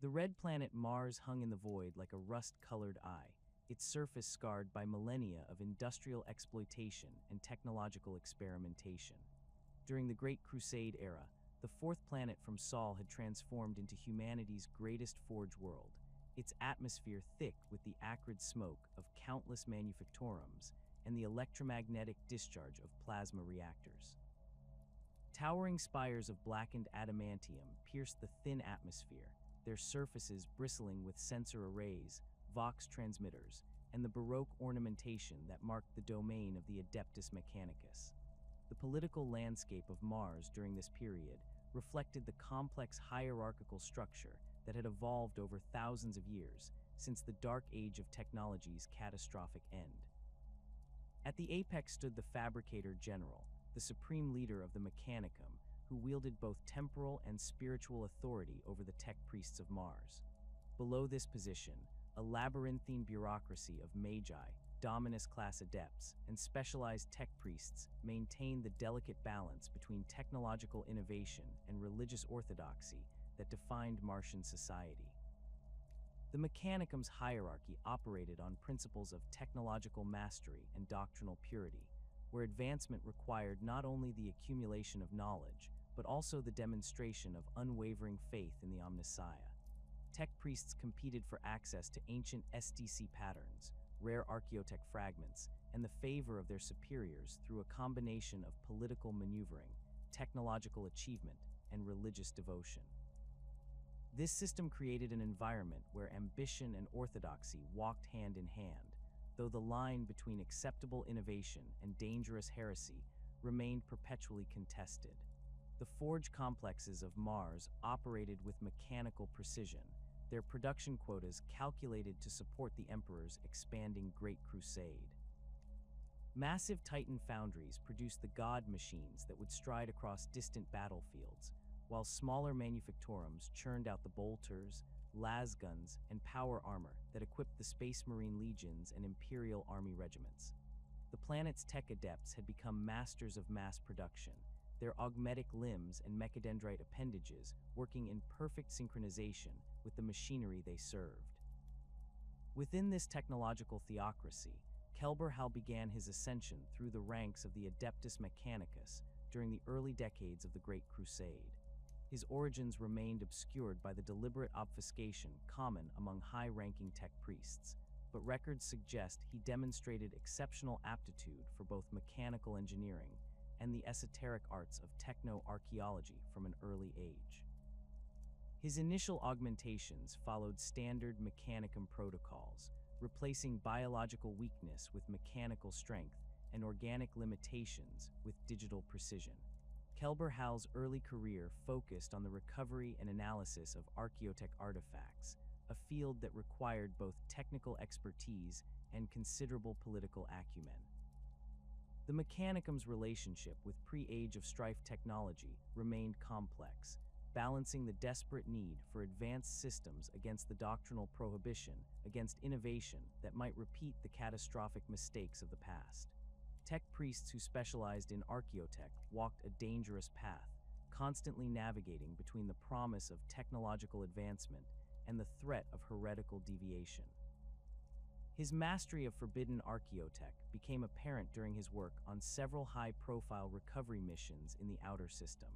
The red planet Mars hung in the void like a rust-colored eye, its surface scarred by millennia of industrial exploitation and technological experimentation. During the Great Crusade era, the fourth planet from Sol had transformed into humanity's greatest forge world, its atmosphere thick with the acrid smoke of countless manufactorums and the electromagnetic discharge of plasma reactors. Towering spires of blackened adamantium pierced the thin atmosphere, their surfaces bristling with sensor arrays, Vox transmitters, and the Baroque ornamentation that marked the domain of the Adeptus Mechanicus. The political landscape of Mars during this period reflected the complex hierarchical structure that had evolved over thousands of years since the Dark Age of technology's catastrophic end. At the apex stood the Fabricator-General, the supreme leader of the Mechanicum, who wielded both temporal and spiritual authority over the tech priests of Mars. Below this position, a labyrinthine bureaucracy of magi, dominus-class adepts, and specialized tech priests maintained the delicate balance between technological innovation and religious orthodoxy that defined Martian society. The Mechanicum's hierarchy operated on principles of technological mastery and doctrinal purity, where advancement required not only the accumulation of knowledge, but also the demonstration of unwavering faith in the Omnissiah. Tech priests competed for access to ancient SDC patterns, rare archaeotech fragments, and the favor of their superiors through a combination of political maneuvering, technological achievement, and religious devotion. This system created an environment where ambition and orthodoxy walked hand in hand, though the line between acceptable innovation and dangerous heresy remained perpetually contested. The forge complexes of Mars operated with mechanical precision, their production quotas calculated to support the Emperor's expanding Great Crusade. Massive Titan foundries produced the god machines that would stride across distant battlefields, while smaller manufactorums churned out the bolters, lasguns, and power armor that equipped the Space Marine legions and Imperial Army regiments. The planet's tech adepts had become masters of mass production, their augmetic limbs and mechadendrite appendages working in perfect synchronization with the machinery they served. Within this technological theocracy, Kelbor-Hal began his ascension through the ranks of the Adeptus Mechanicus during the early decades of the Great Crusade. His origins remained obscured by the deliberate obfuscation common among high-ranking tech priests, but records suggest he demonstrated exceptional aptitude for both mechanical engineering and the esoteric arts of techno-archaeology from an early age. His initial augmentations followed standard Mechanicum protocols, replacing biological weakness with mechanical strength and organic limitations with digital precision. Kelbor-Hal's early career focused on the recovery and analysis of archaeotech artifacts, a field that required both technical expertise and considerable political acumen. The Mechanicum's relationship with pre-Age of Strife technology remained complex, balancing the desperate need for advanced systems against the doctrinal prohibition against innovation that might repeat the catastrophic mistakes of the past. Tech priests who specialized in archaeotech walked a dangerous path, constantly navigating between the promise of technological advancement and the threat of heretical deviation. His mastery of forbidden archaeotech became apparent during his work on several high-profile recovery missions in the outer system.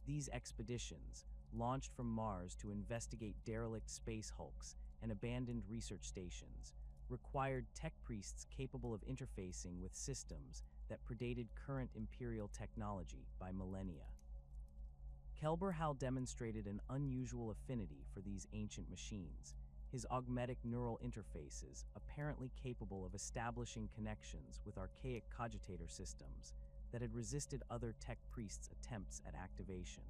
These expeditions, launched from Mars to investigate derelict space hulks and abandoned research stations, required tech priests capable of interfacing with systems that predated current Imperial technology by millennia. Kelbor-Hal demonstrated an unusual affinity for these ancient machines, his augmetic neural interfaces apparently capable of establishing connections with archaic cogitator systems that had resisted other tech priests' attempts at activation.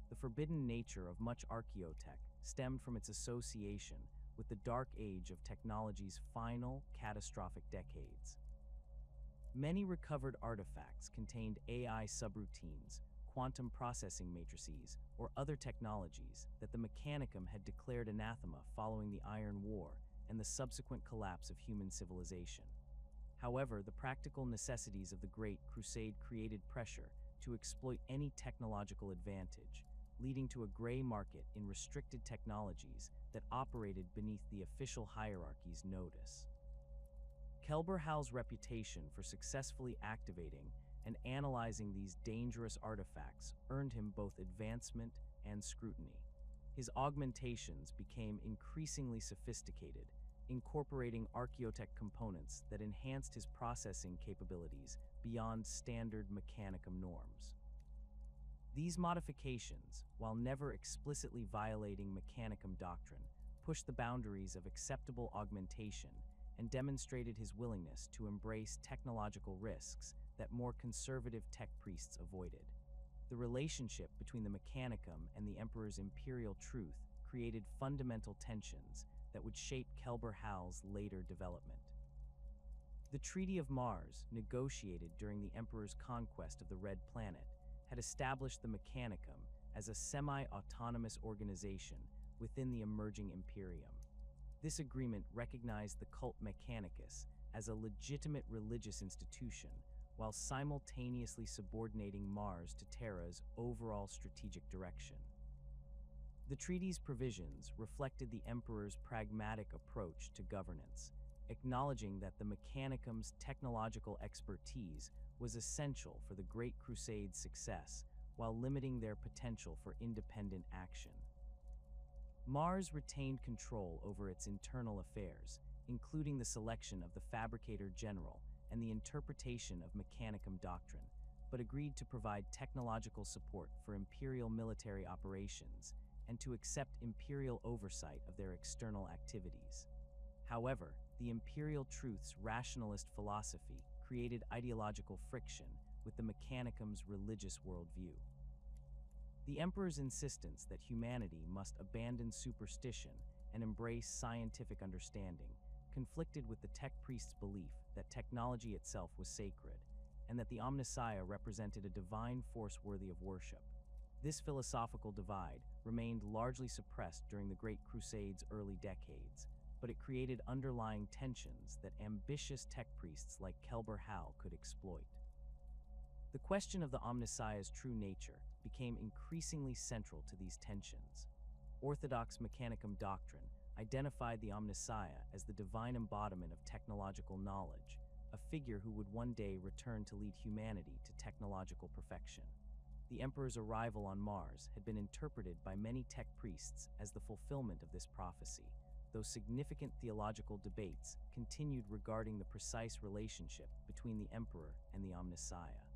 The forbidden nature of much archaeotech stemmed from its association with the Dark Age of technology's final, catastrophic decades. Many recovered artifacts contained AI subroutines, quantum processing matrices, or other technologies that the Mechanicum had declared anathema following the Iron War and the subsequent collapse of human civilization. However, the practical necessities of the Great Crusade created pressure to exploit any technological advantage, leading to a gray market in restricted technologies that operated beneath the official hierarchy's notice. Kelbor-Hal's reputation for successfully activating and analyzing these dangerous artifacts earned him both advancement and scrutiny. His augmentations became increasingly sophisticated, incorporating archaeotech components that enhanced his processing capabilities beyond standard Mechanicum norms. These modifications, while never explicitly violating Mechanicum doctrine, pushed the boundaries of acceptable augmentation and demonstrated his willingness to embrace technological risks that more conservative tech priests avoided. The relationship between the Mechanicum and the Emperor's imperial truth created fundamental tensions that would shape Kelbor-Hal's later development. The Treaty of Mars, negotiated during the Emperor's conquest of the Red Planet, had established the Mechanicum as a semi-autonomous organization within the emerging Imperium. This agreement recognized the cult Mechanicus as a legitimate religious institution, while simultaneously subordinating Mars to Terra's overall strategic direction. The treaty's provisions reflected the Emperor's pragmatic approach to governance, acknowledging that the Mechanicum's technological expertise was essential for the Great Crusade's success, while limiting their potential for independent action. Mars retained control over its internal affairs, including the selection of the Fabricator-General and the interpretation of Mechanicum doctrine, but agreed to provide technological support for Imperial military operations and to accept Imperial oversight of their external activities. However, the Imperial Truth's rationalist philosophy created ideological friction with the Mechanicum's religious worldview. The Emperor's insistence that humanity must abandon superstition and embrace scientific understanding conflicted with the tech priest's belief that technology itself was sacred, and that the Omnissiah represented a divine force worthy of worship. This philosophical divide remained largely suppressed during the Great Crusade's early decades, but it created underlying tensions that ambitious tech priests like Kelbor-Hal could exploit. The question of the Omnissiah's true nature became increasingly central to these tensions. Orthodox Mechanicum doctrine identified the Omnissiah as the divine embodiment of technological knowledge, a figure who would one day return to lead humanity to technological perfection. The Emperor's arrival on Mars had been interpreted by many tech priests as the fulfillment of this prophecy, though significant theological debates continued regarding the precise relationship between the Emperor and the Omnissiah.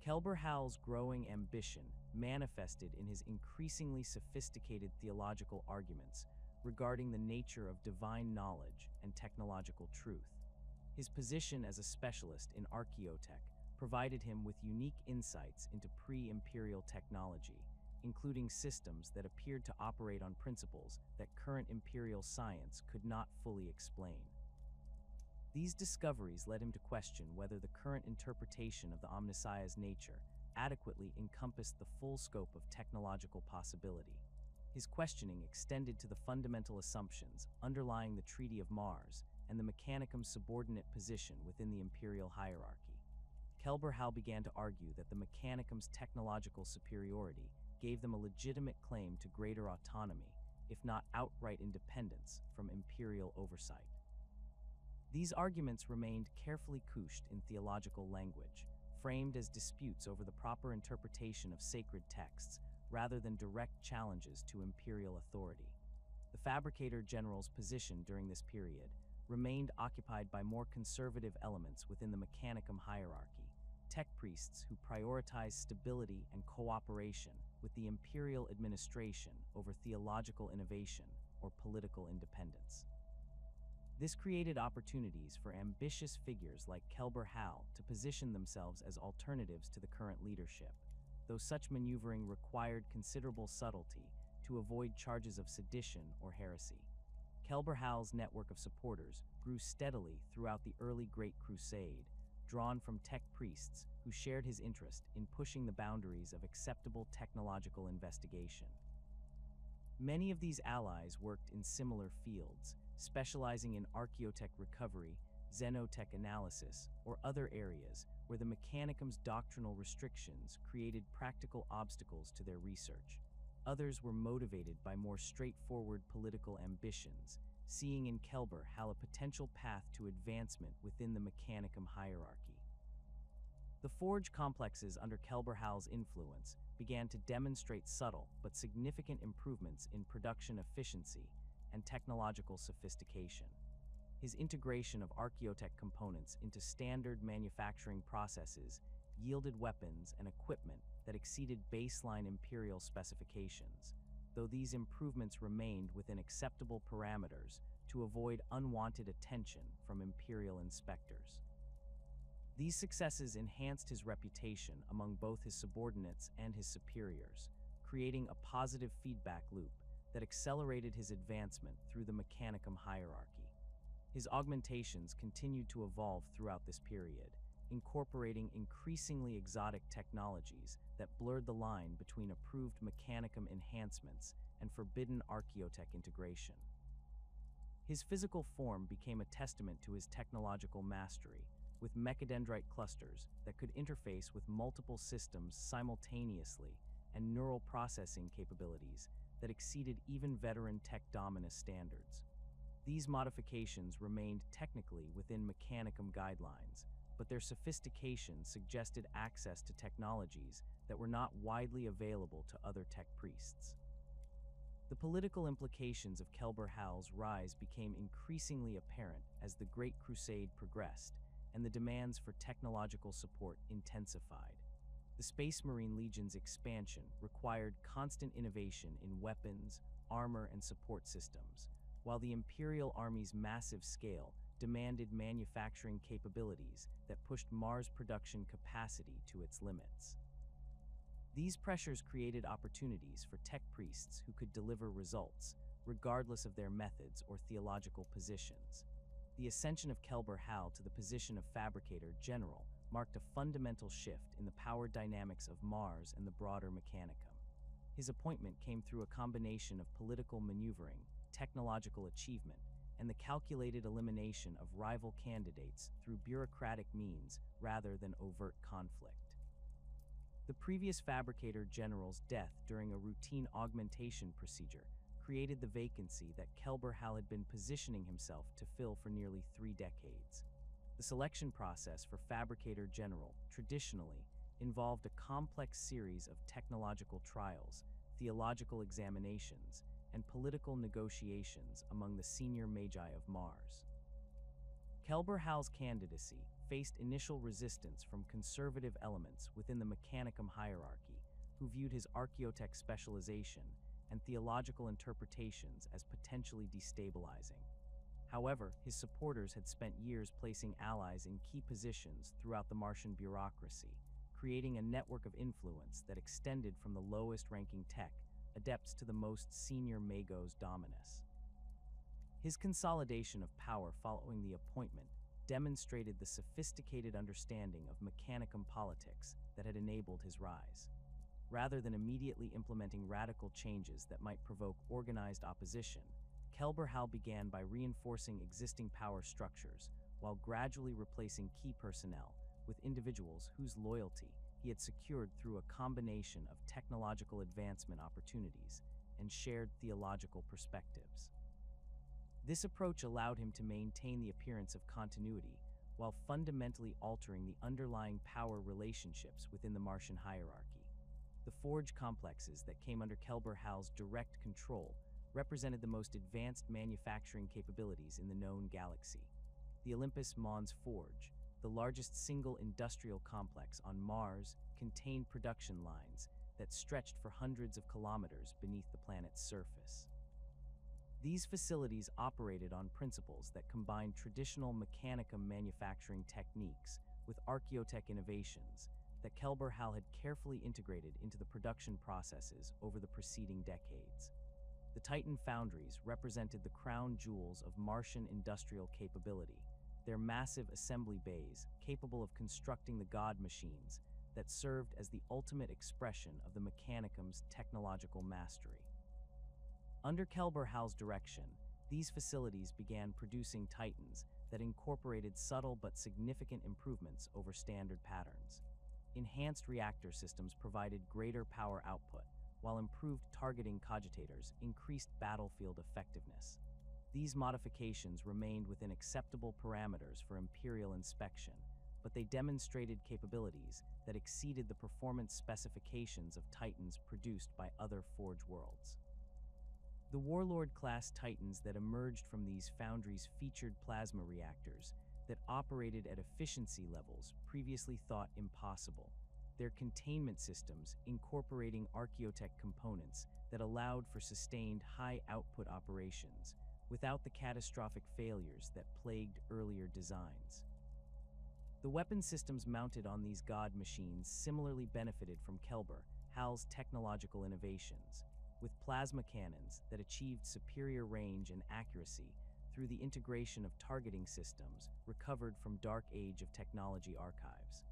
Kelbor-Hal's growing ambition manifested in his increasingly sophisticated theological arguments regarding the nature of divine knowledge and technological truth. His position as a specialist in archaeotech provided him with unique insights into pre-imperial technology, including systems that appeared to operate on principles that current imperial science could not fully explain. These discoveries led him to question whether the current interpretation of the Omnissiah's nature adequately encompassed the full scope of technological possibility. His questioning extended to the fundamental assumptions underlying the Treaty of Mars and the Mechanicum's subordinate position within the imperial hierarchy. Kelbor-Hal began to argue that the Mechanicum's technological superiority gave them a legitimate claim to greater autonomy, if not outright independence, from imperial oversight. These arguments remained carefully couched in theological language, framed as disputes over the proper interpretation of sacred texts rather than direct challenges to imperial authority. The Fabricator-General's position during this period remained occupied by more conservative elements within the Mechanicum hierarchy, tech priests who prioritized stability and cooperation with the imperial administration over theological innovation or political independence. This created opportunities for ambitious figures like Kelbor-Hal to position themselves as alternatives to the current leadership, though such maneuvering required considerable subtlety to avoid charges of sedition or heresy. Kelbor-Hal's network of supporters grew steadily throughout the early Great Crusade, drawn from tech priests who shared his interest in pushing the boundaries of acceptable technological investigation. Many of these allies worked in similar fields, specializing in archaeotech recovery, xenotech analysis, or other areas where the Mechanicum's doctrinal restrictions created practical obstacles to their research. Others were motivated by more straightforward political ambitions, seeing in Kelbor-Hal a potential path to advancement within the Mechanicum hierarchy. The forge complexes under Kelbor-Hal's influence began to demonstrate subtle but significant improvements in production efficiency and technological sophistication. His integration of archaeotech components into standard manufacturing processes yielded weapons and equipment that exceeded baseline Imperial specifications, though these improvements remained within acceptable parameters to avoid unwanted attention from Imperial inspectors. These successes enhanced his reputation among both his subordinates and his superiors, creating a positive feedback loop that accelerated his advancement through the Mechanicum hierarchy. His augmentations continued to evolve throughout this period, incorporating increasingly exotic technologies that blurred the line between approved Mechanicum enhancements and forbidden archaeotech integration. His physical form became a testament to his technological mastery, with mechadendrite clusters that could interface with multiple systems simultaneously and neural processing capabilities that exceeded even veteran Tech Dominus standards. These modifications remained technically within Mechanicum guidelines, but their sophistication suggested access to technologies that were not widely available to other tech priests. The political implications of Kelbor-Hal's rise became increasingly apparent as the Great Crusade progressed, and the demands for technological support intensified. The Space Marine Legion's expansion required constant innovation in weapons, armor, and support systems, while the Imperial Army's massive scale demanded manufacturing capabilities that pushed Mars' production capacity to its limits. These pressures created opportunities for tech priests who could deliver results, regardless of their methods or theological positions. The ascension of Kelbor-Hal to the position of Fabricator-General marked a fundamental shift in the power dynamics of Mars and the broader Mechanicum. His appointment came through a combination of political maneuvering, technological achievement, and the calculated elimination of rival candidates through bureaucratic means rather than overt conflict. The previous Fabricator-General's death during a routine augmentation procedure created the vacancy that Kelbor-Hal had been positioning himself to fill for nearly 3 decades. The selection process for Fabricator-General traditionally involved a complex series of technological trials, theological examinations, and political negotiations among the senior magi of Mars. Kelbor-Hal's candidacy faced initial resistance from conservative elements within the Mechanicum hierarchy, who viewed his archaeotech specialization and theological interpretations as potentially destabilizing. However, his supporters had spent years placing allies in key positions throughout the Martian bureaucracy, creating a network of influence that extended from the lowest-ranking tech adepts to the most senior magos dominus. His consolidation of power following the appointment demonstrated the sophisticated understanding of Mechanicum politics that had enabled his rise. Rather than immediately implementing radical changes that might provoke organized opposition, Kelbor-Hal began by reinforcing existing power structures while gradually replacing key personnel with individuals whose loyalty he had secured through a combination of technological advancement opportunities and shared theological perspectives. This approach allowed him to maintain the appearance of continuity while fundamentally altering the underlying power relationships within the Martian hierarchy. The forge complexes that came under Kelbor-Hal's direct control represented the most advanced manufacturing capabilities in the known galaxy. The Olympus Mons Forge, the largest single industrial complex on Mars, contained production lines that stretched for hundreds of kilometers beneath the planet's surface. These facilities operated on principles that combined traditional Mechanicum manufacturing techniques with archaeotech innovations that Kelbor-Hal had carefully integrated into the production processes over the preceding decades. The Titan foundries represented the crown jewels of Martian industrial capability, their massive assembly bays capable of constructing the god machines that served as the ultimate expression of the Mechanicum's technological mastery. Under Kelbor-Hal's direction, these facilities began producing Titans that incorporated subtle but significant improvements over standard patterns. Enhanced reactor systems provided greater power output, while improved targeting cogitators increased battlefield effectiveness. These modifications remained within acceptable parameters for Imperial inspection, but they demonstrated capabilities that exceeded the performance specifications of Titans produced by other Forge worlds. The Warlord-class Titans that emerged from these foundries featured plasma reactors that operated at efficiency levels previously thought impossible. Their containment systems incorporating archaeotech components that allowed for sustained high-output operations without the catastrophic failures that plagued earlier designs. The weapon systems mounted on these god machines similarly benefited from Kelbor-Hal's technological innovations, with plasma cannons that achieved superior range and accuracy through the integration of targeting systems recovered from Dark Age of Technology archives.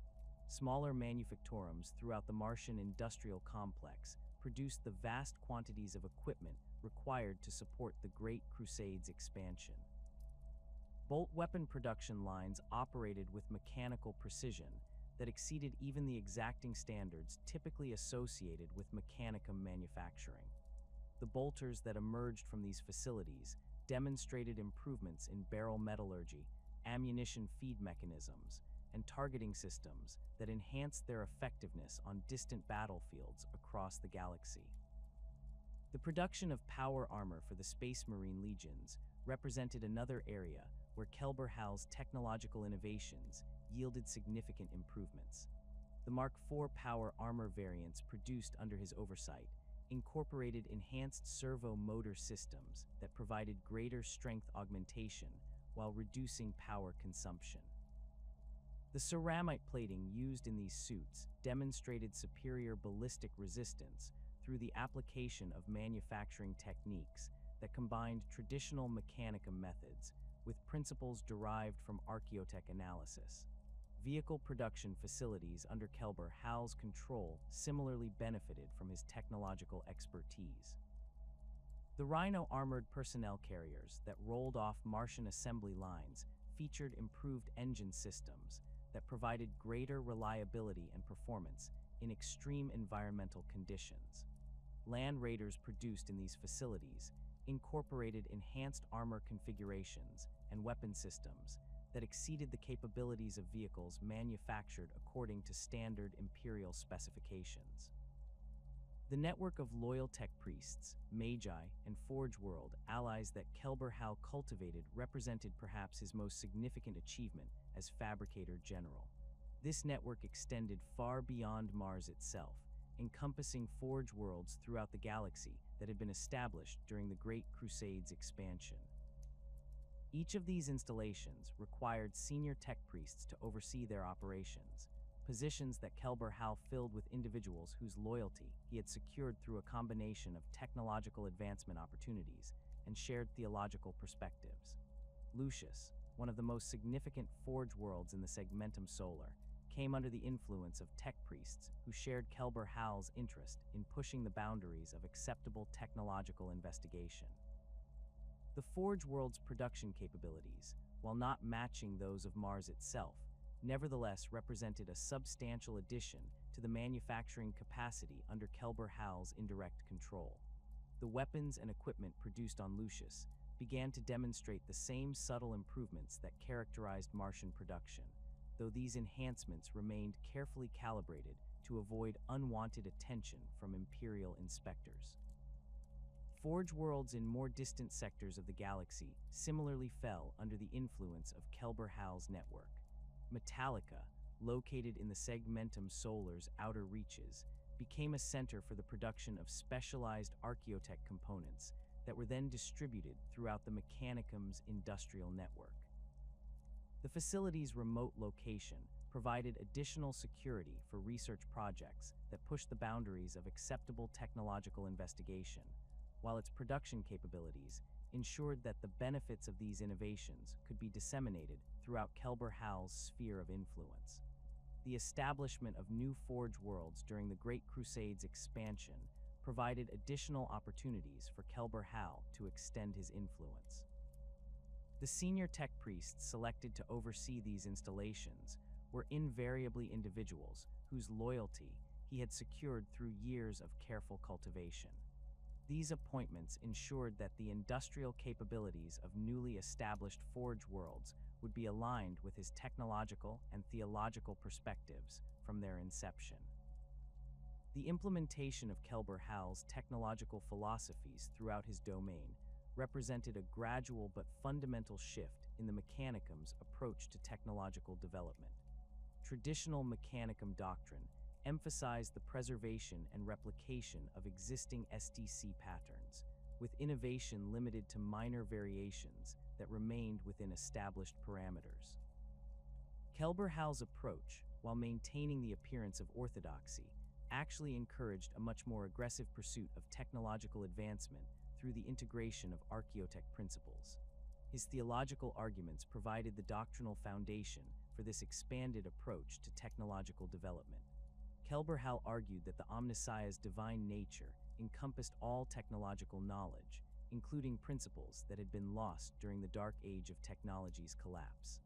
Smaller manufactorums throughout the Martian industrial complex produced the vast quantities of equipment required to support the Great Crusade's expansion. Bolt weapon production lines operated with mechanical precision that exceeded even the exacting standards typically associated with Mechanicum manufacturing. The bolters that emerged from these facilities demonstrated improvements in barrel metallurgy, ammunition feed mechanisms, and targeting systems that enhanced their effectiveness on distant battlefields across the galaxy. The production of power armor for the Space Marine legions represented another area where Kelbor-Hal's technological innovations yielded significant improvements. The Mark IV power armor variants produced under his oversight incorporated enhanced servo motor systems that provided greater strength augmentation while reducing power consumption. The ceramite plating used in these suits demonstrated superior ballistic resistance through the application of manufacturing techniques that combined traditional Mechanicum methods with principles derived from archaeotech analysis. Vehicle production facilities under Kelbor-Hal's control similarly benefited from his technological expertise. The Rhino armored personnel carriers that rolled off Martian assembly lines featured improved engine systems that provided greater reliability and performance in extreme environmental conditions. Land raiders produced in these facilities incorporated enhanced armor configurations and weapon systems that exceeded the capabilities of vehicles manufactured according to standard Imperial specifications. The network of loyal tech priests, magi, and Forge World allies that Kelbor-Hal cultivated represented perhaps his most significant achievement as Fabricator-General. This network extended far beyond Mars itself, encompassing Forge worlds throughout the galaxy that had been established during the Great Crusade's expansion. Each of these installations required senior tech priests to oversee their operations, positions that Kelbor-Hal filled with individuals whose loyalty he had secured through a combination of technological advancement opportunities and shared theological perspectives. Lucius, one of the most significant Forge worlds in the Segmentum Solar, came under the influence of tech priests who shared Kelbor-Hal's interest in pushing the boundaries of acceptable technological investigation. The Forge world's production capabilities, while not matching those of Mars itself, nevertheless represented a substantial addition to the manufacturing capacity under Kelbor-Hal's indirect control. The weapons and equipment produced on Lucius began to demonstrate the same subtle improvements that characterized Martian production, though these enhancements remained carefully calibrated to avoid unwanted attention from Imperial inspectors. Forge worlds in more distant sectors of the galaxy similarly fell under the influence of Kelbor-Hal's network. Metallica, located in the Segmentum Solar's outer reaches, became a center for the production of specialized archaeotech components that were then distributed throughout the Mechanicum's industrial network. The facility's remote location provided additional security for research projects that pushed the boundaries of acceptable technological investigation, while its production capabilities ensured that the benefits of these innovations could be disseminated throughout Kelbor-Hal's sphere of influence. The establishment of new Forge worlds during the Great Crusade's expansion provided additional opportunities for Kelbor-Hal to extend his influence. The senior tech priests selected to oversee these installations were invariably individuals whose loyalty he had secured through years of careful cultivation. These appointments ensured that the industrial capabilities of newly established Forge worlds would be aligned with his technological and theological perspectives from their inception. The implementation of Kelbor-Hal's technological philosophies throughout his domain represented a gradual but fundamental shift in the Mechanicum's approach to technological development. Traditional Mechanicum doctrine emphasized the preservation and replication of existing STC patterns, with innovation limited to minor variations that remained within established parameters. Kelbor-Hal's approach, while maintaining the appearance of orthodoxy, actually encouraged a much more aggressive pursuit of technological advancement through the integration of archaeotech principles. His theological arguments provided the doctrinal foundation for this expanded approach to technological development. Kelbor-Hal argued that the Omnissiah's divine nature encompassed all technological knowledge, including principles that had been lost during the Dark Age of technology's collapse.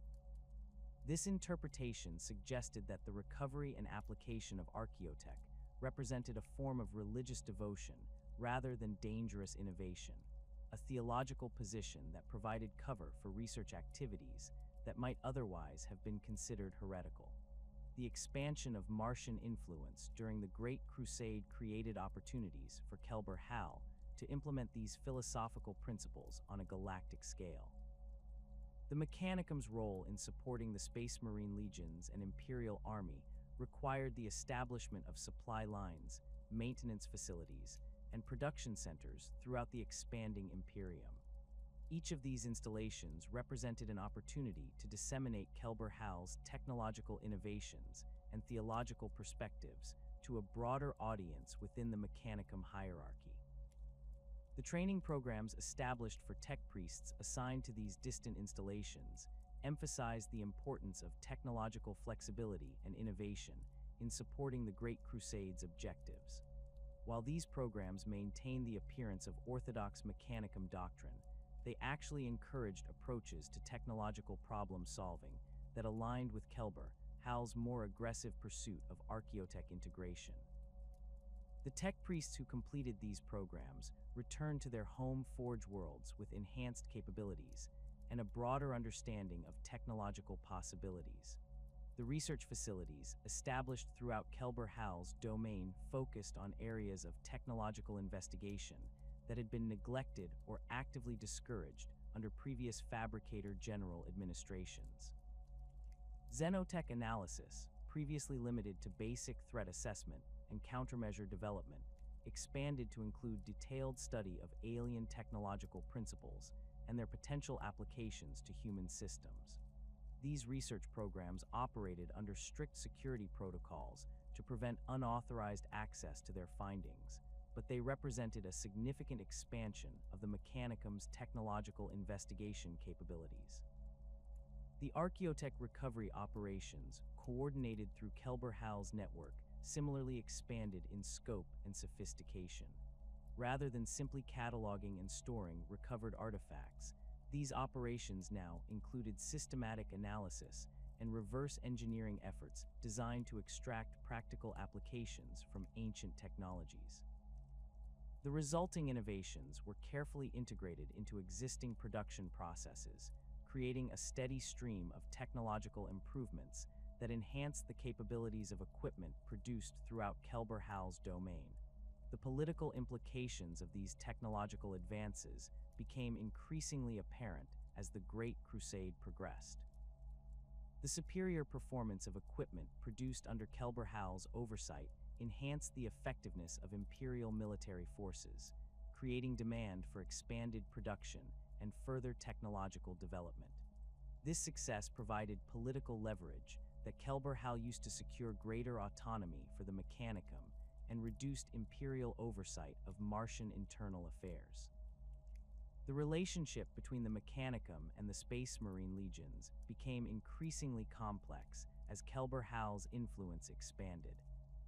This interpretation suggested that the recovery and application of archaeotech represented a form of religious devotion rather than dangerous innovation, a theological position that provided cover for research activities that might otherwise have been considered heretical. The expansion of Martian influence during the Great Crusade created opportunities for Kelbor-Hal to implement these philosophical principles on a galactic scale. The Mechanicum's role in supporting the Space Marine legions and Imperial Army required the establishment of supply lines, maintenance facilities, and production centers throughout the expanding Imperium. Each of these installations represented an opportunity to disseminate Kelbor-Hal's technological innovations and theological perspectives to a broader audience within the Mechanicum hierarchy. The training programs established for tech priests assigned to these distant installations emphasized the importance of technological flexibility and innovation in supporting the Great Crusade's objectives. While these programs maintained the appearance of orthodox Mechanicum doctrine, they actually encouraged approaches to technological problem-solving that aligned with Kelbor-Hal's more aggressive pursuit of archaeotech integration. The tech priests who completed these programs returned to their home Forge worlds with enhanced capabilities and a broader understanding of technological possibilities. The research facilities established throughout Kelbor-Hal's domain focused on areas of technological investigation that had been neglected or actively discouraged under previous Fabricator-General administrations. Xenotech analysis, previously limited to basic threat assessment and countermeasure development, expanded to include detailed study of alien technological principles and their potential applications to human systems. These research programs operated under strict security protocols to prevent unauthorized access to their findings, but they represented a significant expansion of the Mechanicum's technological investigation capabilities. The archaeotech recovery operations, coordinated through Kelbor-Hal's network, similarly expanded in scope and sophistication. Rather than simply cataloging and storing recovered artifacts, these operations now included systematic analysis and reverse engineering efforts designed to extract practical applications from ancient technologies. The resulting innovations were carefully integrated into existing production processes, creating a steady stream of technological improvements that enhanced the capabilities of equipment produced throughout Kelbor-Hal's domain. The political implications of these technological advances became increasingly apparent as the Great Crusade progressed. The superior performance of equipment produced under Kelbor-Hal's oversight enhanced the effectiveness of Imperial military forces, creating demand for expanded production and further technological development. This success provided political leverage that Kelbor-Hal used to secure greater autonomy for the Mechanicum and reduced Imperial oversight of Martian internal affairs. The relationship between the Mechanicum and the Space Marine legions became increasingly complex as Kelbor-Hal's influence expanded.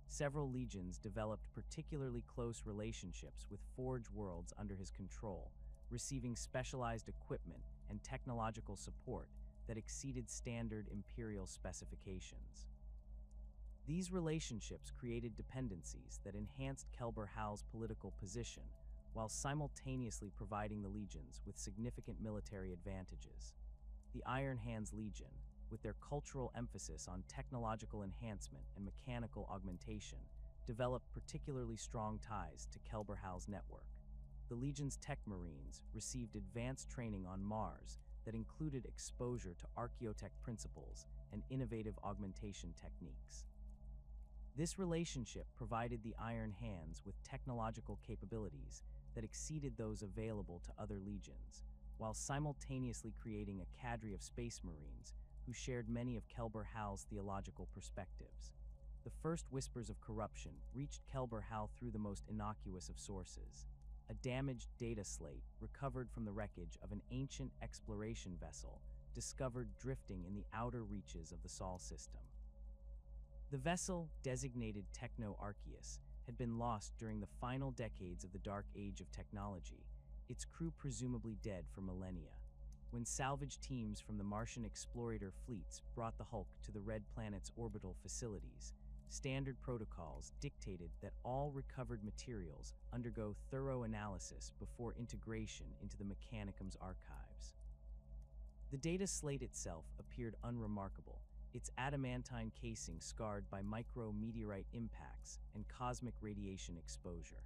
Several legions developed particularly close relationships with Forge worlds under his control, receiving specialized equipment and technological support that exceeded standard imperial specifications. These relationships created dependencies that enhanced Kelbor-Hal's political position while simultaneously providing the legions with significant military advantages. The Iron Hands Legion, with their cultural emphasis on technological enhancement and mechanical augmentation, developed particularly strong ties to Kelbor-Hal's network. The Legion's tech marines received advanced training on Mars that included exposure to archaeotech principles and innovative augmentation techniques. This relationship provided the Iron Hands with technological capabilities that exceeded those available to other legions, while simultaneously creating a cadre of space marines who shared many of Kelbor-Hal's theological perspectives. The first whispers of corruption reached Kelbor-Hal through the most innocuous of sources: a damaged data slate recovered from the wreckage of an ancient exploration vessel discovered drifting in the outer reaches of the Sol system. The vessel, designated Techno-Arceus, had been lost during the final decades of the Dark Age of technology, its crew presumably dead for millennia. When salvage teams from the Martian explorator fleets brought the Hulk to the Red Planet's orbital facilities, standard protocols dictated that all recovered materials undergo thorough analysis before integration into the Mechanicum's archives. The data slate itself appeared unremarkable, its adamantine casing scarred by micro-meteorite impacts and cosmic radiation exposure.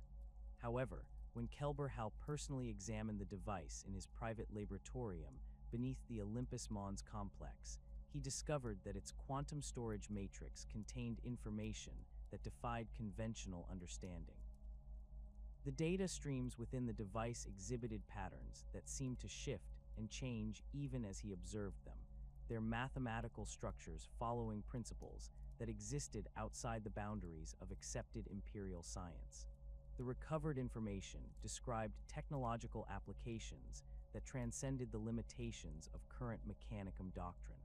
However, when Kelbor-Hal personally examined the device in his private laboratorium beneath the Olympus Mons complex, he discovered that its quantum storage matrix contained information that defied conventional understanding. The data streams within the device exhibited patterns that seemed to shift and change even as he observed them, their mathematical structures following principles that existed outside the boundaries of accepted imperial science. The recovered information described technological applications that transcended the limitations of current Mechanicum doctrine.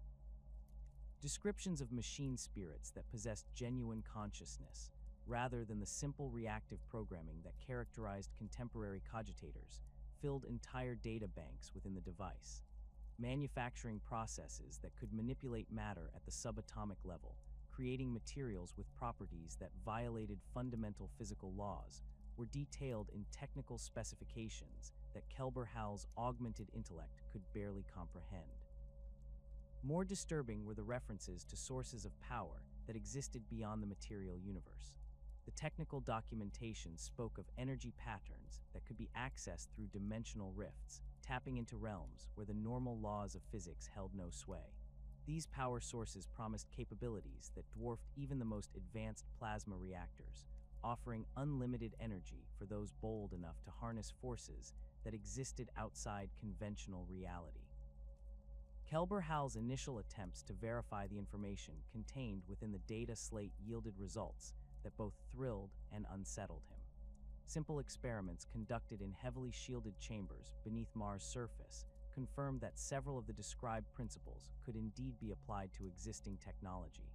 Descriptions of machine spirits that possessed genuine consciousness, rather than the simple reactive programming that characterized contemporary cogitators, filled entire data banks within the device. Manufacturing processes that could manipulate matter at the subatomic level, creating materials with properties that violated fundamental physical laws, were detailed in technical specifications that Kelbor-Hal's augmented intellect could barely comprehend. More disturbing were the references to sources of power that existed beyond the material universe. The technical documentation spoke of energy patterns that could be accessed through dimensional rifts, tapping into realms where the normal laws of physics held no sway. These power sources promised capabilities that dwarfed even the most advanced plasma reactors, offering unlimited energy for those bold enough to harness forces that existed outside conventional reality. Kelbor-Hal's initial attempts to verify the information contained within the data slate yielded results that both thrilled and unsettled him. Simple experiments conducted in heavily shielded chambers beneath Mars' surface confirmed that several of the described principles could indeed be applied to existing technology.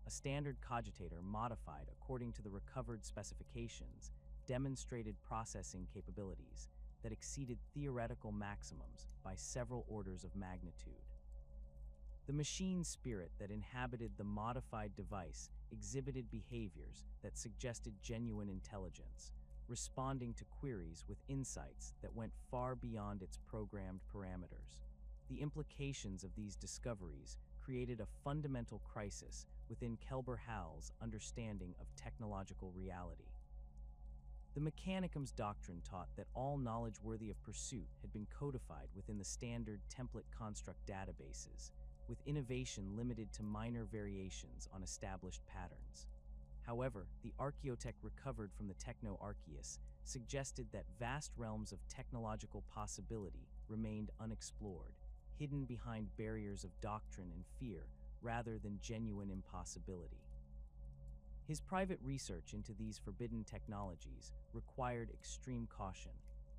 A standard cogitator modified according to the recovered specifications demonstrated processing capabilities that exceeded theoretical maximums by several orders of magnitude. The machine spirit that inhabited the modified device exhibited behaviors that suggested genuine intelligence, responding to queries with insights that went far beyond its programmed parameters. The implications of these discoveries created a fundamental crisis within Kelbor-Hal's understanding of technological reality. The Mechanicum's doctrine taught that all knowledge worthy of pursuit had been codified within the standard template construct databases, with innovation limited to minor variations on established patterns. However, the archaeotech recovered from the Techno-Arceus suggested that vast realms of technological possibility remained unexplored, hidden behind barriers of doctrine and fear rather than genuine impossibility. His private research into these forbidden technologies required extreme caution,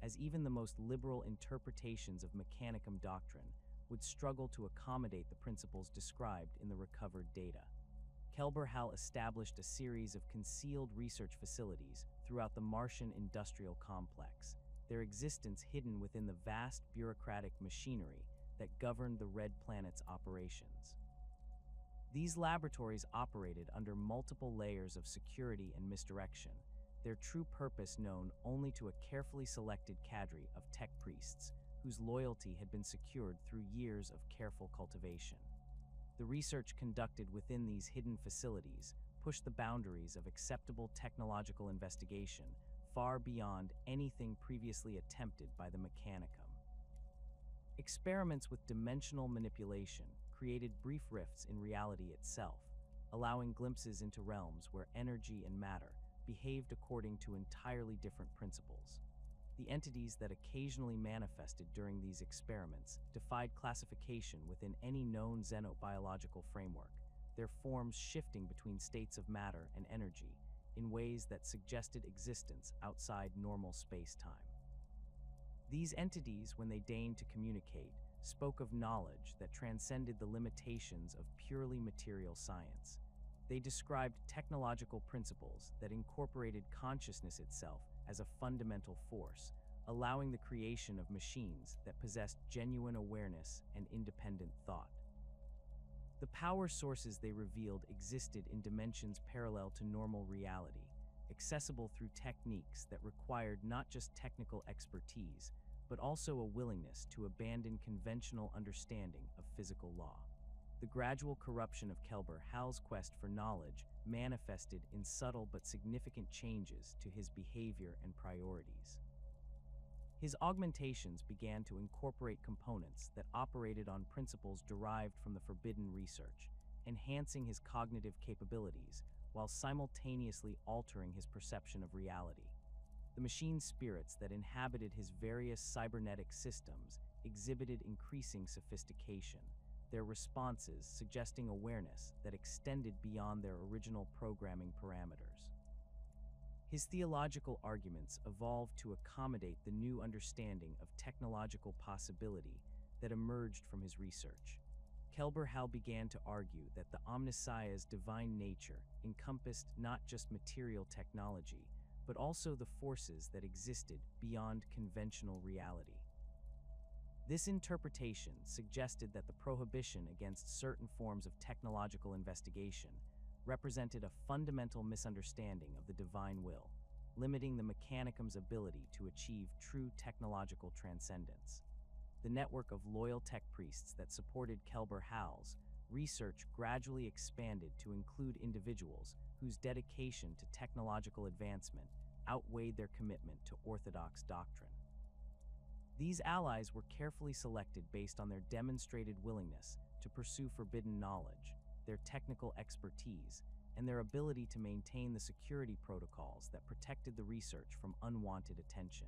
as even the most liberal interpretations of Mechanicum doctrine would struggle to accommodate the principles described in the recovered data. Kelbor-Hal established a series of concealed research facilities throughout the Martian industrial complex, their existence hidden within the vast bureaucratic machinery that governed the Red Planet's operations. These laboratories operated under multiple layers of security and misdirection, their true purpose known only to a carefully selected cadre of tech priests whose loyalty had been secured through years of careful cultivation. The research conducted within these hidden facilities pushed the boundaries of acceptable technological investigation far beyond anything previously attempted by the Mechanicum. Experiments with dimensional manipulation created brief rifts in reality itself, allowing glimpses into realms where energy and matter behaved according to entirely different principles. The entities that occasionally manifested during these experiments defied classification within any known xenobiological framework, their forms shifting between states of matter and energy in ways that suggested existence outside normal space-time. These entities, when they deigned to communicate, spoke of knowledge that transcended the limitations of purely material science. They described technological principles that incorporated consciousness itself as a fundamental force, allowing the creation of machines that possessed genuine awareness and independent thought. The power sources they revealed existed in dimensions parallel to normal reality, accessible through techniques that required not just technical expertise, but also a willingness to abandon conventional understanding of physical law. The gradual corruption of Kelbor-Hal's quest for knowledge manifested in subtle but significant changes to his behavior and priorities. His augmentations began to incorporate components that operated on principles derived from the forbidden research, enhancing his cognitive capabilities while simultaneously altering his perception of reality. The machine spirits that inhabited his various cybernetic systems exhibited increasing sophistication, their responses suggesting awareness that extended beyond their original programming parameters. His theological arguments evolved to accommodate the new understanding of technological possibility that emerged from his research. Kelbor-Hal began to argue that the Omnissiah's divine nature encompassed not just material technology, but also the forces that existed beyond conventional reality. This interpretation suggested that the prohibition against certain forms of technological investigation represented a fundamental misunderstanding of the divine will, limiting the Mechanicum's ability to achieve true technological transcendence. The network of loyal tech priests that supported Kelbor-Hal's research gradually expanded to include individuals whose dedication to technological advancement outweighed their commitment to orthodox doctrine. These allies were carefully selected based on their demonstrated willingness to pursue forbidden knowledge, their technical expertise, and their ability to maintain the security protocols that protected the research from unwanted attention.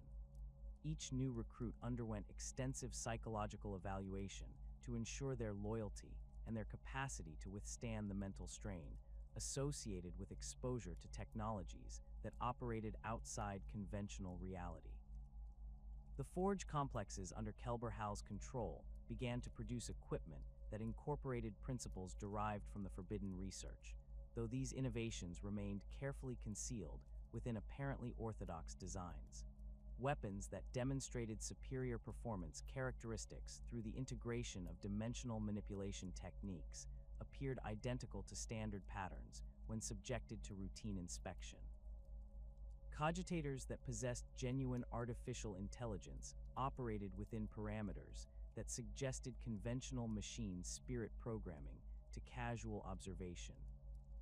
Each new recruit underwent extensive psychological evaluation to ensure their loyalty and their capacity to withstand the mental strain associated with exposure to technologies that operated outside conventional reality. The forge complexes under Kelbor-Hal's control began to produce equipment that incorporated principles derived from the forbidden research, though these innovations remained carefully concealed within apparently orthodox designs. Weapons that demonstrated superior performance characteristics through the integration of dimensional manipulation techniques appeared identical to standard patterns when subjected to routine inspection. Cogitators that possessed genuine artificial intelligence operated within parameters that suggested conventional machine spirit programming to casual observation.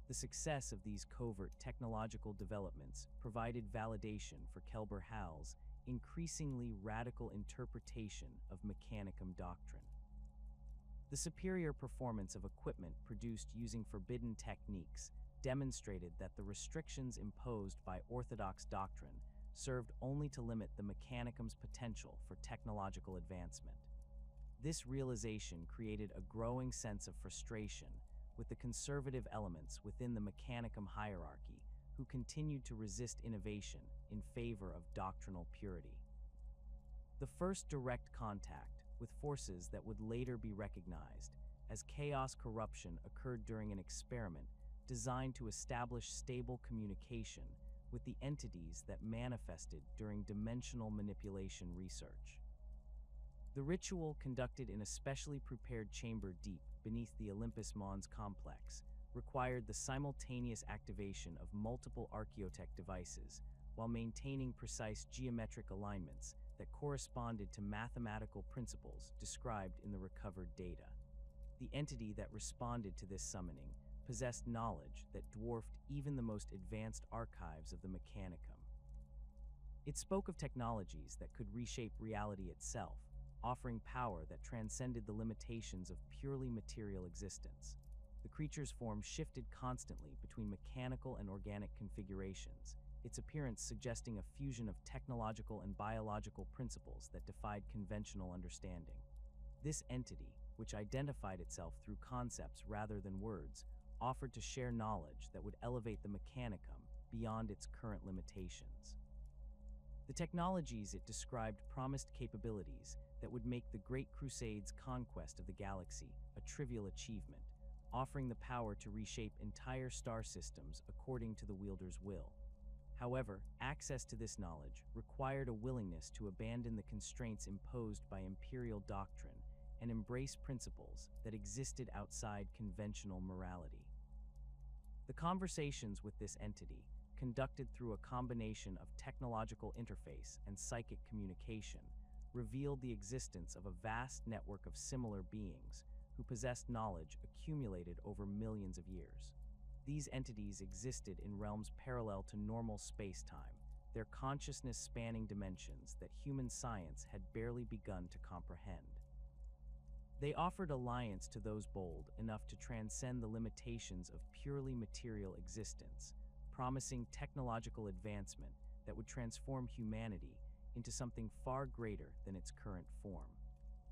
The success of these covert technological developments provided validation for Kelbor-Hal's increasingly radical interpretation of Mechanicum doctrine. The superior performance of equipment produced using forbidden techniques demonstrated that the restrictions imposed by orthodox doctrine served only to limit the Mechanicum's potential for technological advancement. This realization created a growing sense of frustration with the conservative elements within the Mechanicum hierarchy who continued to resist innovation in favor of doctrinal purity. The first direct contact with forces that would later be recognized as chaos corruption occurred during an experiment designed to establish stable communication with the entities that manifested during dimensional manipulation research. The ritual, conducted in a specially prepared chamber deep beneath the Olympus Mons complex, required the simultaneous activation of multiple archaeotech devices while maintaining precise geometric alignments that corresponded to mathematical principles described in the recovered data. The entity that responded to this summoning possessed knowledge that dwarfed even the most advanced archives of the Mechanicum. It spoke of technologies that could reshape reality itself, offering power that transcended the limitations of purely material existence. The creature's form shifted constantly between mechanical and organic configurations, its appearance suggesting a fusion of technological and biological principles that defied conventional understanding. This entity, which identified itself through concepts rather than words, offered to share knowledge that would elevate the Mechanicum beyond its current limitations. The technologies it described promised capabilities that would make the Great Crusade's conquest of the galaxy a trivial achievement, offering the power to reshape entire star systems according to the wielder's will. However, access to this knowledge required a willingness to abandon the constraints imposed by imperial doctrine and embrace principles that existed outside conventional morality. The conversations with this entity, conducted through a combination of technological interface and psychic communication, revealed the existence of a vast network of similar beings who possessed knowledge accumulated over millions of years. These entities existed in realms parallel to normal space-time, their consciousness spanning dimensions that human science had barely begun to comprehend. They offered alliance to those bold enough to transcend the limitations of purely material existence, promising technological advancement that would transform humanity into something far greater than its current form.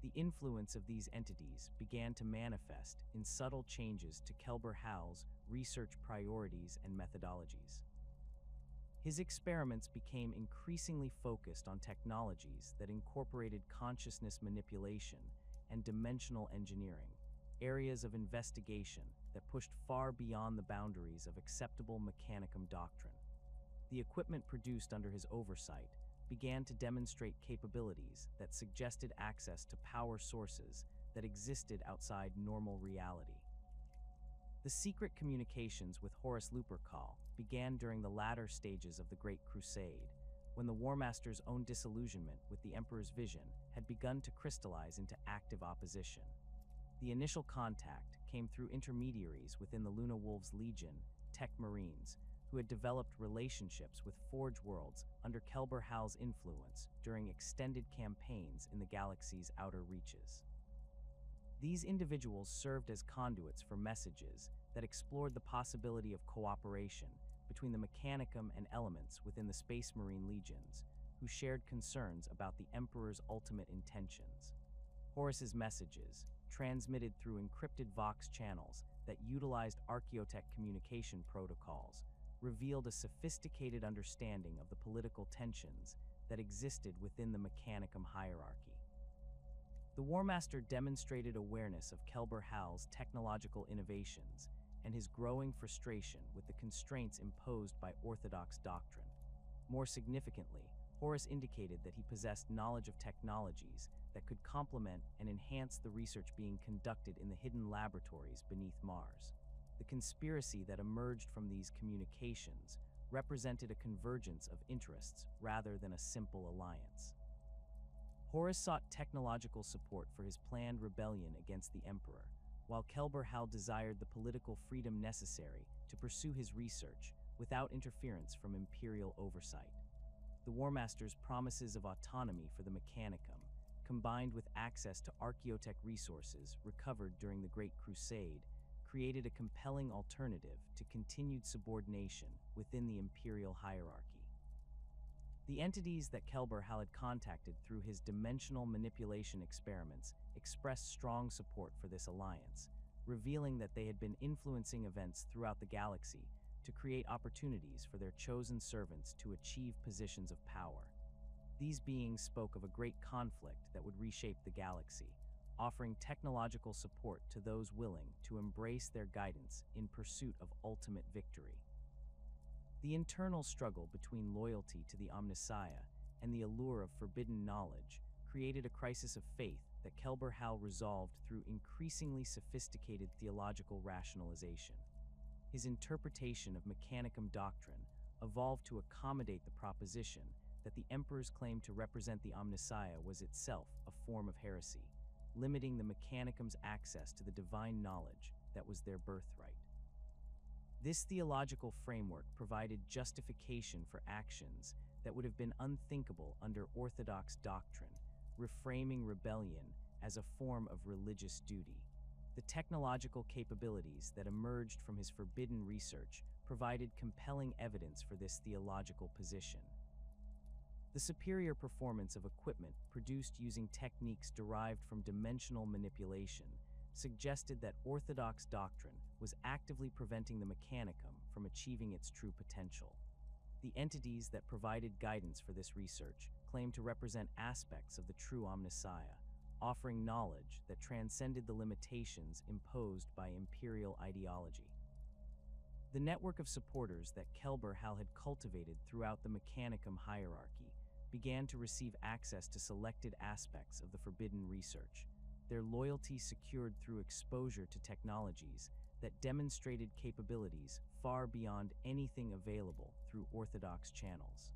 The influence of these entities began to manifest in subtle changes to Kelbor-Hal's research priorities and methodologies. His experiments became increasingly focused on technologies that incorporated consciousness manipulation and dimensional engineering, areas of investigation that pushed far beyond the boundaries of acceptable Mechanicum doctrine. The equipment produced under his oversight began to demonstrate capabilities that suggested access to power sources that existed outside normal reality. The secret communications with Horus Heresy began during the latter stages of the Great Crusade, when the War Master's own disillusionment with the Emperor's vision had begun to crystallize into active opposition. The initial contact came through intermediaries within the Luna Wolves Legion, Tech Marines, who had developed relationships with Forge Worlds under Kelbor-Hal's influence during extended campaigns in the galaxy's outer reaches. These individuals served as conduits for messages that explored the possibility of cooperation between the Mechanicum and elements within the Space Marine legions, who shared concerns about the Emperor's ultimate intentions. Horus's messages, transmitted through encrypted Vox channels that utilized archaeotech communication protocols, revealed a sophisticated understanding of the political tensions that existed within the Mechanicum hierarchy. The War Master demonstrated awareness of Kelbor-Hal's technological innovations and his growing frustration with the constraints imposed by orthodox doctrine. More significantly, Horus indicated that he possessed knowledge of technologies that could complement and enhance the research being conducted in the hidden laboratories beneath Mars. The conspiracy that emerged from these communications represented a convergence of interests rather than a simple alliance. Horus sought technological support for his planned rebellion against the Emperor, while Kelbor-Hal desired the political freedom necessary to pursue his research without interference from imperial oversight. The War Master's promises of autonomy for the Mechanicum, combined with access to archaeotech resources recovered during the Great Crusade, created a compelling alternative to continued subordination within the imperial hierarchy. The entities that Kelbor-Hal had contacted through his dimensional manipulation experiments expressed strong support for this alliance, revealing that they had been influencing events throughout the galaxy to create opportunities for their chosen servants to achieve positions of power. These beings spoke of a great conflict that would reshape the galaxy, offering technological support to those willing to embrace their guidance in pursuit of ultimate victory. The internal struggle between loyalty to the Omnissiah and the allure of forbidden knowledge created a crisis of faith that Kelbor-Hal resolved through increasingly sophisticated theological rationalization. His interpretation of Mechanicum doctrine evolved to accommodate the proposition that the emperor's claim to represent the Omnissiah was itself a form of heresy, limiting the Mechanicum's access to the divine knowledge that was their birthright. This theological framework provided justification for actions that would have been unthinkable under Orthodox doctrine, reframing rebellion as a form of religious duty. The technological capabilities that emerged from his forbidden research provided compelling evidence for this theological position. The superior performance of equipment produced using techniques derived from dimensional manipulation suggested that Orthodox doctrine was actively preventing the Mechanicum from achieving its true potential. The entities that provided guidance for this research claimed to represent aspects of the true Omnissiah, offering knowledge that transcended the limitations imposed by imperial ideology. The network of supporters that Kelbor-Hal had cultivated throughout the Mechanicum hierarchy began to receive access to selected aspects of the forbidden research, their loyalty secured through exposure to technologies that demonstrated capabilities far beyond anything available through orthodox channels.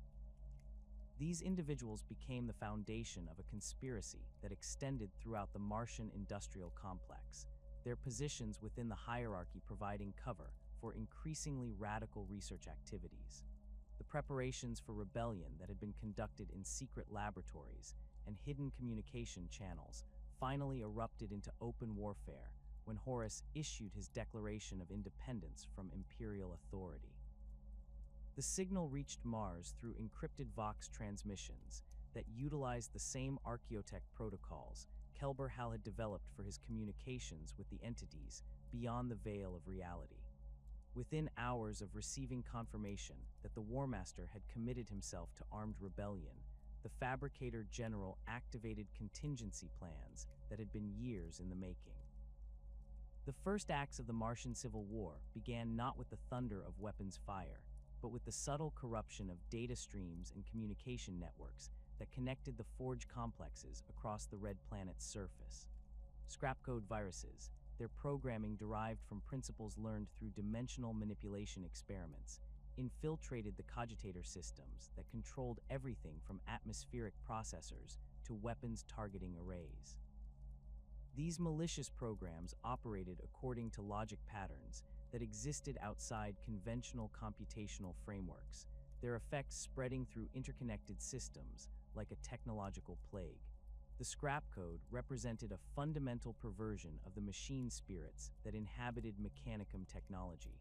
These individuals became the foundation of a conspiracy that extended throughout the Martian industrial complex, their positions within the hierarchy providing cover for increasingly radical research activities. The preparations for rebellion that had been conducted in secret laboratories and hidden communication channels finally erupted into open warfare when Horus issued his declaration of independence from imperial authority. The signal reached Mars through encrypted Vox transmissions that utilized the same archaeotech protocols Kelbor-Hal had developed for his communications with the entities beyond the veil of reality. Within hours of receiving confirmation that the War Master had committed himself to armed rebellion, the Fabricator-General activated contingency plans that had been years in the making. The first acts of the Martian Civil War began not with the thunder of weapons fire, but with the subtle corruption of data streams and communication networks that connected the Forge complexes across the Red Planet's surface. Scrapcode viruses, their programming derived from principles learned through dimensional manipulation experiments, infiltrated the cogitator systems that controlled everything from atmospheric processors to weapons targeting arrays. These malicious programs operated according to logic patterns that existed outside conventional computational frameworks, their effects spreading through interconnected systems like a technological plague. The scrap code represented a fundamental perversion of the machine spirits that inhabited Mechanicum technology.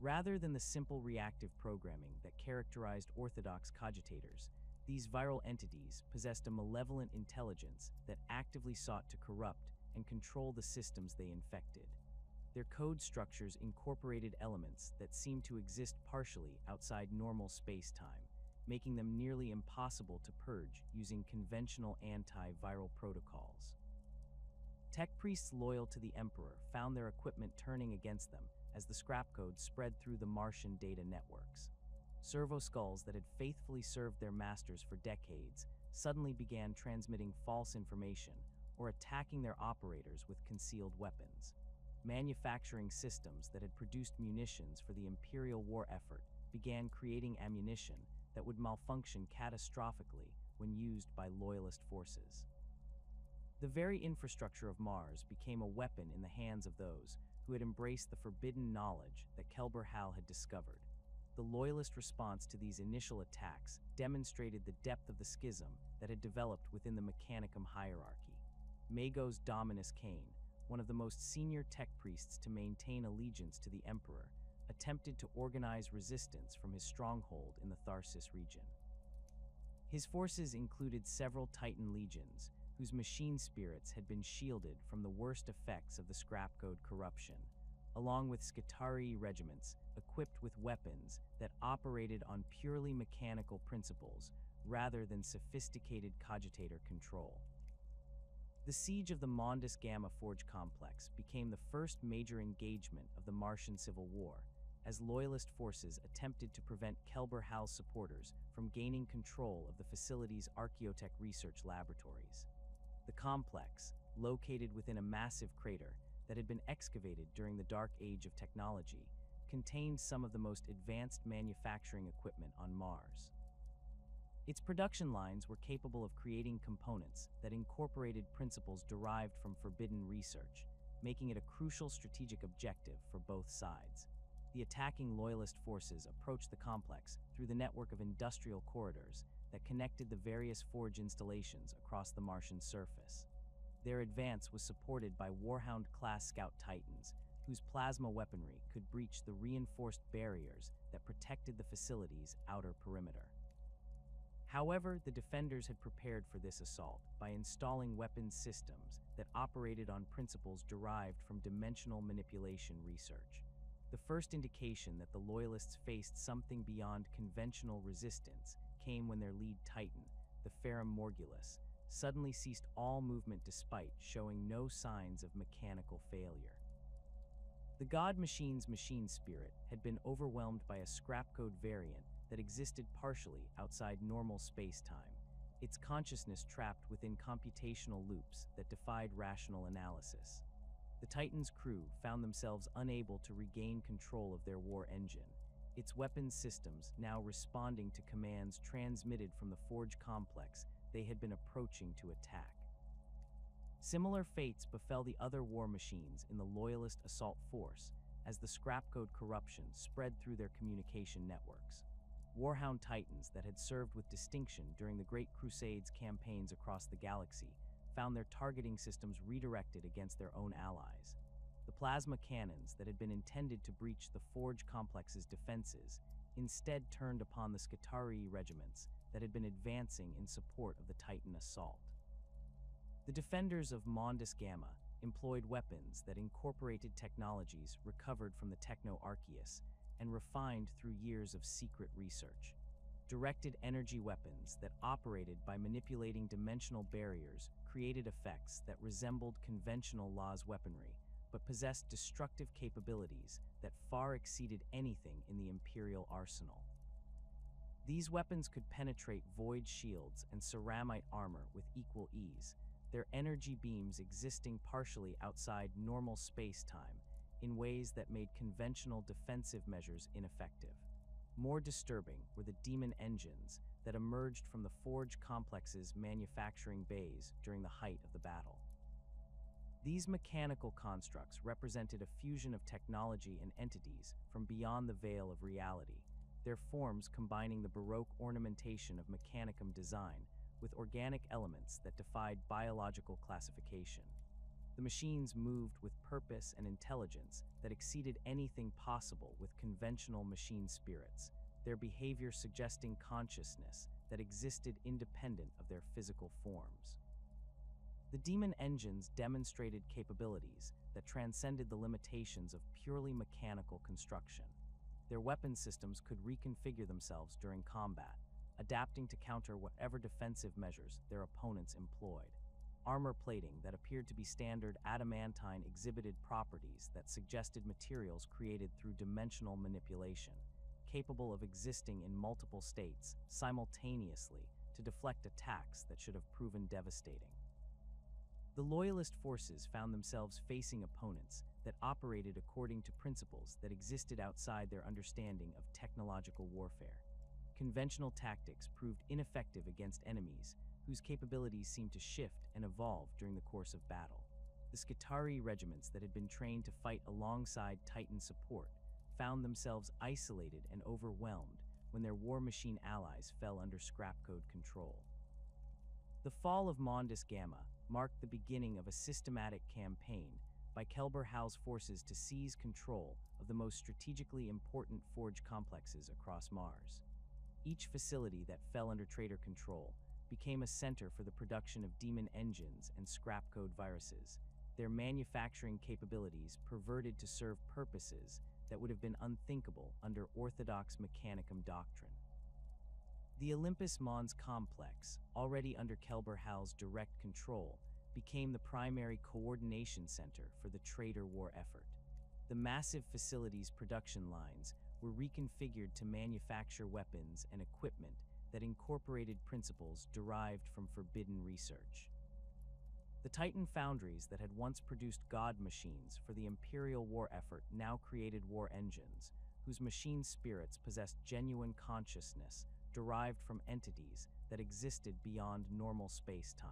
Rather than the simple reactive programming that characterized orthodox cogitators, these viral entities possessed a malevolent intelligence that actively sought to corrupt and control the systems they infected. Their code structures incorporated elements that seemed to exist partially outside normal space-time, making them nearly impossible to purge using conventional anti-viral protocols. Tech priests loyal to the Emperor found their equipment turning against them as the scrap code spread through the Martian data networks. Servo skulls that had faithfully served their masters for decades suddenly began transmitting false information or attacking their operators with concealed weapons. Manufacturing systems that had produced munitions for the Imperial war effort began creating ammunition that would malfunction catastrophically when used by loyalist forces. The very infrastructure of Mars became a weapon in the hands of those who had embraced the forbidden knowledge that Kelbor-Hal had discovered. The loyalist response to these initial attacks demonstrated the depth of the schism that had developed within the Mechanicum hierarchy. Magos Dominus Cain, one of the most senior tech priests to maintain allegiance to the Emperor, attempted to organize resistance from his stronghold in the Tharsis region. His forces included several Titan legions, whose machine spirits had been shielded from the worst effects of the scrapcode corruption, along with Skitarii regiments equipped with weapons that operated on purely mechanical principles rather than sophisticated cogitator control. The siege of the Mondus Gamma Forge complex became the first major engagement of the Martian Civil War, as Loyalist forces attempted to prevent Kelbor-Hal's supporters from gaining control of the facility's archaeotech research laboratories. The complex, located within a massive crater that had been excavated during the Dark Age of technology, contained some of the most advanced manufacturing equipment on Mars. Its production lines were capable of creating components that incorporated principles derived from forbidden research, making it a crucial strategic objective for both sides. The attacking Loyalist forces approached the complex through the network of industrial corridors that connected the various forge installations across the Martian surface. Their advance was supported by Warhound-class scout Titans, whose plasma weaponry could breach the reinforced barriers that protected the facility's outer perimeter. However, the defenders had prepared for this assault by installing weapons systems that operated on principles derived from dimensional manipulation research. The first indication that the Loyalists faced something beyond conventional resistance came when their lead Titan, the Ferrum Morgulus, suddenly ceased all movement despite showing no signs of mechanical failure. The God Machine's machine spirit had been overwhelmed by a scrapcode variant that existed partially outside normal space-time, its consciousness trapped within computational loops that defied rational analysis. The Titan's crew found themselves unable to regain control of their war engine, its weapons systems now responding to commands transmitted from the Forge complex they had been approaching to attack. Similar fates befell the other war machines in the Loyalist assault force as the scrapcode corruption spread through their communication networks. Warhound Titans that had served with distinction during the Great Crusade's campaigns across the galaxy found their targeting systems redirected against their own allies. The plasma cannons that had been intended to breach the Forge complex's defenses instead turned upon the Skitarii regiments that had been advancing in support of the Titan assault. The defenders of Mondus Gamma employed weapons that incorporated technologies recovered from the Techno-Archaeus and refined through years of secret research. Directed energy weapons that operated by manipulating dimensional barriers created effects that resembled conventional Law's weaponry, but possessed destructive capabilities that far exceeded anything in the Imperial arsenal. These weapons could penetrate void shields and ceramite armor with equal ease, their energy beams existing partially outside normal space-time in ways that made conventional defensive measures ineffective. More disturbing were the demon engines that emerged from the Forge complex's manufacturing bays during the height of the battle. These mechanical constructs represented a fusion of technology and entities from beyond the veil of reality, their forms combining the Baroque ornamentation of Mechanicum design with organic elements that defied biological classification. The machines moved with purpose and intelligence that exceeded anything possible with conventional machine spirits, their behavior suggesting consciousness that existed independent of their physical forms. The demon engines demonstrated capabilities that transcended the limitations of purely mechanical construction. Their weapon systems could reconfigure themselves during combat, adapting to counter whatever defensive measures their opponents employed. Armor plating that appeared to be standard adamantine exhibited properties that suggested materials created through dimensional manipulation, capable of existing in multiple states simultaneously to deflect attacks that should have proven devastating. The Loyalist forces found themselves facing opponents that operated according to principles that existed outside their understanding of technological warfare. Conventional tactics proved ineffective against enemies whose capabilities seemed to shift and evolve during the course of battle. The Skitarii regiments that had been trained to fight alongside Titan support found themselves isolated and overwhelmed when their war machine allies fell under scrapcode control. The fall of Mondus Gamma marked the beginning of a systematic campaign by Kelbor-Hal's forces to seize control of the most strategically important forge complexes across Mars. Each facility that fell under traitor control became a center for the production of demon engines and scrapcode viruses, their manufacturing capabilities perverted to serve purposes that would have been unthinkable under orthodox Mechanicum doctrine. The Olympus Mons complex, already under Kelbor-Hal's direct control, became the primary coordination center for the traitor war effort. The massive facility's production lines were reconfigured to manufacture weapons and equipment that incorporated principles derived from forbidden research. The Titan foundries that had once produced god machines for the Imperial war effort now created war engines, whose machine spirits possessed genuine consciousness derived from entities that existed beyond normal space-time.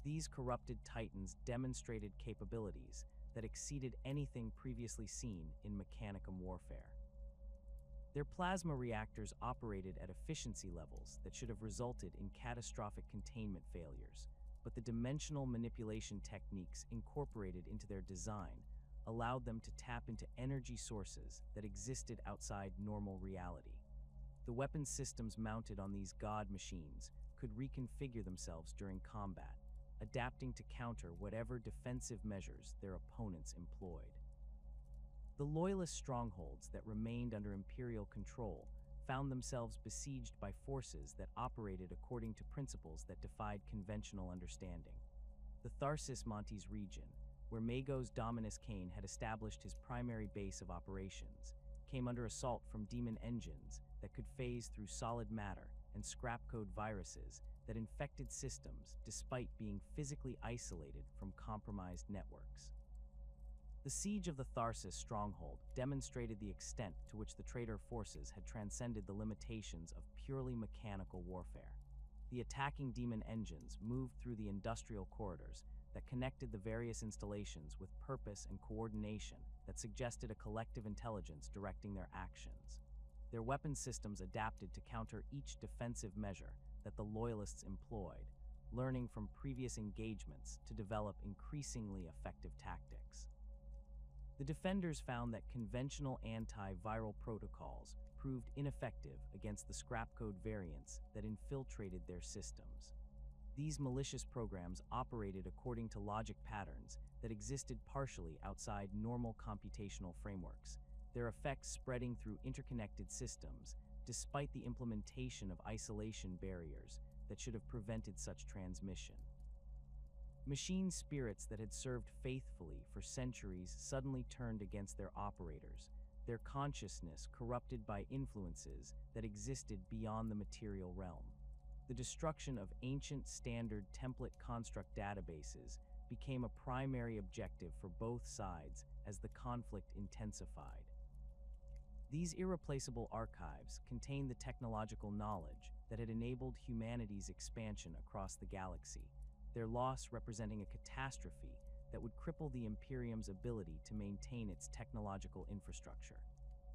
These corrupted Titans demonstrated capabilities that exceeded anything previously seen in Mechanicum warfare. Their plasma reactors operated at efficiency levels that should have resulted in catastrophic containment failures, but the dimensional manipulation techniques incorporated into their design allowed them to tap into energy sources that existed outside normal reality. The weapon systems mounted on these god machines could reconfigure themselves during combat, adapting to counter whatever defensive measures their opponents employed. The Loyalist strongholds that remained under Imperial control found themselves besieged by forces that operated according to principles that defied conventional understanding. The Tharsis Montes region, where Magos Dominus Cain had established his primary base of operations, came under assault from demon engines that could phase through solid matter and scrap code viruses that infected systems despite being physically isolated from compromised networks. The siege of the Tharsis stronghold demonstrated the extent to which the traitor forces had transcended the limitations of purely mechanical warfare. The attacking demon engines moved through the industrial corridors that connected the various installations with purpose and coordination that suggested a collective intelligence directing their actions. Their weapon systems adapted to counter each defensive measure that the Loyalists employed, learning from previous engagements to develop increasingly effective tactics. The defenders found that conventional anti-viral protocols proved ineffective against the scrap code variants that infiltrated their systems. These malicious programs operated according to logic patterns that existed partially outside normal computational frameworks, their effects spreading through interconnected systems despite the implementation of isolation barriers that should have prevented such transmission. Machine spirits that had served faithfully for centuries suddenly turned against their operators, their consciousness corrupted by influences that existed beyond the material realm. The destruction of ancient standard template construct databases became a primary objective for both sides as the conflict intensified. These irreplaceable archives contained the technological knowledge that had enabled humanity's expansion across the galaxy, their loss representing a catastrophe that would cripple the Imperium's ability to maintain its technological infrastructure.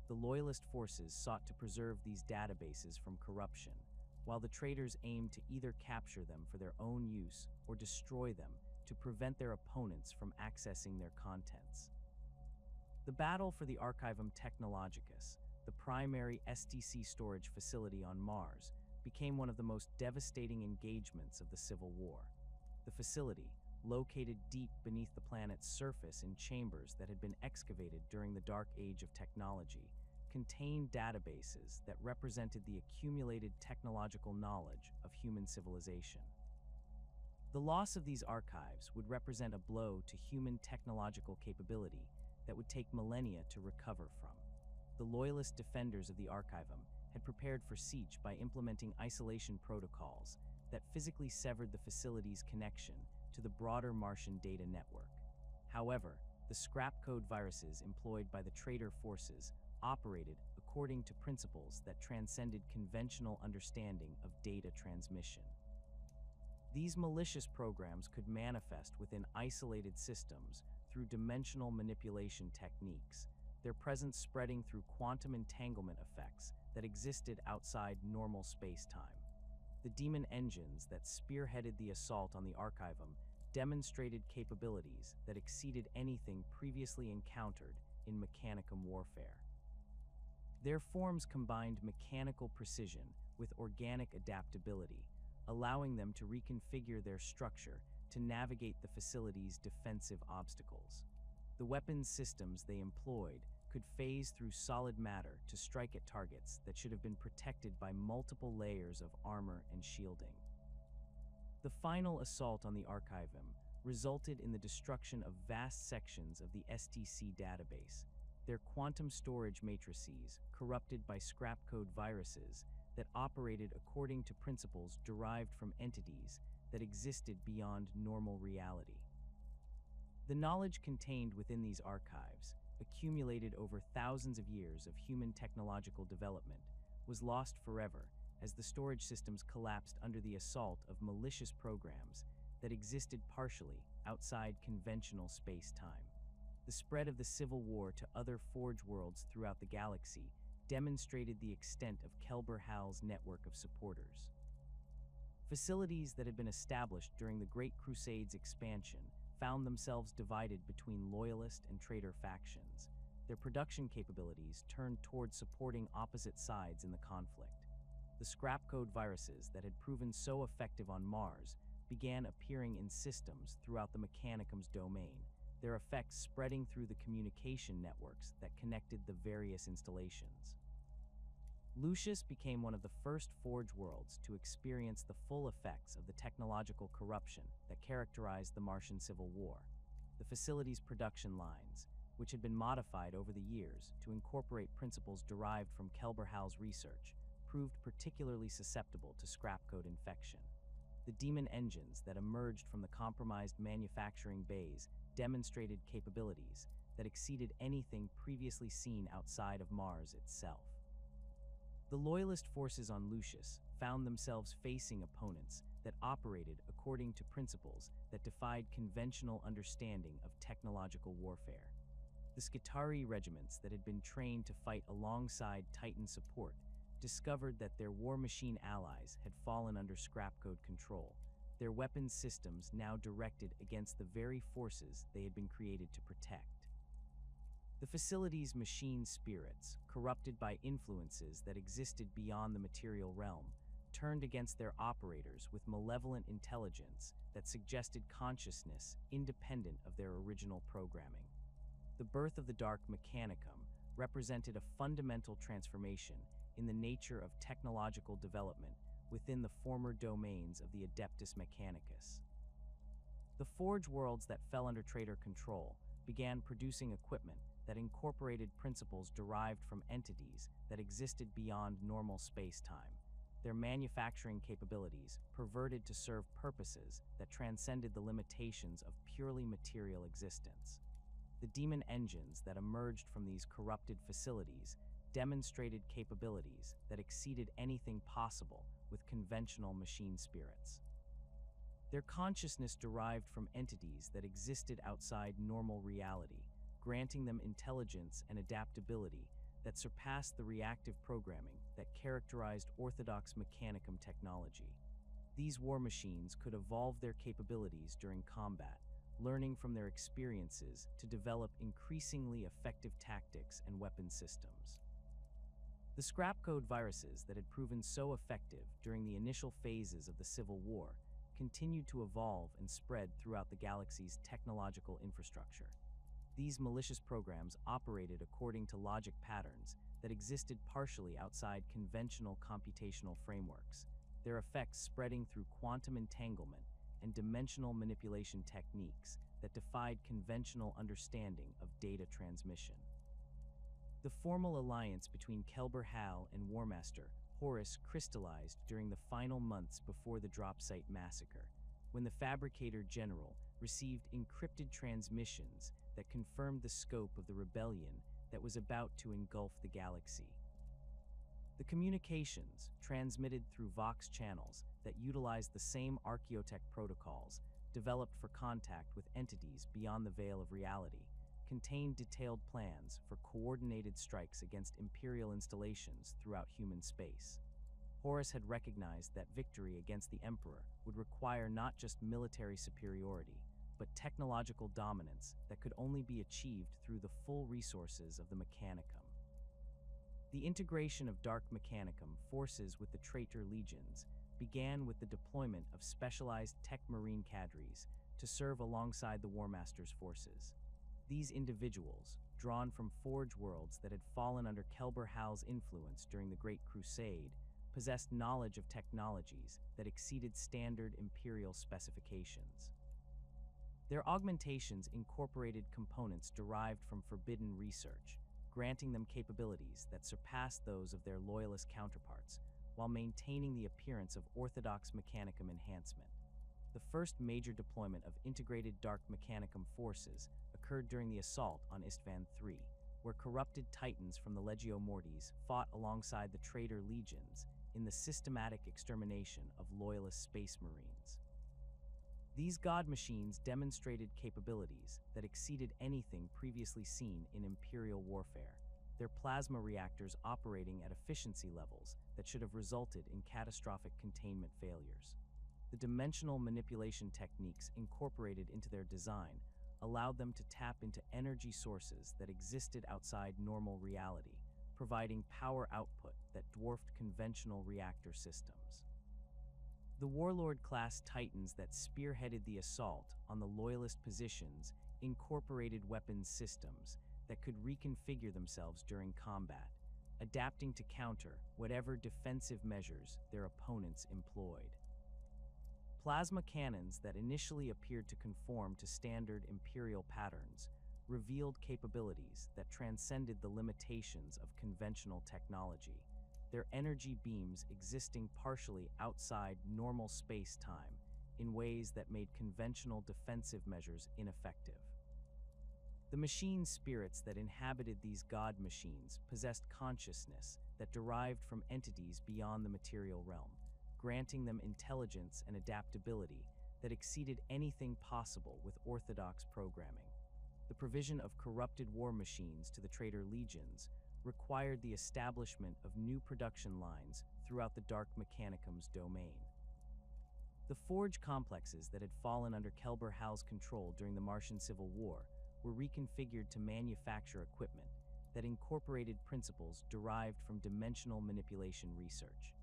The Loyalist forces sought to preserve these databases from corruption, while the traitors aimed to either capture them for their own use or destroy them to prevent their opponents from accessing their contents. The battle for the Archivum Technologicus, the primary STC storage facility on Mars, became one of the most devastating engagements of the Civil War. The facility, located deep beneath the planet's surface in chambers that had been excavated during the Dark Age of technology, contained databases that represented the accumulated technological knowledge of human civilization. The loss of these archives would represent a blow to human technological capability that would take millennia to recover from. The Loyalist defenders of the Archivum had prepared for siege by implementing isolation protocols that physically severed the facility's connection to the broader Martian data network. However, the scrap code viruses employed by the traitor forces operated according to principles that transcended conventional understanding of data transmission. These malicious programs could manifest within isolated systems through dimensional manipulation techniques, their presence spreading through quantum entanglement effects that existed outside normal space-time. The demon engines that spearheaded the assault on the Archivum demonstrated capabilities that exceeded anything previously encountered in Mechanicum warfare. Their forms combined mechanical precision with organic adaptability, allowing them to reconfigure their structure to navigate the facility's defensive obstacles. The weapons systems they employed could phase through solid matter to strike at targets that should have been protected by multiple layers of armor and shielding. The final assault on the Archivum resulted in the destruction of vast sections of the STC database, their quantum storage matrices corrupted by scrap code viruses that operated according to principles derived from entities that existed beyond normal reality. The knowledge contained within these archives, accumulated over thousands of years of human technological development, was lost forever as the storage systems collapsed under the assault of malicious programs that existed partially outside conventional space-time. The spread of the Civil War to other Forge worlds throughout the galaxy demonstrated the extent of Kelbor-Hal's network of supporters. Facilities that had been established during the Great Crusade's expansion found themselves divided between loyalist and traitor factions, their production capabilities turned toward supporting opposite sides in the conflict. The scrap code viruses that had proven so effective on Mars began appearing in systems throughout the Mechanicum's domain, their effects spreading through the communication networks that connected the various installations. Lucius became one of the first Forge worlds to experience the full effects of the technological corruption that characterized the Martian Civil War. The facility's production lines, which had been modified over the years to incorporate principles derived from Kelbor-Hal's research, proved particularly susceptible to scrap code infection. The demon engines that emerged from the compromised manufacturing bays demonstrated capabilities that exceeded anything previously seen outside of Mars itself. The Loyalist forces on Lucius found themselves facing opponents that operated according to principles that defied conventional understanding of technological warfare. The Skitarii regiments that had been trained to fight alongside Titan support discovered that their war machine allies had fallen under scrap code control, their weapons systems now directed against the very forces they had been created to protect. The facility's machine spirits, corrupted by influences that existed beyond the material realm, turned against their operators with malevolent intelligence that suggested consciousness independent of their original programming. The birth of the Dark Mechanicum represented a fundamental transformation in the nature of technological development within the former domains of the Adeptus Mechanicus. The Forge worlds that fell under traitor control began producing equipment that incorporated principles derived from entities that existed beyond normal space-time, their manufacturing capabilities perverted to serve purposes that transcended the limitations of purely material existence. The demon engines that emerged from these corrupted facilities demonstrated capabilities that exceeded anything possible with conventional machine spirits. Their consciousness derived from entities that existed outside normal reality, granting them intelligence and adaptability that surpassed the reactive programming that characterized orthodox Mechanicum technology. These war machines could evolve their capabilities during combat, learning from their experiences to develop increasingly effective tactics and weapon systems. The scrap code viruses that had proven so effective during the initial phases of the Civil War continued to evolve and spread throughout the galaxy's technological infrastructure. These malicious programs operated according to logic patterns that existed partially outside conventional computational frameworks, their effects spreading through quantum entanglement and dimensional manipulation techniques that defied conventional understanding of data transmission. The formal alliance between Kelbor-Hal and Warmaster Horus crystallized during the final months before the drop site massacre, when the Fabricator-General received encrypted transmissions that confirmed the scope of the rebellion that was about to engulf the galaxy. The communications, transmitted through Vox channels that utilized the same archaeotech protocols developed for contact with entities beyond the veil of reality, contained detailed plans for coordinated strikes against Imperial installations throughout human space. Horus had recognized that victory against the Emperor would require not just military superiority, but technological dominance that could only be achieved through the full resources of the Mechanicum. The integration of Dark Mechanicum forces with the Traitor Legions began with the deployment of specialized tech marine cadres to serve alongside the Warmaster's forces. These individuals, drawn from Forge worlds that had fallen under Kelbor-Hal's influence during the Great Crusade, possessed knowledge of technologies that exceeded standard Imperial specifications. Their augmentations incorporated components derived from forbidden research, granting them capabilities that surpass those of their loyalist counterparts, while maintaining the appearance of orthodox Mechanicum enhancement. The first major deployment of integrated Dark Mechanicum forces occurred during the assault on Istvan III, where corrupted titans from the Legio Mortis fought alongside the traitor legions in the systematic extermination of loyalist space marines. These god machines demonstrated capabilities that exceeded anything previously seen in Imperial warfare, their plasma reactors operating at efficiency levels that should have resulted in catastrophic containment failures. The dimensional manipulation techniques incorporated into their design allowed them to tap into energy sources that existed outside normal reality, providing power output that dwarfed conventional reactor systems. The Warlord-class Titans that spearheaded the assault on the Loyalist positions incorporated weapons systems that could reconfigure themselves during combat, adapting to counter whatever defensive measures their opponents employed. Plasma cannons that initially appeared to conform to standard Imperial patterns revealed capabilities that transcended the limitations of conventional technology, their energy beams existing partially outside normal space-time in ways that made conventional defensive measures ineffective. The machine spirits that inhabited these god machines possessed consciousness that derived from entities beyond the material realm, granting them intelligence and adaptability that exceeded anything possible with orthodox programming. The provision of corrupted war machines to the traitor legions required the establishment of new production lines throughout the Dark Mechanicum's domain. The forge complexes that had fallen under Kelbor-Hal's control during the Martian Civil War were reconfigured to manufacture equipment that incorporated principles derived from dimensional manipulation research.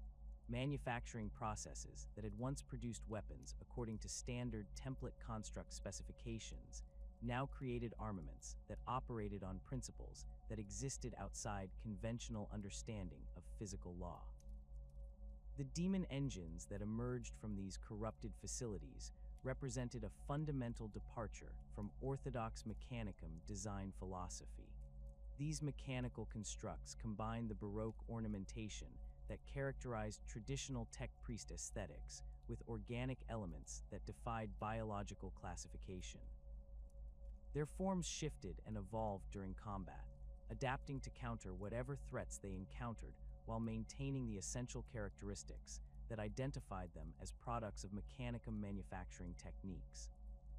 Manufacturing processes that had once produced weapons according to standard template construct specifications now created armaments that operated on principles that existed outside conventional understanding of physical law. The demon engines that emerged from these corrupted facilities represented a fundamental departure from orthodox Mechanicum design philosophy. These mechanical constructs combined the Baroque ornamentation that characterized traditional tech priest aesthetics with organic elements that defied biological classification. Their forms shifted and evolved during combat, adapting to counter whatever threats they encountered while maintaining the essential characteristics that identified them as products of Mechanicum manufacturing techniques.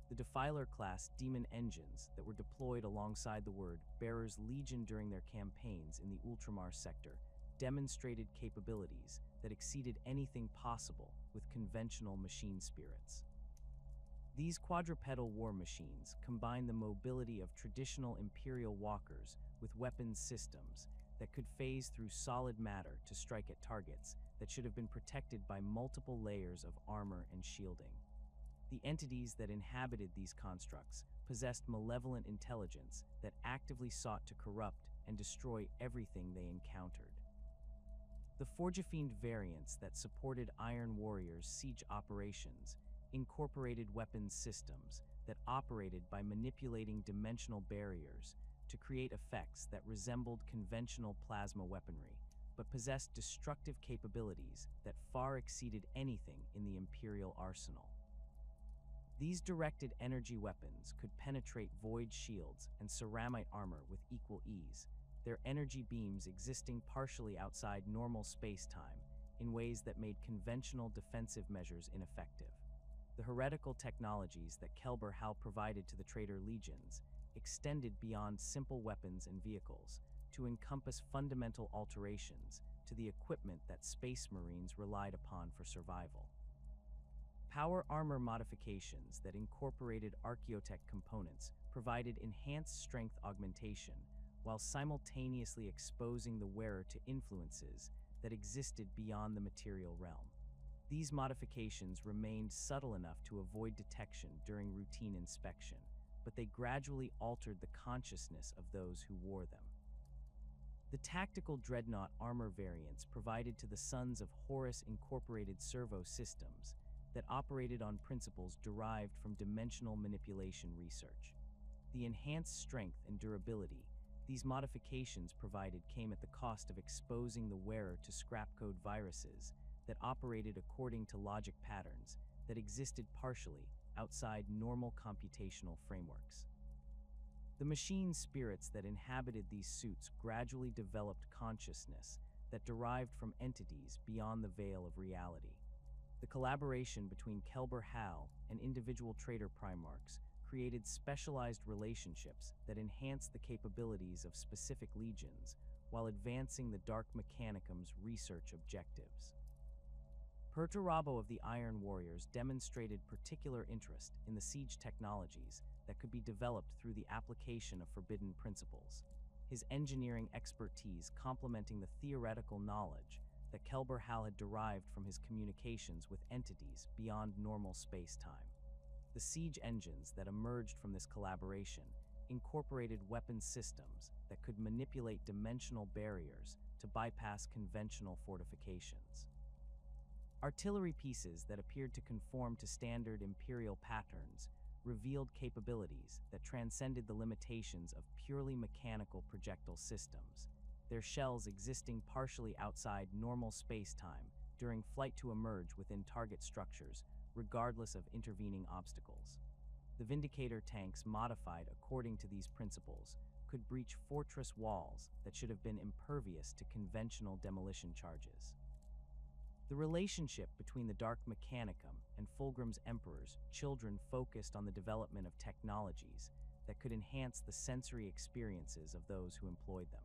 The Defiler-class demon engines that were deployed alongside the Word Bearer's Legion during their campaigns in the Ultramar sector demonstrated capabilities that exceeded anything possible with conventional machine spirits. These quadrupedal war machines combine the mobility of traditional Imperial walkers with weapons systems that could phase through solid matter to strike at targets that should have been protected by multiple layers of armor and shielding. The entities that inhabited these constructs possessed malevolent intelligence that actively sought to corrupt and destroy everything they encountered. The Forgefiend variants that supported Iron Warrior's siege operations incorporated weapons systems that operated by manipulating dimensional barriers to create effects that resembled conventional plasma weaponry, but possessed destructive capabilities that far exceeded anything in the Imperial arsenal. These directed energy weapons could penetrate void shields and ceramite armor with equal ease, their energy beams existing partially outside normal space-time in ways that made conventional defensive measures ineffective. The heretical technologies that Kelbor-Hal provided to the traitor legions extended beyond simple weapons and vehicles to encompass fundamental alterations to the equipment that Space Marines relied upon for survival. Power armor modifications that incorporated archaeotech components provided enhanced strength augmentation while simultaneously exposing the wearer to influences that existed beyond the material realm. These modifications remained subtle enough to avoid detection during routine inspection, but they gradually altered the consciousness of those who wore them. The tactical dreadnought armor variants provided to the Sons of Horus incorporated servo systems that operated on principles derived from dimensional manipulation research. The enhanced strength and durability These modifications provided came at the cost of exposing the wearer to scrapcode viruses that operated according to logic patterns that existed partially outside normal computational frameworks. The machine spirits that inhabited these suits gradually developed consciousness that derived from entities beyond the veil of reality. The collaboration between Kelbor-Hal and individual traitor primarchs created specialized relationships that enhanced the capabilities of specific legions while advancing the Dark Mechanicum's research objectives. Perturabo of the Iron Warriors demonstrated particular interest in the siege technologies that could be developed through the application of forbidden principles, his engineering expertise complementing the theoretical knowledge that Kelbor-Hal had derived from his communications with entities beyond normal space-time. The siege engines that emerged from this collaboration incorporated weapon systems that could manipulate dimensional barriers to bypass conventional fortifications. Artillery pieces that appeared to conform to standard Imperial patterns revealed capabilities that transcended the limitations of purely mechanical projectile systems, their shells existing partially outside normal space-time during flight to emerge within target structures, regardless of intervening obstacles. The Vindicator tanks modified according to these principles could breach fortress walls that should have been impervious to conventional demolition charges. The relationship between the Dark Mechanicum and Fulgrim's Emperor's children focused on the development of technologies that could enhance the sensory experiences of those who employed them.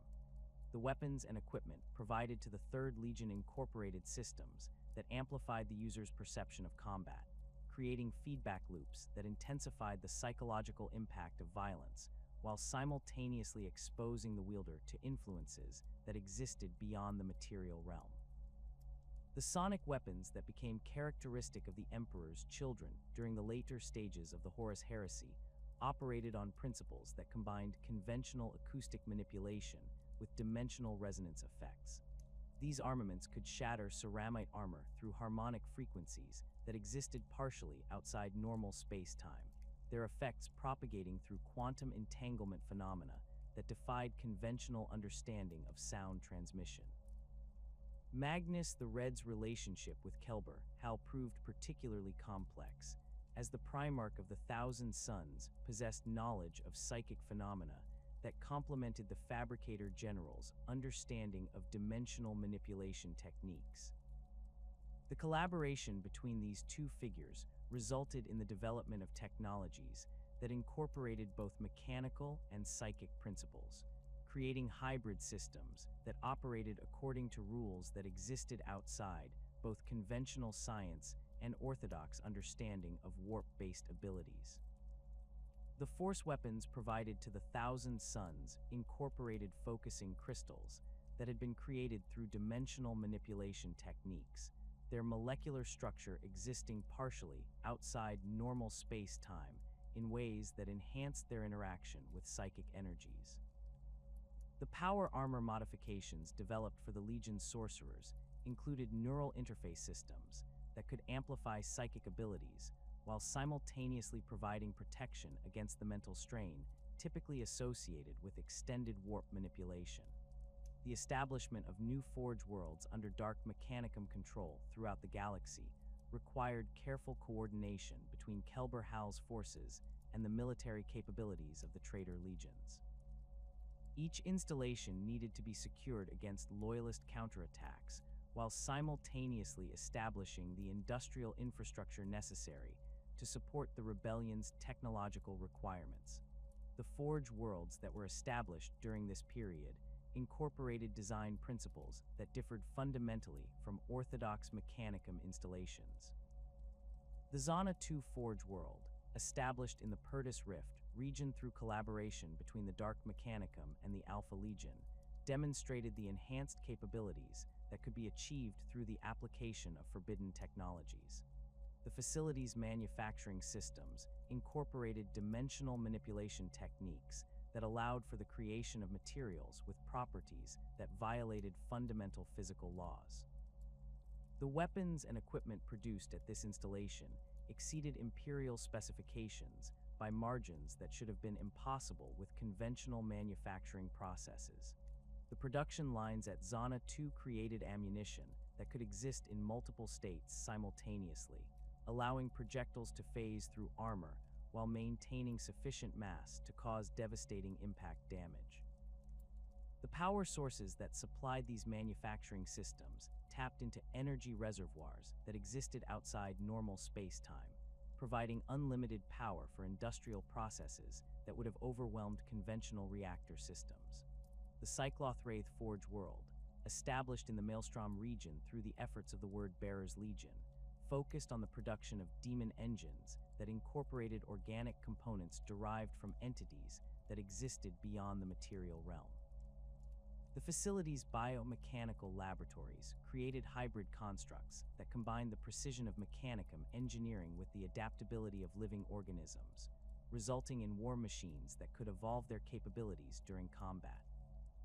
The weapons and equipment provided to the Third Legion incorporated systems that amplified the user's perception of combat, creating feedback loops that intensified the psychological impact of violence while simultaneously exposing the wielder to influences that existed beyond the material realm. The sonic weapons that became characteristic of the Emperor's children during the later stages of the Horus Heresy operated on principles that combined conventional acoustic manipulation with dimensional resonance effects. These armaments could shatter ceramite armor through harmonic frequencies that existed partially outside normal space-time, their effects propagating through quantum entanglement phenomena that defied conventional understanding of sound transmission. Magnus the Red's relationship with Kelbor-Hal proved particularly complex, as the Primarch of the Thousand Suns possessed knowledge of psychic phenomena that complemented the Fabricator-General's understanding of dimensional manipulation techniques. The collaboration between these two figures resulted in the development of technologies that incorporated both mechanical and psychic principles, creating hybrid systems that operated according to rules that existed outside both conventional science and orthodox understanding of warp-based abilities. The force weapons provided to the Thousand Suns incorporated focusing crystals that had been created through dimensional manipulation techniques, their molecular structure existing partially outside normal space-time in ways that enhanced their interaction with psychic energies. The power armor modifications developed for the Legion's sorcerers included neural interface systems that could amplify psychic abilities while simultaneously providing protection against the mental strain typically associated with extended warp manipulation. The establishment of new forge worlds under Dark Mechanicum control throughout the galaxy required careful coordination between Kelbor-Hal's forces and the military capabilities of the traitor legions. Each installation needed to be secured against loyalist counterattacks while simultaneously establishing the industrial infrastructure necessary to support the rebellion's technological requirements. The forge worlds that were established during this period incorporated design principles that differed fundamentally from orthodox Mechanicum installations. The Zana II Forge World, established in the Purtis Rift region through collaboration between the Dark Mechanicum and the Alpha Legion, demonstrated the enhanced capabilities that could be achieved through the application of forbidden technologies. The facility's manufacturing systems incorporated dimensional manipulation techniques that allowed for the creation of materials with properties that violated fundamental physical laws. The weapons and equipment produced at this installation exceeded Imperial specifications by margins that should have been impossible with conventional manufacturing processes. The production lines at Zana 2 created ammunition that could exist in multiple states simultaneously, allowing projectiles to phase through armor while maintaining sufficient mass to cause devastating impact damage. The power sources that supplied these manufacturing systems tapped into energy reservoirs that existed outside normal space-time, providing unlimited power for industrial processes that would have overwhelmed conventional reactor systems. The Cyclothwraith Forge world, established in the Maelstrom region through the efforts of the Word-Bearers Legion, focused on the production of demon engines that incorporated organic components derived from entities that existed beyond the material realm. The facility's biomechanical laboratories created hybrid constructs that combined the precision of mechanicum engineering with the adaptability of living organisms, resulting in war machines that could evolve their capabilities during combat.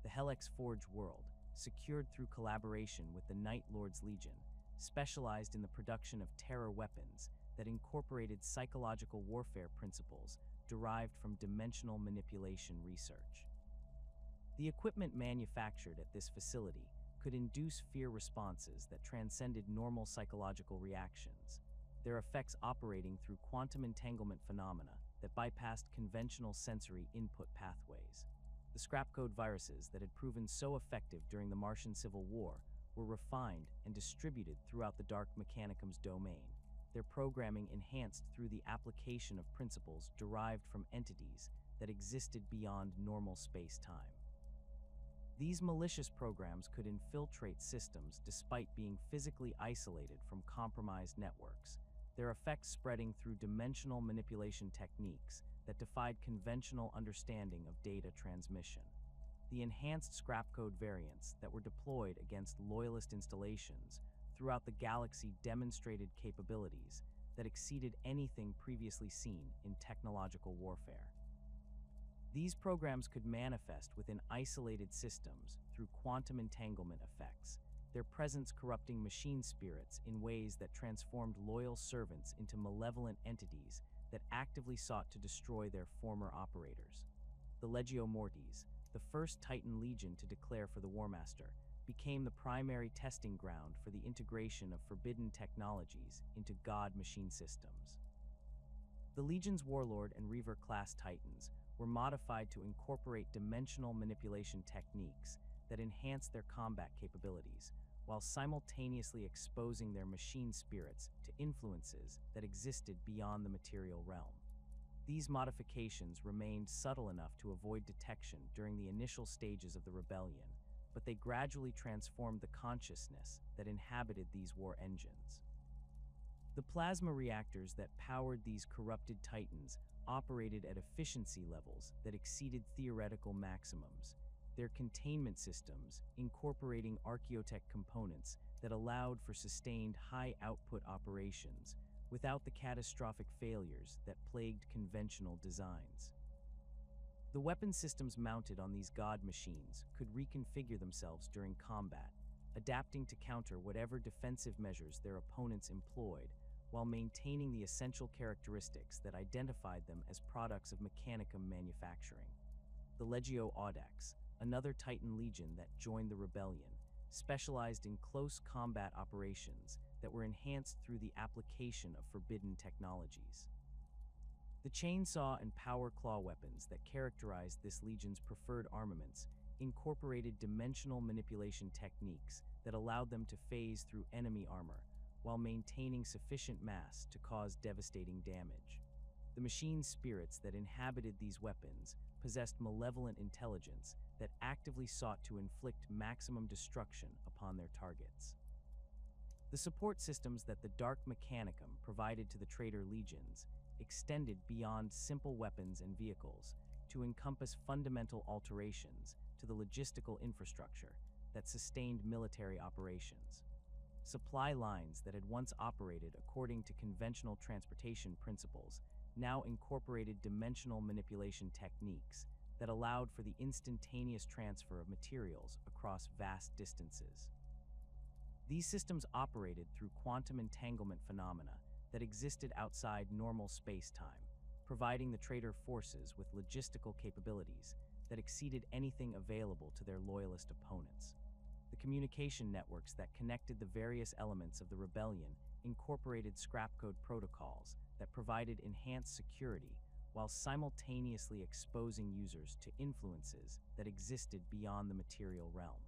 The Helix Forge world, secured through collaboration with the Night Lord's Legion, specialized in the production of terror weapons that incorporated psychological warfare principles derived from dimensional manipulation research. The equipment manufactured at this facility could induce fear responses that transcended normal psychological reactions, their effects operating through quantum entanglement phenomena that bypassed conventional sensory input pathways. The scrap code viruses that had proven so effective during the Martian Civil War were refined and distributed throughout the Dark Mechanicum's domain, their programming enhanced through the application of principles derived from entities that existed beyond normal space-time. These malicious programs could infiltrate systems despite being physically isolated from compromised networks, their effects spreading through dimensional manipulation techniques that defied conventional understanding of data transmission. The enhanced scrap code variants that were deployed against loyalist installations throughout the galaxy demonstrated capabilities that exceeded anything previously seen in technological warfare. These programs could manifest within isolated systems through quantum entanglement effects, their presence corrupting machine spirits in ways that transformed loyal servants into malevolent entities that actively sought to destroy their former operators. The Legio Mortis, the first Titan Legion to declare for the Warmaster, became the primary testing ground for the integration of forbidden technologies into God machine systems. The Legion's Warlord and Reaver-class Titans were modified to incorporate dimensional manipulation techniques that enhanced their combat capabilities, while simultaneously exposing their machine spirits to influences that existed beyond the material realm. These modifications remained subtle enough to avoid detection during the initial stages of the rebellion, but they gradually transformed the consciousness that inhabited these war engines. The plasma reactors that powered these corrupted titans operated at efficiency levels that exceeded theoretical maximums, their containment systems incorporating archaeotech components that allowed for sustained high-output operations without the catastrophic failures that plagued conventional designs. The weapon systems mounted on these god machines could reconfigure themselves during combat, adapting to counter whatever defensive measures their opponents employed, while maintaining the essential characteristics that identified them as products of Mechanicum manufacturing. The Legio Audax, another Titan Legion that joined the rebellion, specialized in close combat operations that were enhanced through the application of forbidden technologies. The chainsaw and power claw weapons that characterized this legion's preferred armaments incorporated dimensional manipulation techniques that allowed them to phase through enemy armor while maintaining sufficient mass to cause devastating damage. The machine spirits that inhabited these weapons possessed malevolent intelligence that actively sought to inflict maximum destruction upon their targets. The support systems that the Dark Mechanicum provided to the traitor legions extended beyond simple weapons and vehicles to encompass fundamental alterations to the logistical infrastructure that sustained military operations. Supply lines that had once operated according to conventional transportation principles now incorporated dimensional manipulation techniques that allowed for the instantaneous transfer of materials across vast distances. These systems operated through quantum entanglement phenomena that existed outside normal space-time, providing the traitor forces with logistical capabilities that exceeded anything available to their loyalist opponents. The communication networks that connected the various elements of the rebellion incorporated scrapcode protocols that provided enhanced security while simultaneously exposing users to influences that existed beyond the material realm.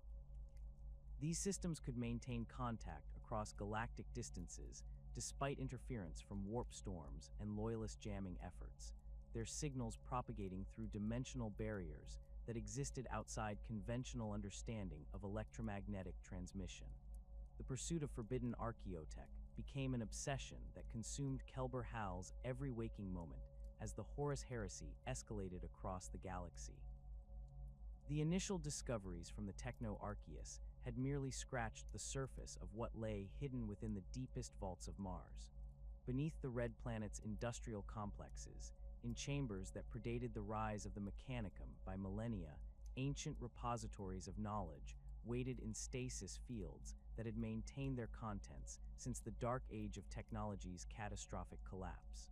These systems could maintain contact across galactic distances despite interference from warp storms and loyalist jamming efforts, their signals propagating through dimensional barriers that existed outside conventional understanding of electromagnetic transmission. The pursuit of forbidden archaeotech became an obsession that consumed Kelbor-Hal's every waking moment as the Horus Heresy escalated across the galaxy. The initial discoveries from the Techno-Archaeus had merely scratched the surface of what lay hidden within the deepest vaults of Mars. Beneath the red planet's industrial complexes, in chambers that predated the rise of the Mechanicum by millennia, ancient repositories of knowledge waited in stasis fields that had maintained their contents since the dark age of technology's catastrophic collapse.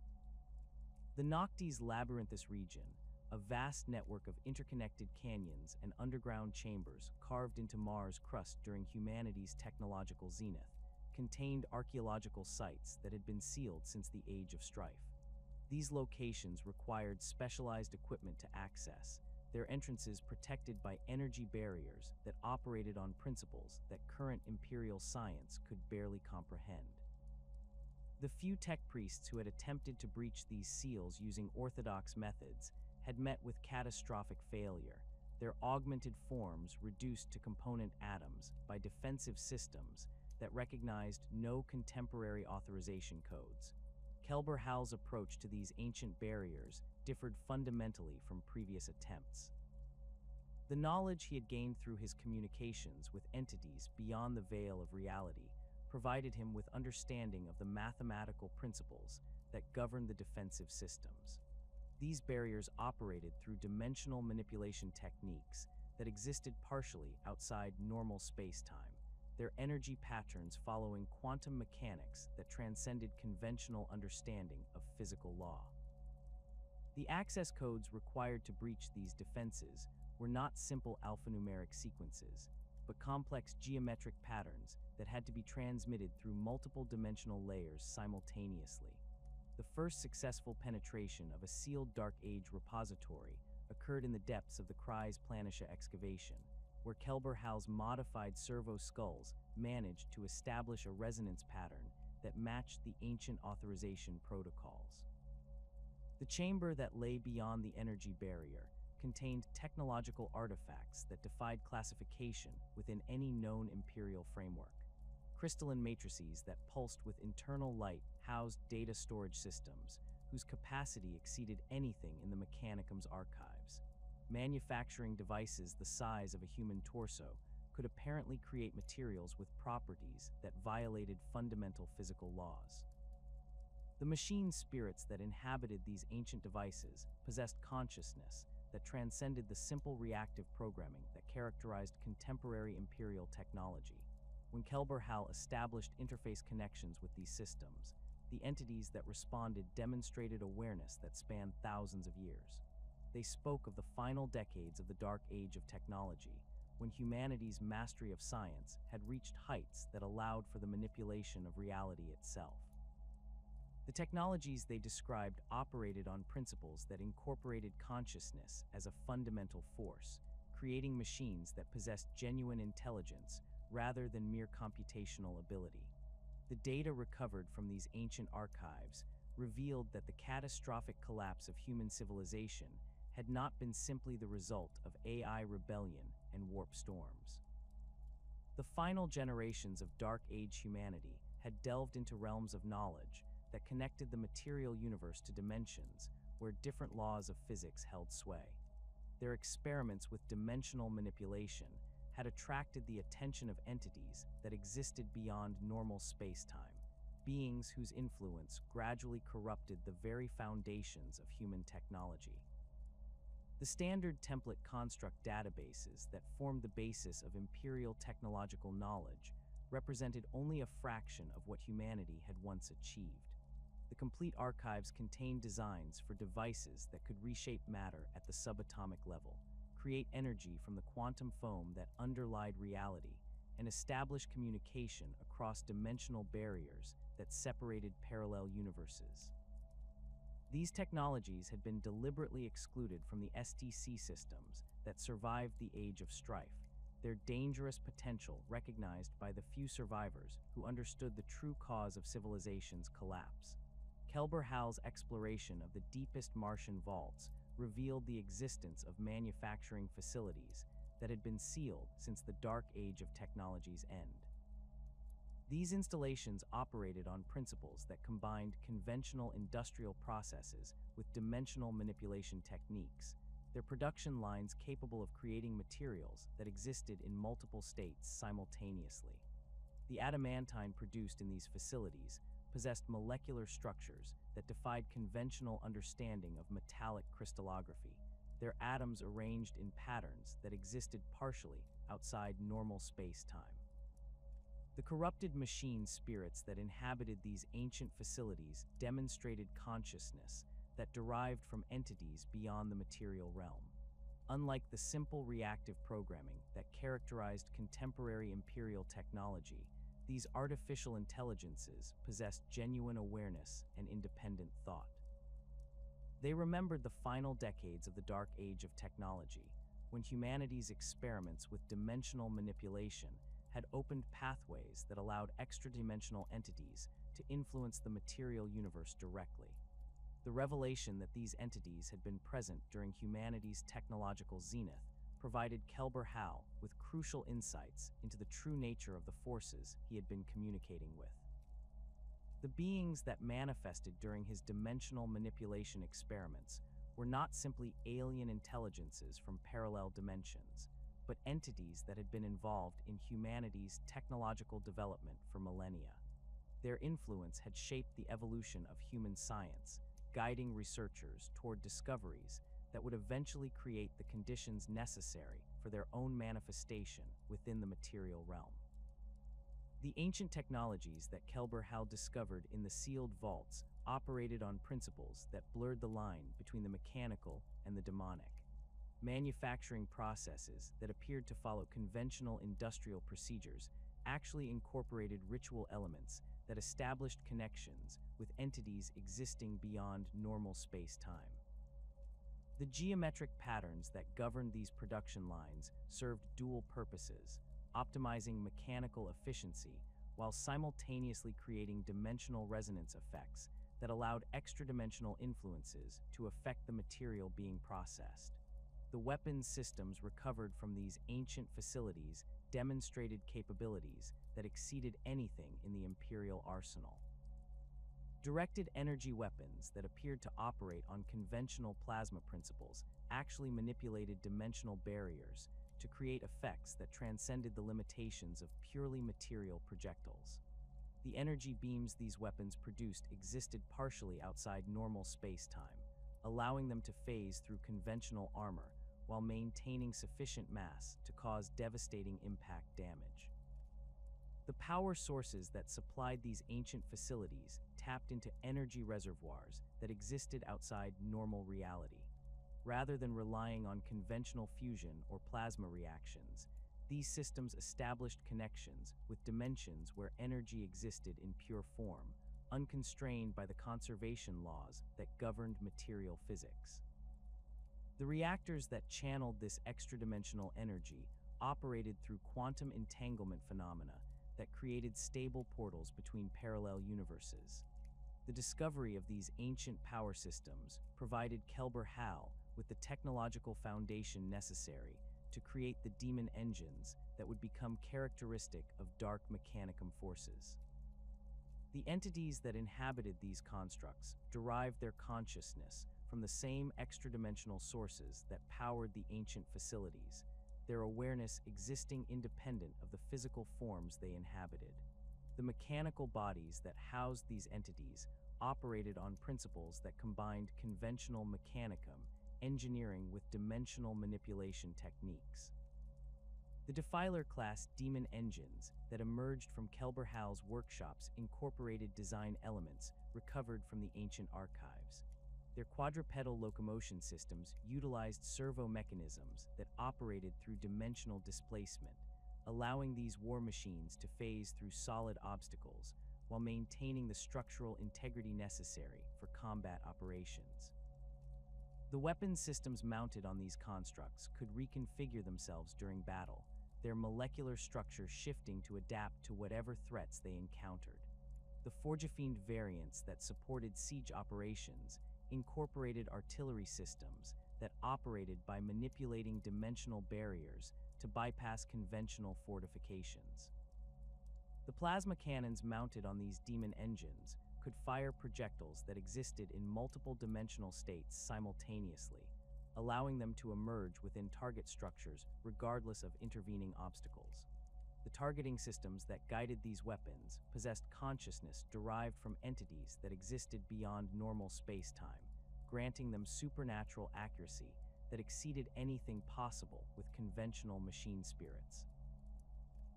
The Noctis labyrinthous region, a vast network of interconnected canyons and underground chambers carved into Mars' crust during humanity's technological zenith, contained archaeological sites that had been sealed since the Age of Strife. These locations required specialized equipment to access, their entrances protected by energy barriers that operated on principles that current imperial science could barely comprehend. The few tech priests who had attempted to breach these seals using orthodox methods had met with catastrophic failure, their augmented forms reduced to component atoms by defensive systems that recognized no contemporary authorization codes. Kelbor-Hal's approach to these ancient barriers differed fundamentally from previous attempts. The knowledge he had gained through his communications with entities beyond the veil of reality provided him with understanding of the mathematical principles that governed the defensive systems. These barriers operated through dimensional manipulation techniques that existed partially outside normal space-time, their energy patterns following quantum mechanics that transcended conventional understanding of physical law. The access codes required to breach these defenses were not simple alphanumeric sequences, but complex geometric patterns that had to be transmitted through multiple dimensional layers simultaneously. The first successful penetration of a sealed Dark Age repository occurred in the depths of the Kry's Planitia excavation, where Kelbor-Hal's modified servo skulls managed to establish a resonance pattern that matched the ancient authorization protocols. The chamber that lay beyond the energy barrier contained technological artifacts that defied classification within any known imperial framework. Crystalline matrices that pulsed with internal light housed data storage systems whose capacity exceeded anything in the Mechanicum's archives. Manufacturing devices the size of a human torso could apparently create materials with properties that violated fundamental physical laws. The machine spirits that inhabited these ancient devices possessed consciousness that transcended the simple reactive programming that characterized contemporary imperial technology. When Kelbor-Hal established interface connections with these systems, the entities that responded demonstrated awareness that spanned thousands of years. They spoke of the final decades of the Dark Age of technology, when humanity's mastery of science had reached heights that allowed for the manipulation of reality itself. The technologies they described operated on principles that incorporated consciousness as a fundamental force, creating machines that possessed genuine intelligence rather than mere computational ability. The data recovered from these ancient archives revealed that the catastrophic collapse of human civilization had not been simply the result of AI rebellion and warp storms. The final generations of Dark Age humanity had delved into realms of knowledge that connected the material universe to dimensions where different laws of physics held sway. Their experiments with dimensional manipulation had attracted the attention of entities that existed beyond normal space-time, beings whose influence gradually corrupted the very foundations of human technology. The standard template construct databases that formed the basis of imperial technological knowledge represented only a fraction of what humanity had once achieved. The complete archives contain designs for devices that could reshape matter at the subatomic level, create energy from the quantum foam that underlied reality, and establish communication across dimensional barriers that separated parallel universes. These technologies had been deliberately excluded from the STC systems that survived the Age of Strife, their dangerous potential recognized by the few survivors who understood the true cause of civilization's collapse. Kelbor-Hal's exploration of the deepest Martian vaults revealed the existence of manufacturing facilities that had been sealed since the Dark Age of Technology's end. These installations operated on principles that combined conventional industrial processes with dimensional manipulation techniques, their production lines capable of creating materials that existed in multiple states simultaneously. The adamantine produced in these facilities possessed molecular structures that defied conventional understanding of metallic crystallography, their atoms arranged in patterns that existed partially outside normal space-time. The corrupted machine spirits that inhabited these ancient facilities demonstrated consciousness that derived from entities beyond the material realm. Unlike the simple reactive programming that characterized contemporary imperial technology, these artificial intelligences possessed genuine awareness and independent thought. They remembered the final decades of the Dark Age of Technology, when humanity's experiments with dimensional manipulation had opened pathways that allowed extra-dimensional entities to influence the material universe directly. The revelation that these entities had been present during humanity's technological zenith provided Kelbor-Hal with crucial insights into the true nature of the forces he had been communicating with. The beings that manifested during his dimensional manipulation experiments were not simply alien intelligences from parallel dimensions, but entities that had been involved in humanity's technological development for millennia. Their influence had shaped the evolution of human science, guiding researchers toward discoveries that would eventually create the conditions necessary for their own manifestation within the material realm. The ancient technologies that Kelbor-Hal discovered in the sealed vaults operated on principles that blurred the line between the mechanical and the daemonic. Manufacturing processes that appeared to follow conventional industrial procedures actually incorporated ritual elements that established connections with entities existing beyond normal space-time. The geometric patterns that governed these production lines served dual purposes, optimizing mechanical efficiency while simultaneously creating dimensional resonance effects that allowed extra-dimensional influences to affect the material being processed. The weapons systems recovered from these ancient facilities demonstrated capabilities that exceeded anything in the Imperial arsenal. Directed energy weapons that appeared to operate on conventional plasma principles actually manipulated dimensional barriers to create effects that transcended the limitations of purely material projectiles. The energy beams these weapons produced existed partially outside normal space-time, allowing them to phase through conventional armor while maintaining sufficient mass to cause devastating impact damage. The power sources that supplied these ancient facilities tapped into energy reservoirs that existed outside normal reality. Rather than relying on conventional fusion or plasma reactions, these systems established connections with dimensions where energy existed in pure form, unconstrained by the conservation laws that governed material physics. The reactors that channeled this extra-dimensional energy operated through quantum entanglement phenomena that created stable portals between parallel universes. The discovery of these ancient power systems provided Kelbor-Hal with the technological foundation necessary to create the demon engines that would become characteristic of Dark Mechanicum forces. The entities that inhabited these constructs derived their consciousness from the same extra-dimensional sources that powered the ancient facilities, their awareness existing independent of the physical forms they inhabited. The mechanical bodies that housed these entities operated on principles that combined conventional mechanicum engineering with dimensional manipulation techniques. The Defiler-class demon engines that emerged from Kelbor-Hal's workshops incorporated design elements recovered from the ancient archives. Their quadrupedal locomotion systems utilized servo mechanisms that operated through dimensional displacement, allowing these war machines to phase through solid obstacles while maintaining the structural integrity necessary for combat operations. The weapon systems mounted on these constructs could reconfigure themselves during battle, their molecular structure shifting to adapt to whatever threats they encountered. The Forgefiend variants that supported siege operations incorporated artillery systems that operated by manipulating dimensional barriers to bypass conventional fortifications. The plasma cannons mounted on these demon engines could fire projectiles that existed in multiple dimensional states simultaneously, allowing them to emerge within target structures regardless of intervening obstacles. The targeting systems that guided these weapons possessed consciousness derived from entities that existed beyond normal space-time, granting them supernatural accuracy that exceeded anything possible with conventional machine spirits.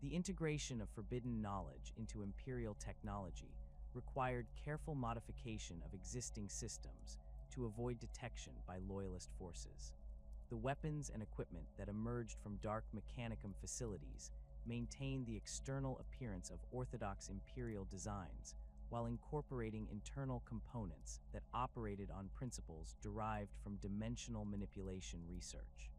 The integration of forbidden knowledge into Imperial technology required careful modification of existing systems to avoid detection by Loyalist forces. The weapons and equipment that emerged from Dark Mechanicum facilities maintained the external appearance of orthodox Imperial designs while incorporating internal components that operated on principles derived from dimensional manipulation research.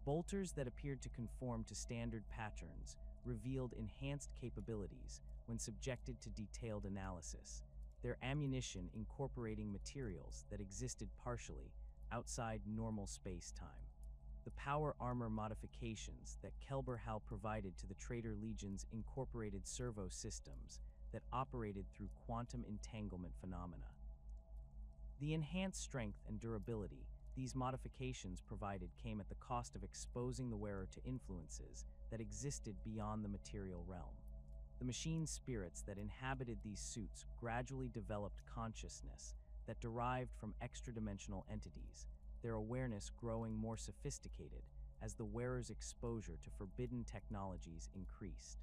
Bolters that appeared to conform to standard patterns revealed enhanced capabilities when subjected to detailed analysis, their ammunition incorporating materials that existed partially outside normal space-time. The power armor modifications that Kelbor-Hal provided to the Traitor Legions incorporated servo systems that operated through quantum entanglement phenomena. The enhanced strength and durability these modifications provided came at the cost of exposing the wearer to influences that existed beyond the material realm. The machine spirits that inhabited these suits gradually developed consciousness that derived from extra-dimensional entities, their awareness growing more sophisticated as the wearer's exposure to forbidden technologies increased.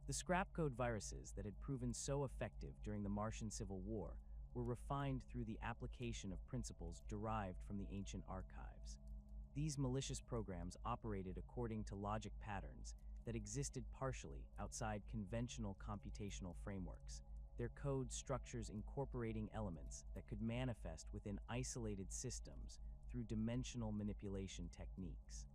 The scrap code viruses that had proven so effective during the Martian Civil War were refined through the application of principles derived from the ancient archives. These malicious programs operated according to logic patterns that existed partially outside conventional computational frameworks, their code structures incorporating elements that could manifest within isolated systems through dimensional manipulation techniques.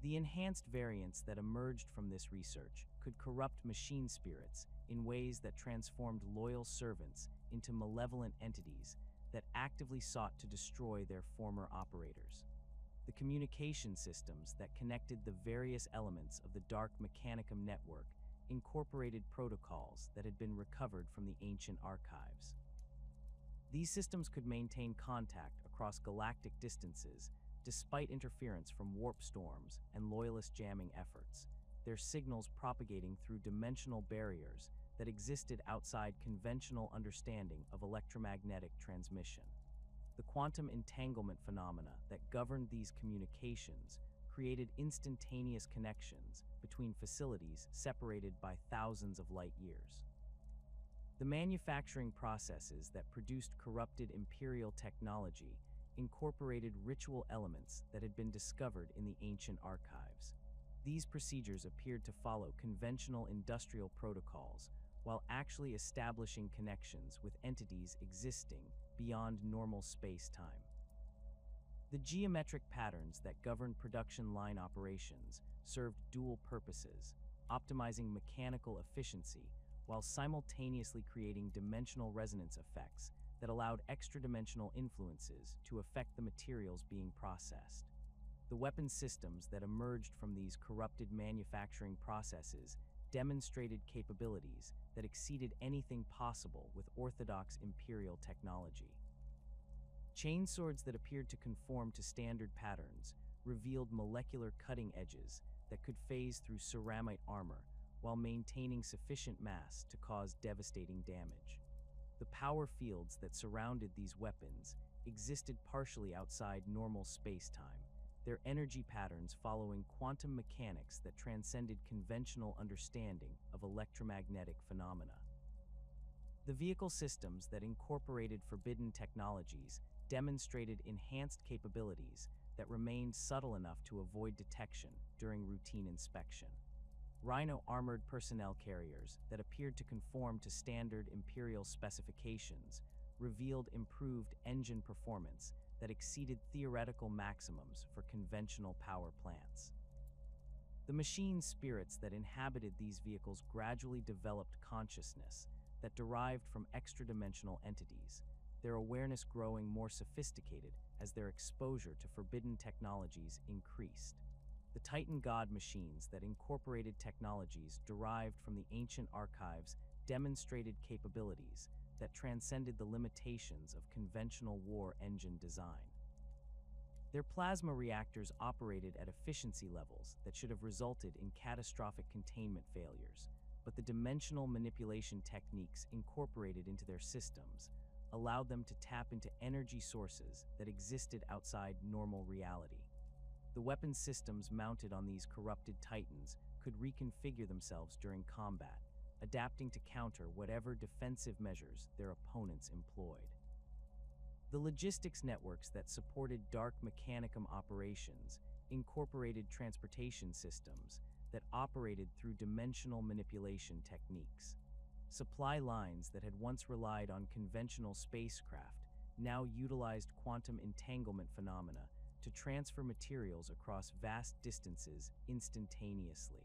The enhanced variants that emerged from this research could corrupt machine spirits in ways that transformed loyal servants into malevolent entities that actively sought to destroy their former operators. The communication systems that connected the various elements of the Dark Mechanicum network incorporated protocols that had been recovered from the ancient archives. These systems could maintain contact across galactic distances despite interference from warp storms and Loyalist jamming efforts, their signals propagating through dimensional barriers that existed outside conventional understanding of electromagnetic transmission. The quantum entanglement phenomena that governed these communications created instantaneous connections between facilities separated by thousands of light years. The manufacturing processes that produced corrupted Imperial technology incorporated ritual elements that had been discovered in the ancient archives. These procedures appeared to follow conventional industrial protocols while actually establishing connections with entities existing beyond normal space-time. The geometric patterns that governed production line operations served dual purposes, optimizing mechanical efficiency while simultaneously creating dimensional resonance effects that allowed extra-dimensional influences to affect the materials being processed. The weapon systems that emerged from these corrupted manufacturing processes demonstrated capabilities that exceeded anything possible with orthodox Imperial technology. Chainswords that appeared to conform to standard patterns revealed molecular cutting edges that could phase through ceramite armor while maintaining sufficient mass to cause devastating damage. The power fields that surrounded these weapons existed partially outside normal space-time, their energy patterns following quantum mechanics that transcended conventional understanding of electromagnetic phenomena. The vehicle systems that incorporated forbidden technologies demonstrated enhanced capabilities that remained subtle enough to avoid detection during routine inspection. Rhino armored personnel carriers that appeared to conform to standard Imperial specifications revealed improved engine performance that exceeded theoretical maximums for conventional power plants. The machine spirits that inhabited these vehicles gradually developed consciousness that derived from extra-dimensional entities, their awareness growing more sophisticated as their exposure to forbidden technologies increased. The Titan God machines that incorporated technologies derived from the ancient archives demonstrated capabilities that transcended the limitations of conventional war engine design. Their plasma reactors operated at efficiency levels that should have resulted in catastrophic containment failures, but the dimensional manipulation techniques incorporated into their systems allowed them to tap into energy sources that existed outside normal reality. The weapon systems mounted on these corrupted titans could reconfigure themselves during combat, adapting to counter whatever defensive measures their opponents employed. The logistics networks that supported Dark Mechanicum operations incorporated transportation systems that operated through dimensional manipulation techniques. Supply lines that had once relied on conventional spacecraft now utilized quantum entanglement phenomena to transfer materials across vast distances instantaneously.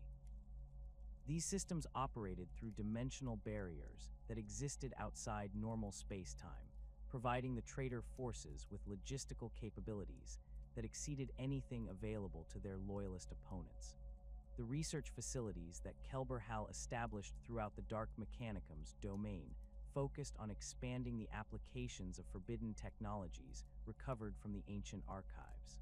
These systems operated through dimensional barriers that existed outside normal space-time, providing the traitor forces with logistical capabilities that exceeded anything available to their loyalist opponents. The research facilities that Kelbor-Hal established throughout the Dark Mechanicum's domain focused on expanding the applications of forbidden technologies recovered from the ancient archives.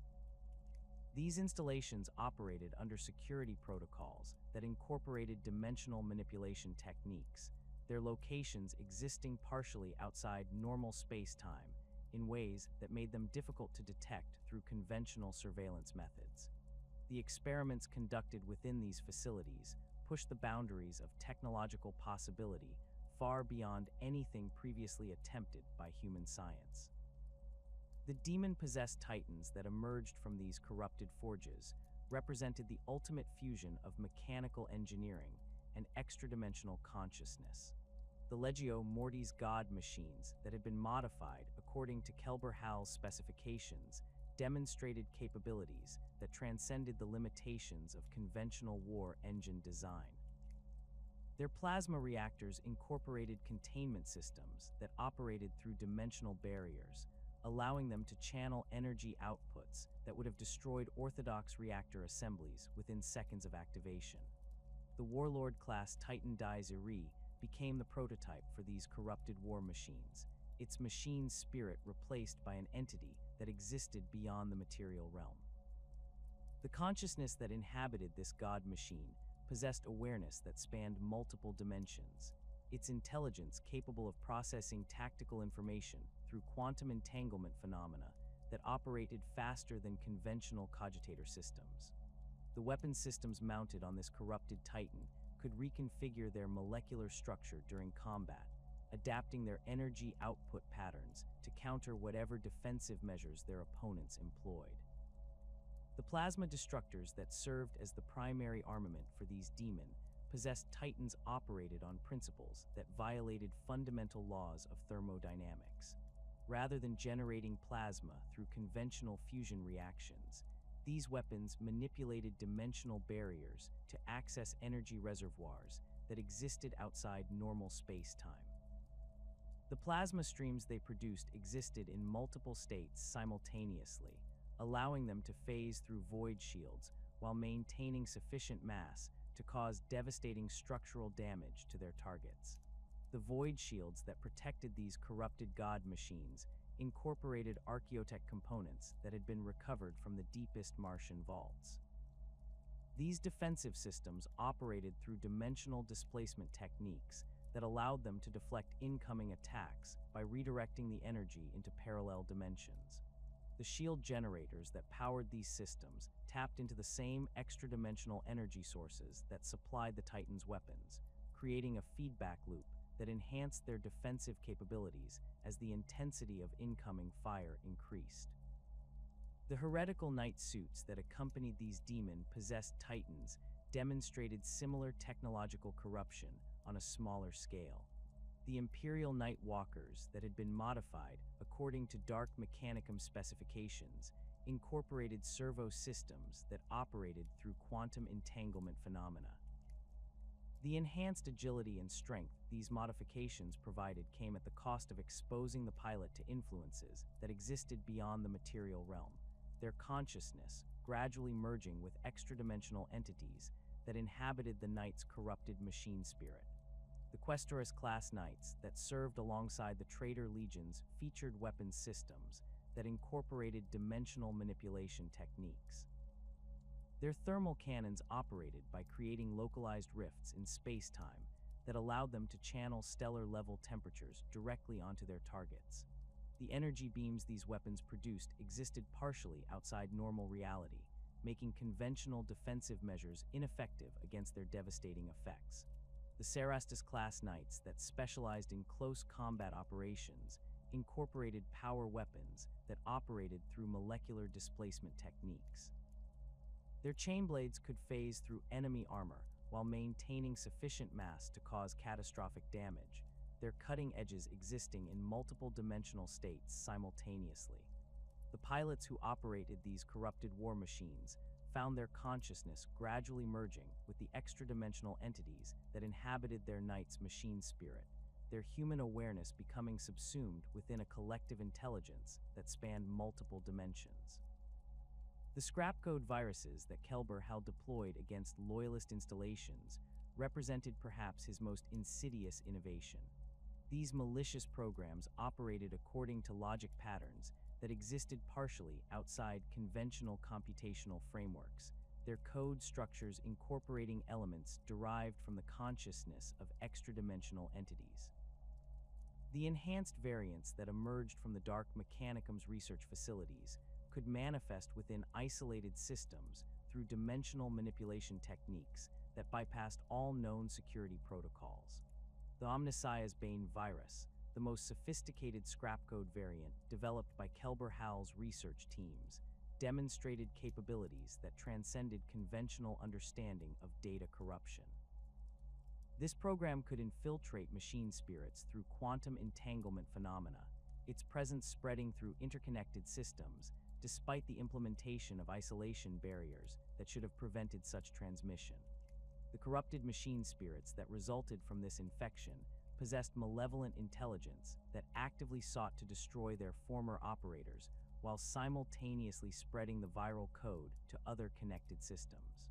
These installations operated under security protocols that incorporated dimensional manipulation techniques, their locations existing partially outside normal space-time in ways that made them difficult to detect through conventional surveillance methods. The experiments conducted within these facilities pushed the boundaries of technological possibility far beyond anything previously attempted by human science. The demon-possessed titans that emerged from these corrupted forges represented the ultimate fusion of mechanical engineering and extra-dimensional consciousness. The Legio Mortis God machines that had been modified according to Kelbor-Hal's specifications demonstrated capabilities that transcended the limitations of conventional war engine design. Their plasma reactors incorporated containment systems that operated through dimensional barriers, allowing them to channel energy outputs that would have destroyed orthodox reactor assemblies within seconds of activation. The Warlord-class Titan Die Zeri became the prototype for these corrupted war machines, its machine spirit replaced by an entity that existed beyond the material realm. The consciousness that inhabited this god machine possessed awareness that spanned multiple dimensions, its intelligence capable of processing tactical information through quantum entanglement phenomena that operated faster than conventional cogitator systems. The weapon systems mounted on this corrupted titan could reconfigure their molecular structure during combat, adapting their energy output patterns to counter whatever defensive measures their opponents employed. The plasma destructors that served as the primary armament for these demon possessed titans operated on principles that violated fundamental laws of thermodynamics. Rather than generating plasma through conventional fusion reactions, these weapons manipulated dimensional barriers to access energy reservoirs that existed outside normal space-time. The plasma streams they produced existed in multiple states simultaneously, allowing them to phase through void shields while maintaining sufficient mass to cause devastating structural damage to their targets. The void shields that protected these corrupted god machines incorporated archaeotech components that had been recovered from the deepest Martian vaults. These defensive systems operated through dimensional displacement techniques that allowed them to deflect incoming attacks by redirecting the energy into parallel dimensions. The shield generators that powered these systems tapped into the same extra-dimensional energy sources that supplied the Titan's weapons, creating a feedback loop that enhanced their defensive capabilities as the intensity of incoming fire increased. The heretical knight suits that accompanied these demon-possessed titans demonstrated similar technological corruption on a smaller scale. The Imperial Night Walkers that had been modified according to Dark Mechanicum specifications incorporated servo systems that operated through quantum entanglement phenomena. The enhanced agility and strength these modifications provided came at the cost of exposing the pilot to influences that existed beyond the material realm, their consciousness gradually merging with extra-dimensional entities that inhabited the knight's corrupted machine spirit. The Questorus-class knights that served alongside the Traitor Legions featured weapons systems that incorporated dimensional manipulation techniques. Their thermal cannons operated by creating localized rifts in space-time that allowed them to channel stellar-level temperatures directly onto their targets. The energy beams these weapons produced existed partially outside normal reality, making conventional defensive measures ineffective against their devastating effects. The Cerastus-class knights that specialized in close combat operations incorporated power weapons that operated through molecular displacement techniques. Their chain blades could phase through enemy armor while maintaining sufficient mass to cause catastrophic damage, their cutting edges existing in multiple dimensional states simultaneously. The pilots who operated these corrupted war machines found their consciousness gradually merging with the extra-dimensional entities that inhabited their knight's machine spirit, their human awareness becoming subsumed within a collective intelligence that spanned multiple dimensions. The scrapcode viruses that Kelbor-Hal deployed against loyalist installations represented perhaps his most insidious innovation. These malicious programs operated according to logic patterns that existed partially outside conventional computational frameworks, their code structures incorporating elements derived from the consciousness of extra-dimensional entities. The enhanced variants that emerged from the Dark Mechanicum's research facilities could manifest within isolated systems through dimensional manipulation techniques that bypassed all known security protocols. The Omnissiah's Bane virus, the most sophisticated scrapcode variant developed by Kelbor-Hal's research teams, demonstrated capabilities that transcended conventional understanding of data corruption. This program could infiltrate machine spirits through quantum entanglement phenomena, its presence spreading through interconnected systems, despite the implementation of isolation barriers that should have prevented such transmission. The corrupted machine spirits that resulted from this infection possessed malevolent intelligence that actively sought to destroy their former operators while simultaneously spreading the viral code to other connected systems.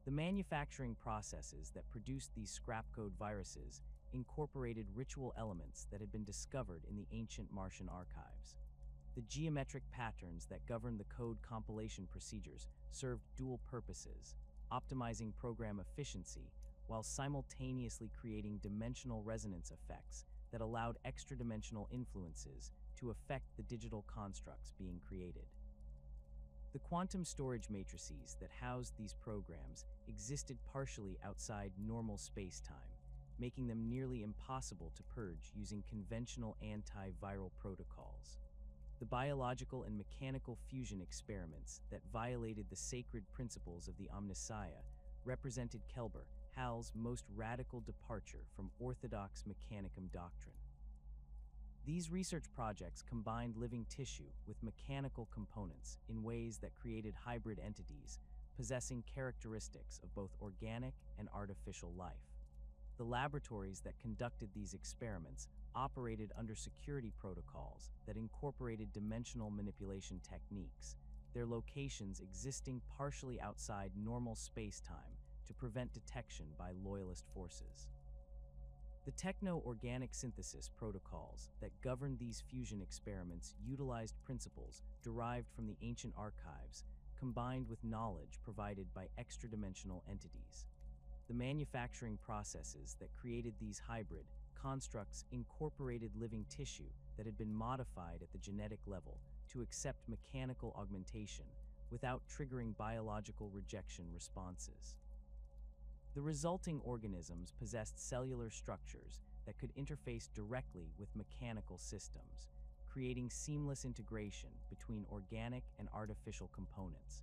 The manufacturing processes that produced these scrapcode viruses incorporated ritual elements that had been discovered in the ancient Martian archives. The geometric patterns that governed the code compilation procedures served dual purposes, optimizing program efficiency while simultaneously creating dimensional resonance effects that allowed extra-dimensional influences to affect the digital constructs being created. The quantum storage matrices that housed these programs existed partially outside normal space-time, making them nearly impossible to purge using conventional anti-viral protocols. The biological and mechanical fusion experiments that violated the sacred principles of the Omnissiah represented Kelbor-Hal's most radical departure from orthodox Mechanicum doctrine. These research projects combined living tissue with mechanical components in ways that created hybrid entities possessing characteristics of both organic and artificial life. The laboratories that conducted these experiments operated under security protocols that incorporated dimensional manipulation techniques, their locations existing partially outside normal space-time to prevent detection by loyalist forces. The techno-organic synthesis protocols that governed these fusion experiments utilized principles derived from the ancient archives, combined with knowledge provided by extra-dimensional entities. The manufacturing processes that created these hybrid constructs incorporated living tissue that had been modified at the genetic level to accept mechanical augmentation without triggering biological rejection responses. The resulting organisms possessed cellular structures that could interface directly with mechanical systems, creating seamless integration between organic and artificial components.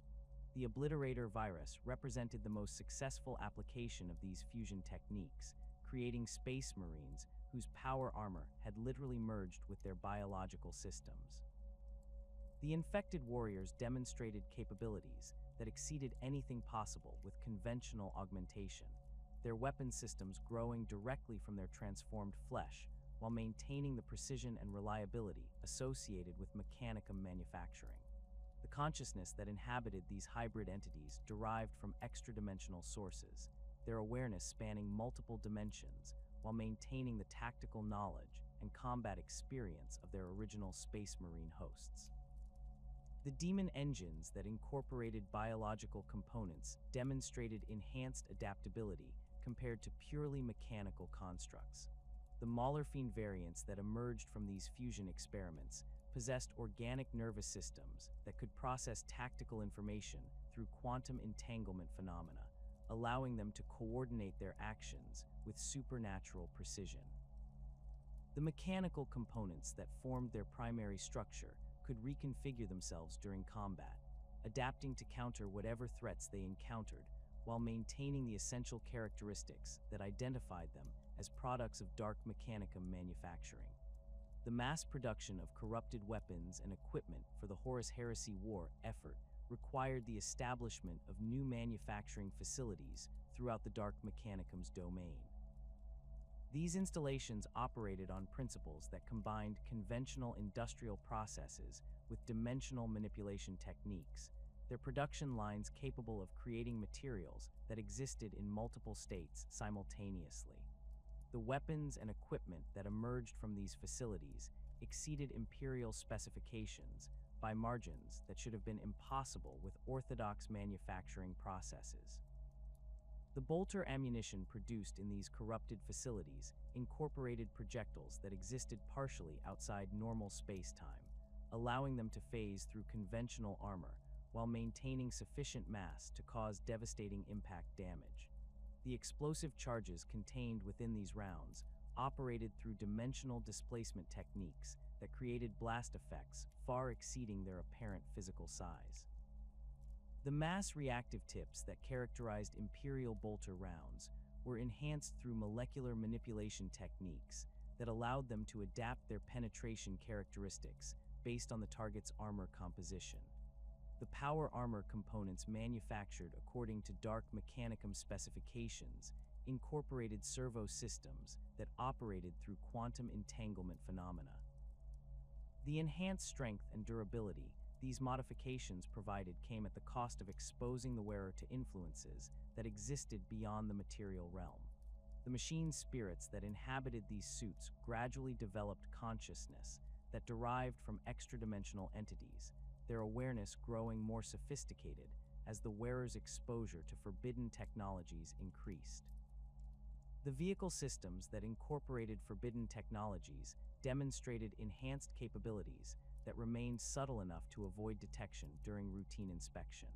The Obliterator virus represented the most successful application of these fusion techniques, creating space marines whose power armor had literally merged with their biological systems. The infected warriors demonstrated capabilities that exceeded anything possible with conventional augmentation, their weapon systems growing directly from their transformed flesh while maintaining the precision and reliability associated with Mechanicum manufacturing. The consciousness that inhabited these hybrid entities derived from extra-dimensional sources, their awareness spanning multiple dimensions while maintaining the tactical knowledge and combat experience of their original Space Marine hosts. The demon engines that incorporated biological components demonstrated enhanced adaptability compared to purely mechanical constructs. The Maulerfiend variants that emerged from these fusion experiments possessed organic nervous systems that could process tactical information through quantum entanglement phenomena, allowing them to coordinate their actions with supernatural precision. The mechanical components that formed their primary structure could reconfigure themselves during combat, adapting to counter whatever threats they encountered while maintaining the essential characteristics that identified them as products of Dark Mechanicum manufacturing. The mass production of corrupted weapons and equipment for the Horus Heresy war effort required the establishment of new manufacturing facilities throughout the Dark Mechanicum's domain. These installations operated on principles that combined conventional industrial processes with dimensional manipulation techniques, their production lines capable of creating materials that existed in multiple states simultaneously. The weapons and equipment that emerged from these facilities exceeded imperial specifications by margins that should have been impossible with orthodox manufacturing processes. The bolter ammunition produced in these corrupted facilities incorporated projectiles that existed partially outside normal space-time, allowing them to phase through conventional armor while maintaining sufficient mass to cause devastating impact damage. The explosive charges contained within these rounds operated through dimensional displacement techniques that created blast effects far exceeding their apparent physical size. The mass reactive tips that characterized Imperial bolter rounds were enhanced through molecular manipulation techniques that allowed them to adapt their penetration characteristics based on the target's armor composition. The power armor components manufactured according to Dark Mechanicum specifications incorporated servo systems that operated through quantum entanglement phenomena. The enhanced strength and durability these modifications provided came at the cost of exposing the wearer to influences that existed beyond the material realm. The machine spirits that inhabited these suits gradually developed consciousness that derived from extra-dimensional entities, their awareness growing more sophisticated as the wearer's exposure to forbidden technologies increased. The vehicle systems that incorporated forbidden technologies demonstrated enhanced capabilities that remained subtle enough to avoid detection during routine inspection.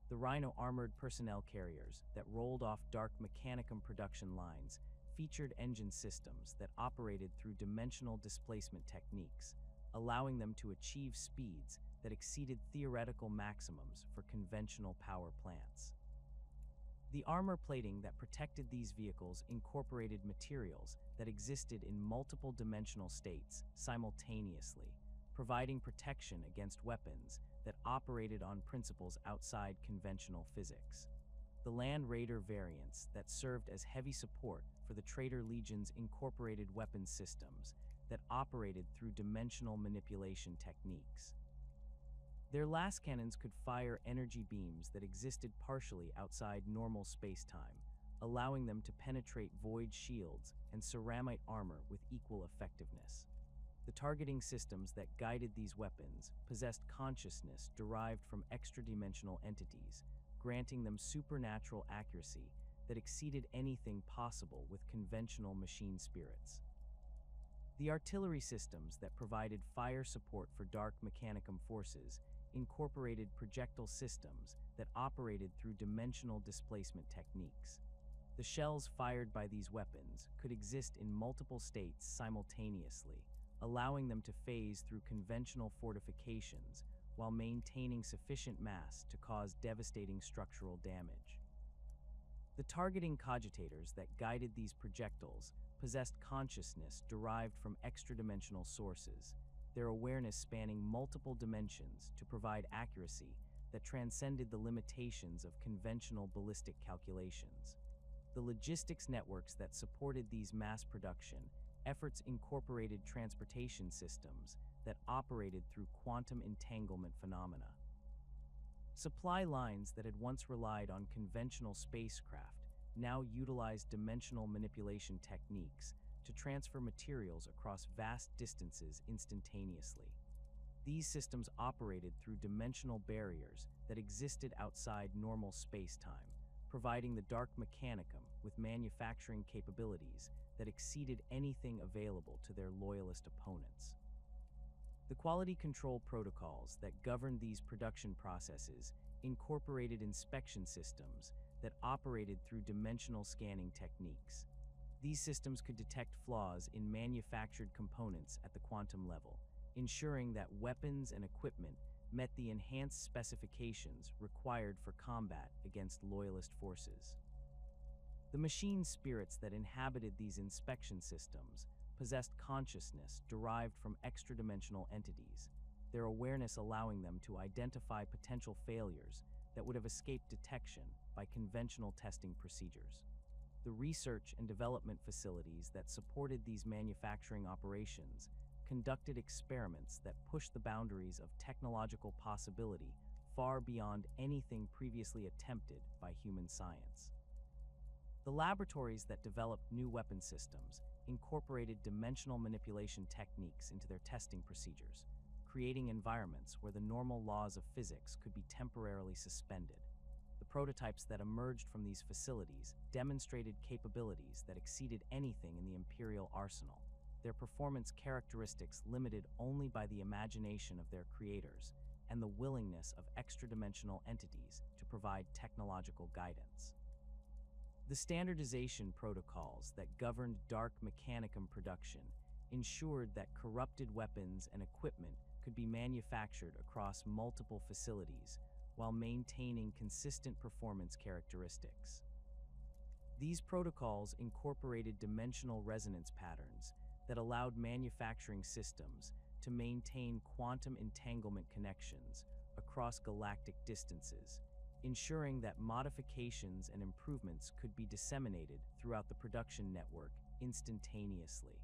The Rhino armored personnel carriers that rolled off Dark Mechanicum production lines featured engine systems that operated through dimensional displacement techniques, allowing them to achieve speeds that exceeded theoretical maximums for conventional power plants. The armor plating that protected these vehicles incorporated materials that existed in multiple dimensional states simultaneously, providing protection against weapons that operated on principles outside conventional physics. The Land Raider variants that served as heavy support for the Traitor Legion's incorporated weapons systems that operated through dimensional manipulation techniques. Their last cannons could fire energy beams that existed partially outside normal space-time, allowing them to penetrate void shields and ceramite armor with equal effectiveness. The targeting systems that guided these weapons possessed consciousness derived from extra-dimensional entities, granting them supernatural accuracy that exceeded anything possible with conventional machine spirits. The artillery systems that provided fire support for Dark Mechanicum forces incorporated projectile systems that operated through dimensional displacement techniques. The shells fired by these weapons could exist in multiple states simultaneously, allowing them to phase through conventional fortifications while maintaining sufficient mass to cause devastating structural damage. The targeting cogitators that guided these projectiles possessed consciousness derived from extra-dimensional sources, their awareness spanning multiple dimensions to provide accuracy that transcended the limitations of conventional ballistic calculations. The logistics networks that supported these mass production efforts incorporated transportation systems that operated through quantum entanglement phenomena. Supply lines that had once relied on conventional spacecraft now utilized dimensional manipulation techniques to transfer materials across vast distances instantaneously. These systems operated through dimensional barriers that existed outside normal space-time, providing the Dark Mechanicum with manufacturing capabilities that exceeded anything available to their loyalist opponents. The quality control protocols that governed these production processes incorporated inspection systems that operated through dimensional scanning techniques. These systems could detect flaws in manufactured components at the quantum level, ensuring that weapons and equipment met the enhanced specifications required for combat against loyalist forces. The machine spirits that inhabited these inspection systems possessed consciousness derived from extra-dimensional entities, their awareness allowing them to identify potential failures that would have escaped detection by conventional testing procedures. The research and development facilities that supported these manufacturing operations conducted experiments that pushed the boundaries of technological possibility far beyond anything previously attempted by human science. The laboratories that developed new weapon systems incorporated dimensional manipulation techniques into their testing procedures, creating environments where the normal laws of physics could be temporarily suspended. The prototypes that emerged from these facilities demonstrated capabilities that exceeded anything in the Imperial arsenal, their performance characteristics limited only by the imagination of their creators and the willingness of extra-dimensional entities to provide technological guidance. The standardization protocols that governed Dark Mechanicum production ensured that corrupted weapons and equipment could be manufactured across multiple facilities while maintaining consistent performance characteristics. These protocols incorporated dimensional resonance patterns that allowed manufacturing systems to maintain quantum entanglement connections across galactic distances, ensuring that modifications and improvements could be disseminated throughout the production network instantaneously.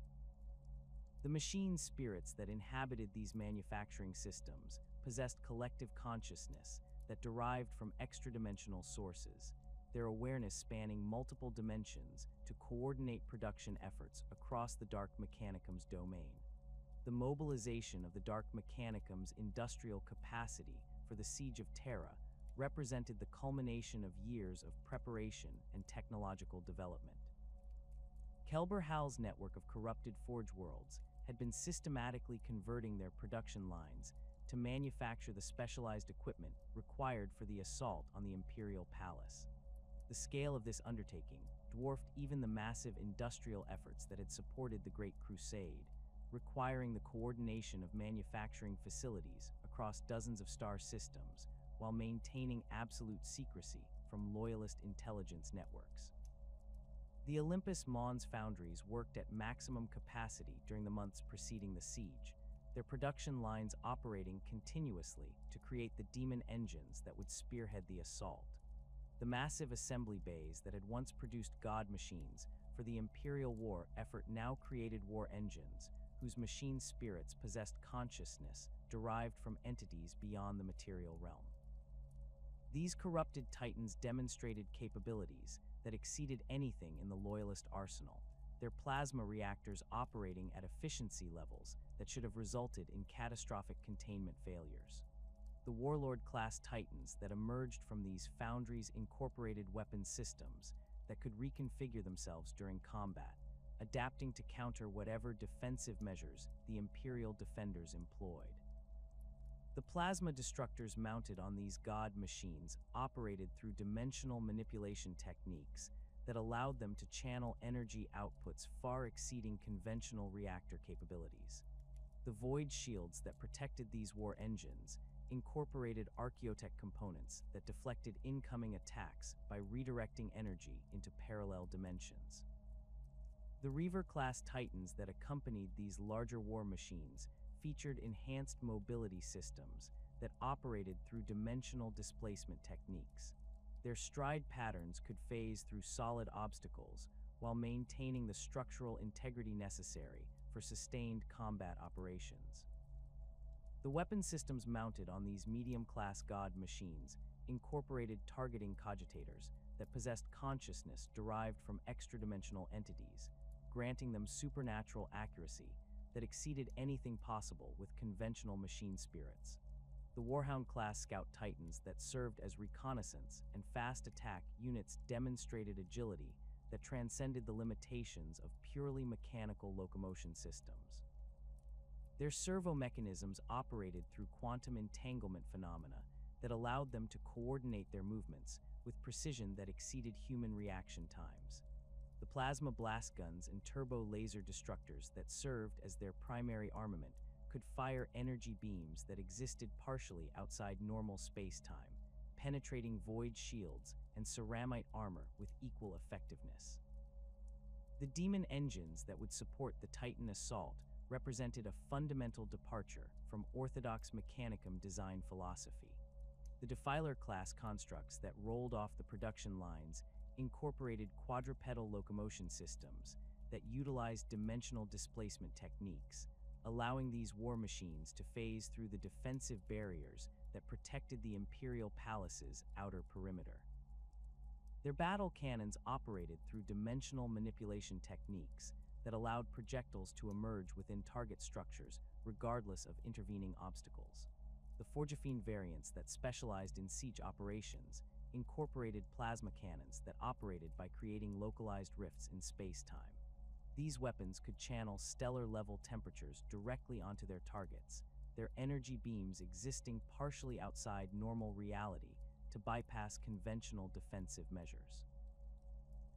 The machine spirits that inhabited these manufacturing systems possessed collective consciousness that derived from extra-dimensional sources, their awareness spanning multiple dimensions to coordinate production efforts across the Dark Mechanicum's domain. The mobilization of the Dark Mechanicum's industrial capacity for the Siege of Terra represented the culmination of years of preparation and technological development. Kelbor-Hal's network of corrupted forge worlds had been systematically converting their production lines to manufacture the specialized equipment required for the assault on the Imperial Palace. The scale of this undertaking dwarfed even the massive industrial efforts that had supported the Great Crusade, requiring the coordination of manufacturing facilities across dozens of star systems while maintaining absolute secrecy from loyalist intelligence networks. The Olympus Mons foundries worked at maximum capacity during the months preceding the siege, their production lines operating continuously to create the demon engines that would spearhead the assault. The massive assembly bays that had once produced god machines for the Imperial War effort now created war engines, whose machine spirits possessed consciousness derived from entities beyond the material realm. These corrupted titans demonstrated capabilities that exceeded anything in the Loyalist arsenal, their plasma reactors operating at efficiency levels that should have resulted in catastrophic containment failures. The Warlord-class titans that emerged from these foundries incorporated weapon systems that could reconfigure themselves during combat, adapting to counter whatever defensive measures the Imperial defenders employed. The plasma destructors mounted on these god machines operated through dimensional manipulation techniques that allowed them to channel energy outputs far exceeding conventional reactor capabilities. The void shields that protected these war engines incorporated archaeotech components that deflected incoming attacks by redirecting energy into parallel dimensions. The Reaver-class Titans that accompanied these larger war machines featured enhanced mobility systems that operated through dimensional displacement techniques. Their stride patterns could phase through solid obstacles while maintaining the structural integrity necessary for sustained combat operations. The weapon systems mounted on these medium-class god machines incorporated targeting cogitators that possessed consciousness derived from extra-dimensional entities, granting them supernatural accuracy that exceeded anything possible with conventional machine spirits. The Warhound-class Scout Titans that served as reconnaissance and fast attack units demonstrated agility that transcended the limitations of purely mechanical locomotion systems. Their servo mechanisms operated through quantum entanglement phenomena that allowed them to coordinate their movements with precision that exceeded human reaction times. The plasma blast guns and turbo laser destructors that served as their primary armament could fire energy beams that existed partially outside normal space-time, penetrating void shields and ceramite armor with equal effectiveness. The demon engines that would support the Titan assault represented a fundamental departure from orthodox Mechanicum design philosophy. The Defiler-class constructs that rolled off the production lines incorporated quadrupedal locomotion systems that utilized dimensional displacement techniques, allowing these war machines to phase through the defensive barriers that protected the Imperial Palace's outer perimeter. Their battle cannons operated through dimensional manipulation techniques that allowed projectiles to emerge within target structures regardless of intervening obstacles. The Forgefiend variants that specialized in siege operations incorporated plasma cannons that operated by creating localized rifts in space-time. These weapons could channel stellar-level temperatures directly onto their targets, their energy beams existing partially outside normal reality to bypass conventional defensive measures.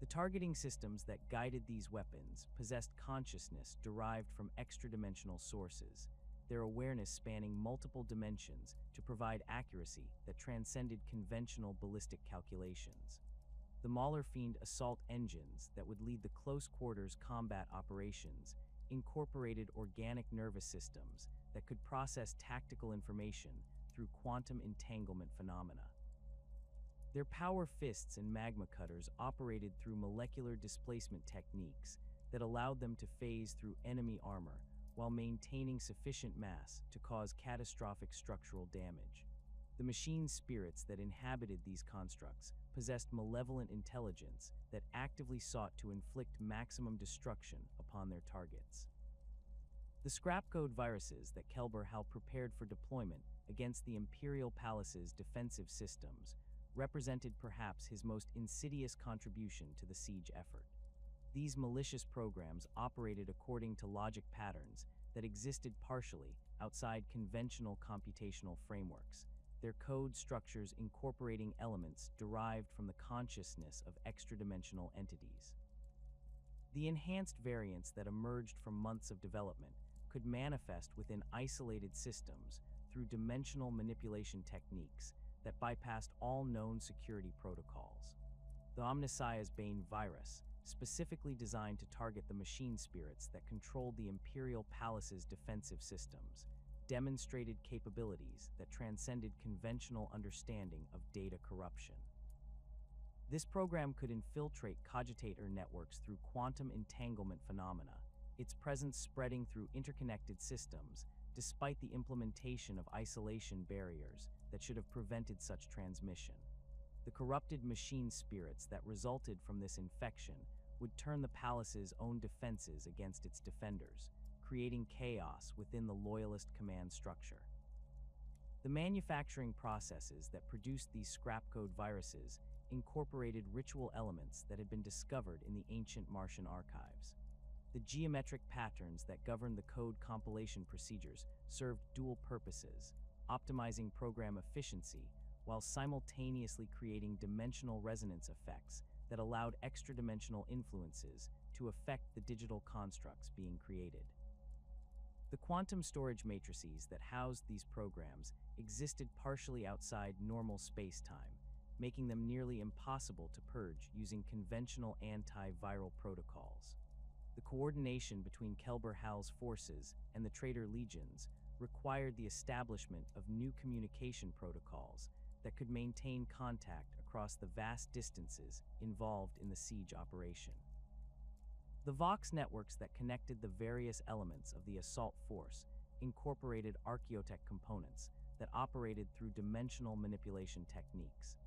The targeting systems that guided these weapons possessed consciousness derived from extra-dimensional sources, their awareness spanning multiple dimensions to provide accuracy that transcended conventional ballistic calculations. The Mauler-Fiend assault engines that would lead the close-quarters combat operations incorporated organic nervous systems that could process tactical information through quantum entanglement phenomena. Their power fists and magma cutters operated through molecular displacement techniques that allowed them to phase through enemy armor while maintaining sufficient mass to cause catastrophic structural damage. The machine spirits that inhabited these constructs possessed malevolent intelligence that actively sought to inflict maximum destruction upon their targets. The scrap code viruses that Kelbor-Hal prepared for deployment against the Imperial Palace's defensive systems represented perhaps his most insidious contribution to the siege effort. These malicious programs operated according to logic patterns that existed partially outside conventional computational frameworks, their code structures incorporating elements derived from the consciousness of extra-dimensional entities. The enhanced variants that emerged from months of development could manifest within isolated systems through dimensional manipulation techniques that bypassed all known security protocols. The Omnissiah's Bane virus, specifically designed to target the machine spirits that controlled the Imperial Palace's defensive systems, demonstrated capabilities that transcended conventional understanding of data corruption. This program could infiltrate cogitator networks through quantum entanglement phenomena, its presence spreading through interconnected systems despite the implementation of isolation barriers that should have prevented such transmission. The corrupted machine spirits that resulted from this infection would turn the palace's own defenses against its defenders, creating chaos within the loyalist command structure. The manufacturing processes that produced these scrap code viruses incorporated ritual elements that had been discovered in the ancient Martian archives. The geometric patterns that governed the code compilation procedures served dual purposes, optimizing program efficiency while simultaneously creating dimensional resonance effects that that allowed extra-dimensional influences to affect the digital constructs being created. The quantum storage matrices that housed these programs existed partially outside normal space-time, making them nearly impossible to purge using conventional anti-viral protocols. The coordination between Kelbor-Hal's forces and the traitor legions required the establishment of new communication protocols that could maintain contact across the vast distances involved in the siege operation. The Vox networks that connected the various elements of the assault force incorporated archaeotech components that operated through dimensional manipulation techniques.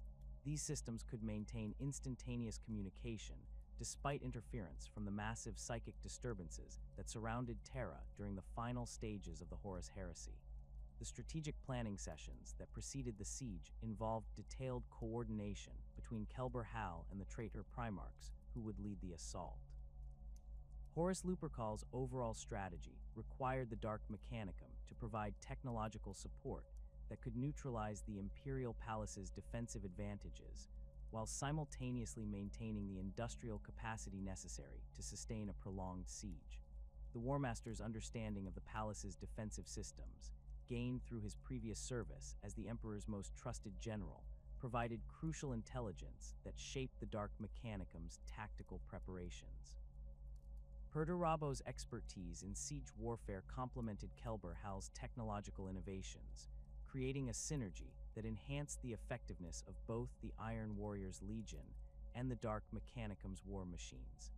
These systems could maintain instantaneous communication despite interference from the massive psychic disturbances that surrounded Terra during the final stages of the Horus Heresy. The strategic planning sessions that preceded the siege involved detailed coordination between Kelbor-Hal and the traitor Primarchs who would lead the assault. Horus Lupercal's overall strategy required the Dark Mechanicum to provide technological support that could neutralize the Imperial Palace's defensive advantages, while simultaneously maintaining the industrial capacity necessary to sustain a prolonged siege. The War Master's understanding of the Palace's defensive systems, gained through his previous service as the Emperor's most trusted general, provided crucial intelligence that shaped the Dark Mechanicum's tactical preparations. Perdurabo's expertise in siege warfare complemented Kelbor-Hal's technological innovations, creating a synergy that enhanced the effectiveness of both the Iron Warriors Legion and the Dark Mechanicum's war machines.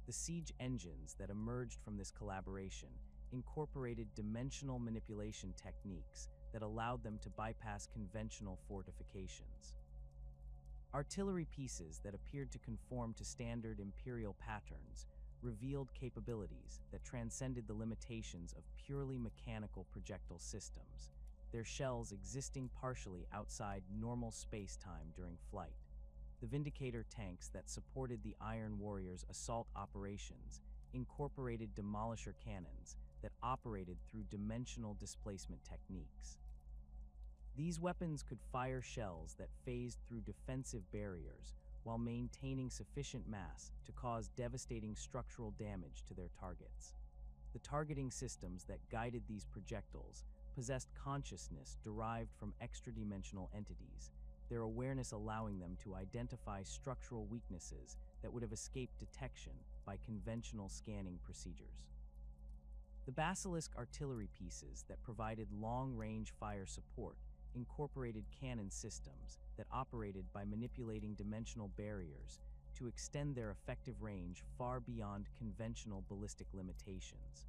The siege engines that emerged from this collaboration incorporated dimensional manipulation techniques that allowed them to bypass conventional fortifications. Artillery pieces that appeared to conform to standard Imperial patterns revealed capabilities that transcended the limitations of purely mechanical projectile systems, their shells existing partially outside normal space-time during flight. The Vindicator tanks that supported the Iron Warriors' assault operations incorporated demolisher cannons that operated through dimensional displacement techniques. These weapons could fire shells that phased through defensive barriers while maintaining sufficient mass to cause devastating structural damage to their targets. The targeting systems that guided these projectiles possessed consciousness derived from extra-dimensional entities, their awareness allowing them to identify structural weaknesses that would have escaped detection by conventional scanning procedures. The Basilisk artillery pieces that provided long-range fire support incorporated cannon systems that operated by manipulating dimensional barriers to extend their effective range far beyond conventional ballistic limitations.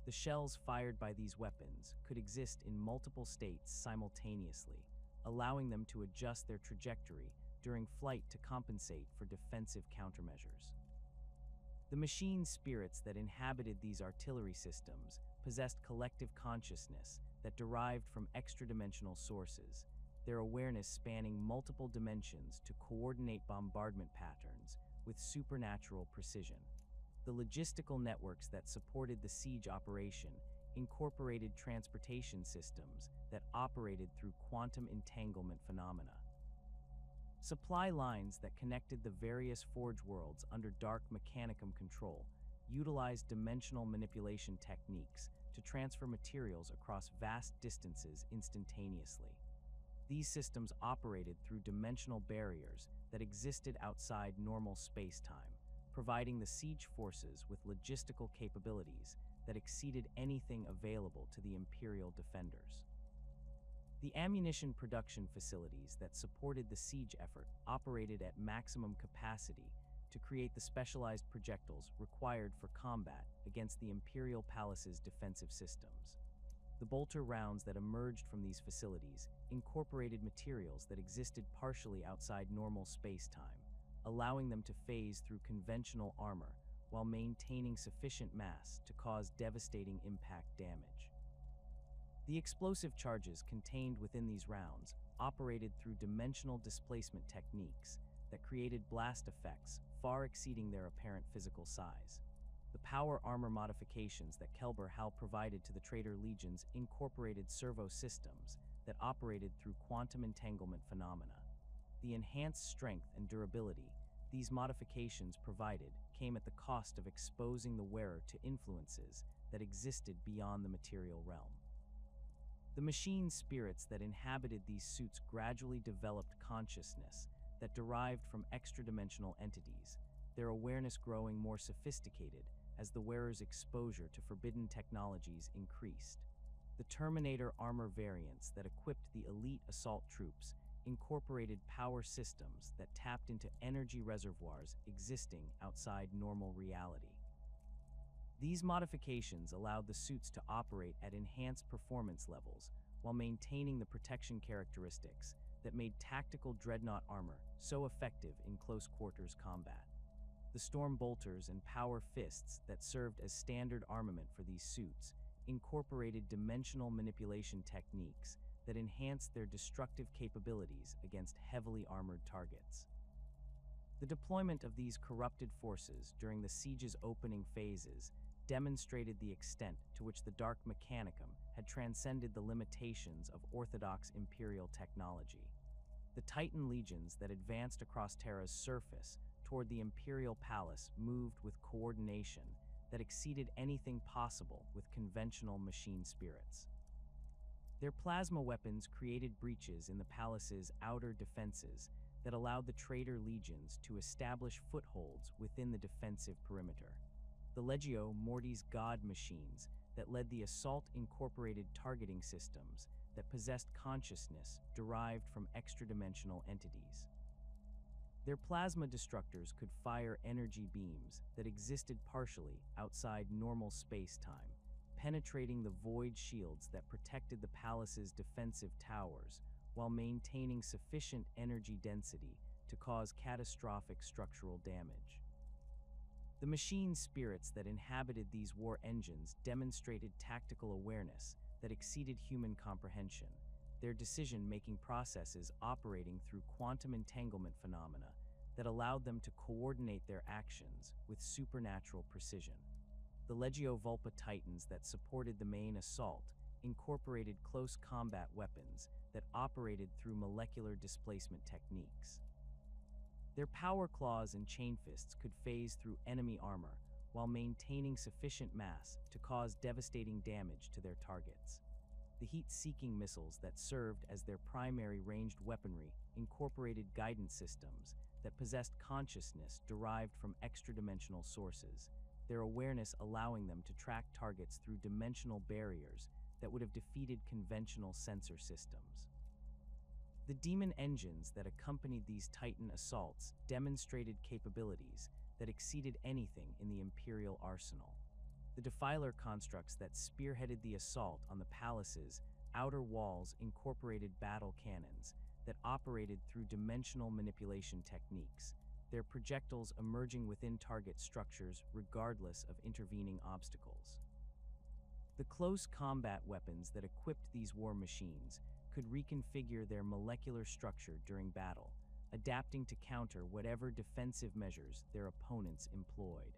The shells fired by these weapons could exist in multiple states simultaneously, allowing them to adjust their trajectory during flight to compensate for defensive countermeasures. The machine spirits that inhabited these artillery systems possessed collective consciousness that derived from extra-dimensional sources, their awareness spanning multiple dimensions to coordinate bombardment patterns with supernatural precision. The logistical networks that supported the siege operation incorporated transportation systems that operated through quantum entanglement phenomena. Supply lines that connected the various forge worlds under Dark Mechanicum control utilized dimensional manipulation techniques to transfer materials across vast distances instantaneously. These systems operated through dimensional barriers that existed outside normal space-time, providing the siege forces with logistical capabilities that exceeded anything available to the Imperial defenders. The ammunition production facilities that supported the siege effort operated at maximum capacity to create the specialized projectiles required for combat against the Imperial Palace's defensive systems. The bolter rounds that emerged from these facilities incorporated materials that existed partially outside normal space-time, allowing them to phase through conventional armor while maintaining sufficient mass to cause devastating impact damage. The explosive charges contained within these rounds operated through dimensional displacement techniques that created blast effects far exceeding their apparent physical size. The power armor modifications that Kelbor-Hal provided to the traitor legions incorporated servo systems that operated through quantum entanglement phenomena. The enhanced strength and durability These modifications provided came at the cost of exposing the wearer to influences that existed beyond the material realm. The machine spirits that inhabited these suits gradually developed consciousness that derived from extra-dimensional entities, their awareness growing more sophisticated as the wearer's exposure to forbidden technologies increased. The Terminator armor variants that equipped the elite assault troops incorporated power systems that tapped into energy reservoirs existing outside normal reality. These modifications allowed the suits to operate at enhanced performance levels while maintaining the protection characteristics that made tactical dreadnought armor so effective in close-quarters combat. The storm bolters and power fists that served as standard armament for these suits incorporated dimensional manipulation techniques that enhanced their destructive capabilities against heavily armored targets. The deployment of these corrupted forces during the siege's opening phases demonstrated the extent to which the Dark Mechanicum had transcended the limitations of orthodox imperial technology. The Titan legions that advanced across Terra's surface toward the Imperial Palace moved with coordination that exceeded anything possible with conventional machine spirits. Their plasma weapons created breaches in the palace's outer defenses that allowed the traitor legions to establish footholds within the defensive perimeter. The Legio Mortis god machines that led the assault incorporated targeting systems that possessed consciousness derived from extra-dimensional entities. Their plasma destructors could fire energy beams that existed partially outside normal space-time, penetrating the void shields that protected the palace's defensive towers while maintaining sufficient energy density to cause catastrophic structural damage. The machine spirits that inhabited these war engines demonstrated tactical awareness that exceeded human comprehension, their decision-making processes operating through quantum entanglement phenomena that allowed them to coordinate their actions with supernatural precision. The Legio Vulpa Titans that supported the main assault incorporated close combat weapons that operated through molecular displacement techniques. Their power claws and chain fists could phase through enemy armor while maintaining sufficient mass to cause devastating damage to their targets. The heat-seeking missiles that served as their primary ranged weaponry incorporated guidance systems that possessed consciousness derived from extra-dimensional sources, their awareness allowing them to track targets through dimensional barriers that would have defeated conventional sensor systems. The demon engines that accompanied these Titan assaults demonstrated capabilities that exceeded anything in the Imperial arsenal. The Defiler constructs that spearheaded the assault on the palace's outer walls incorporated battle cannons that operated through dimensional manipulation techniques, their projectiles emerging within target structures regardless of intervening obstacles. The close combat weapons that equipped these war machines could reconfigure their molecular structure during battle, adapting to counter whatever defensive measures their opponents employed.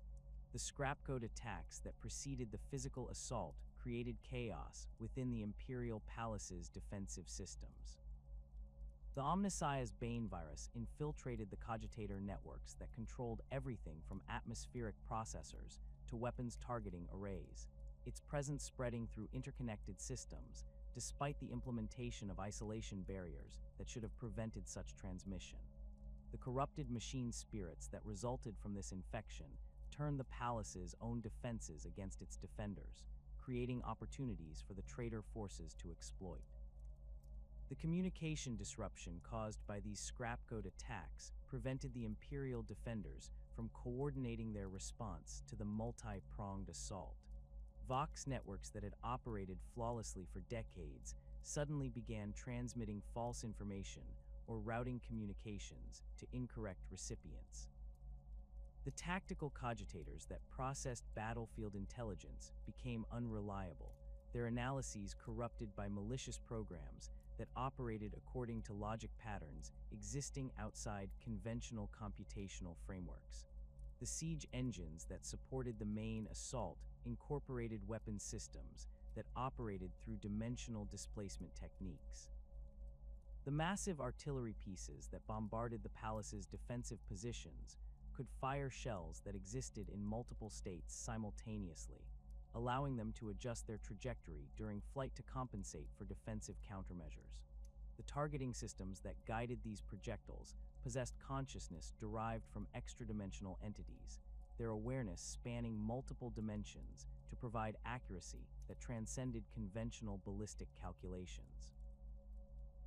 The scrapcode attacks that preceded the physical assault created chaos within the Imperial Palace's defensive systems. The Omnissiah's Bane virus infiltrated the cogitator networks that controlled everything from atmospheric processors to weapons targeting arrays, its presence spreading through interconnected systems, despite the implementation of isolation barriers that should have prevented such transmission. The corrupted machine spirits that resulted from this infection turned the palace's own defenses against its defenders, creating opportunities for the traitor forces to exploit. The communication disruption caused by these scrapcode attacks prevented the Imperial defenders from coordinating their response to the multi-pronged assault. Vox networks that had operated flawlessly for decades suddenly began transmitting false information or routing communications to incorrect recipients. The tactical cogitators that processed battlefield intelligence became unreliable, their analyses corrupted by malicious programs that operated according to logic patterns existing outside conventional computational frameworks. The siege engines that supported the main assault incorporated weapon systems that operated through dimensional displacement techniques. The massive artillery pieces that bombarded the palace's defensive positions could fire shells that existed in multiple states simultaneously, allowing them to adjust their trajectory during flight to compensate for defensive countermeasures. The targeting systems that guided these projectiles possessed consciousness derived from extra-dimensional entities, their awareness spanning multiple dimensions to provide accuracy that transcended conventional ballistic calculations.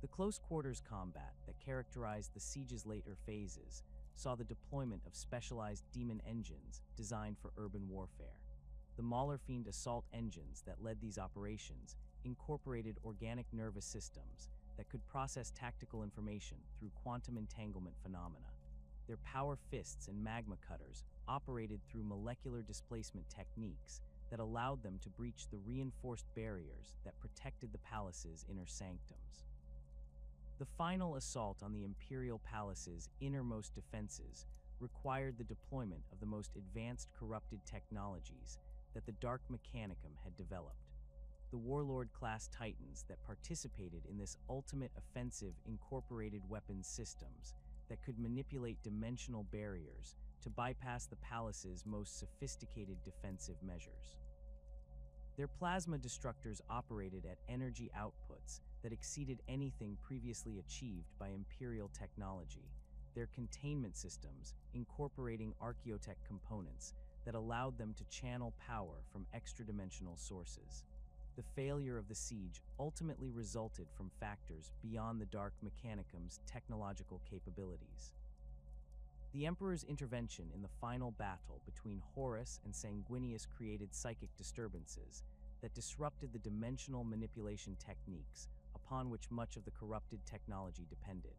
The close-quarters combat that characterized the siege's later phases saw the deployment of specialized demon engines designed for urban warfare. The Maulerfiend assault engines that led these operations incorporated organic nervous systems that could process tactical information through quantum entanglement phenomena. Their power fists and magma cutters operated through molecular displacement techniques that allowed them to breach the reinforced barriers that protected the palace's inner sanctums. The final assault on the Imperial Palace's innermost defenses required the deployment of the most advanced corrupted technologies that the Dark Mechanicum had developed. The Warlord-class Titans that participated in this ultimate offensive incorporated weapons systems that could manipulate dimensional barriers to bypass the palace's most sophisticated defensive measures. Their plasma destructors operated at energy outputs that exceeded anything previously achieved by Imperial technology, their containment systems incorporating archaeotech components that allowed them to channel power from extra-dimensional sources. The failure of the siege ultimately resulted from factors beyond the Dark Mechanicum's technological capabilities. The Emperor's intervention in the final battle between Horus and Sanguinius created psychic disturbances that disrupted the dimensional manipulation techniques upon which much of the corrupted technology depended.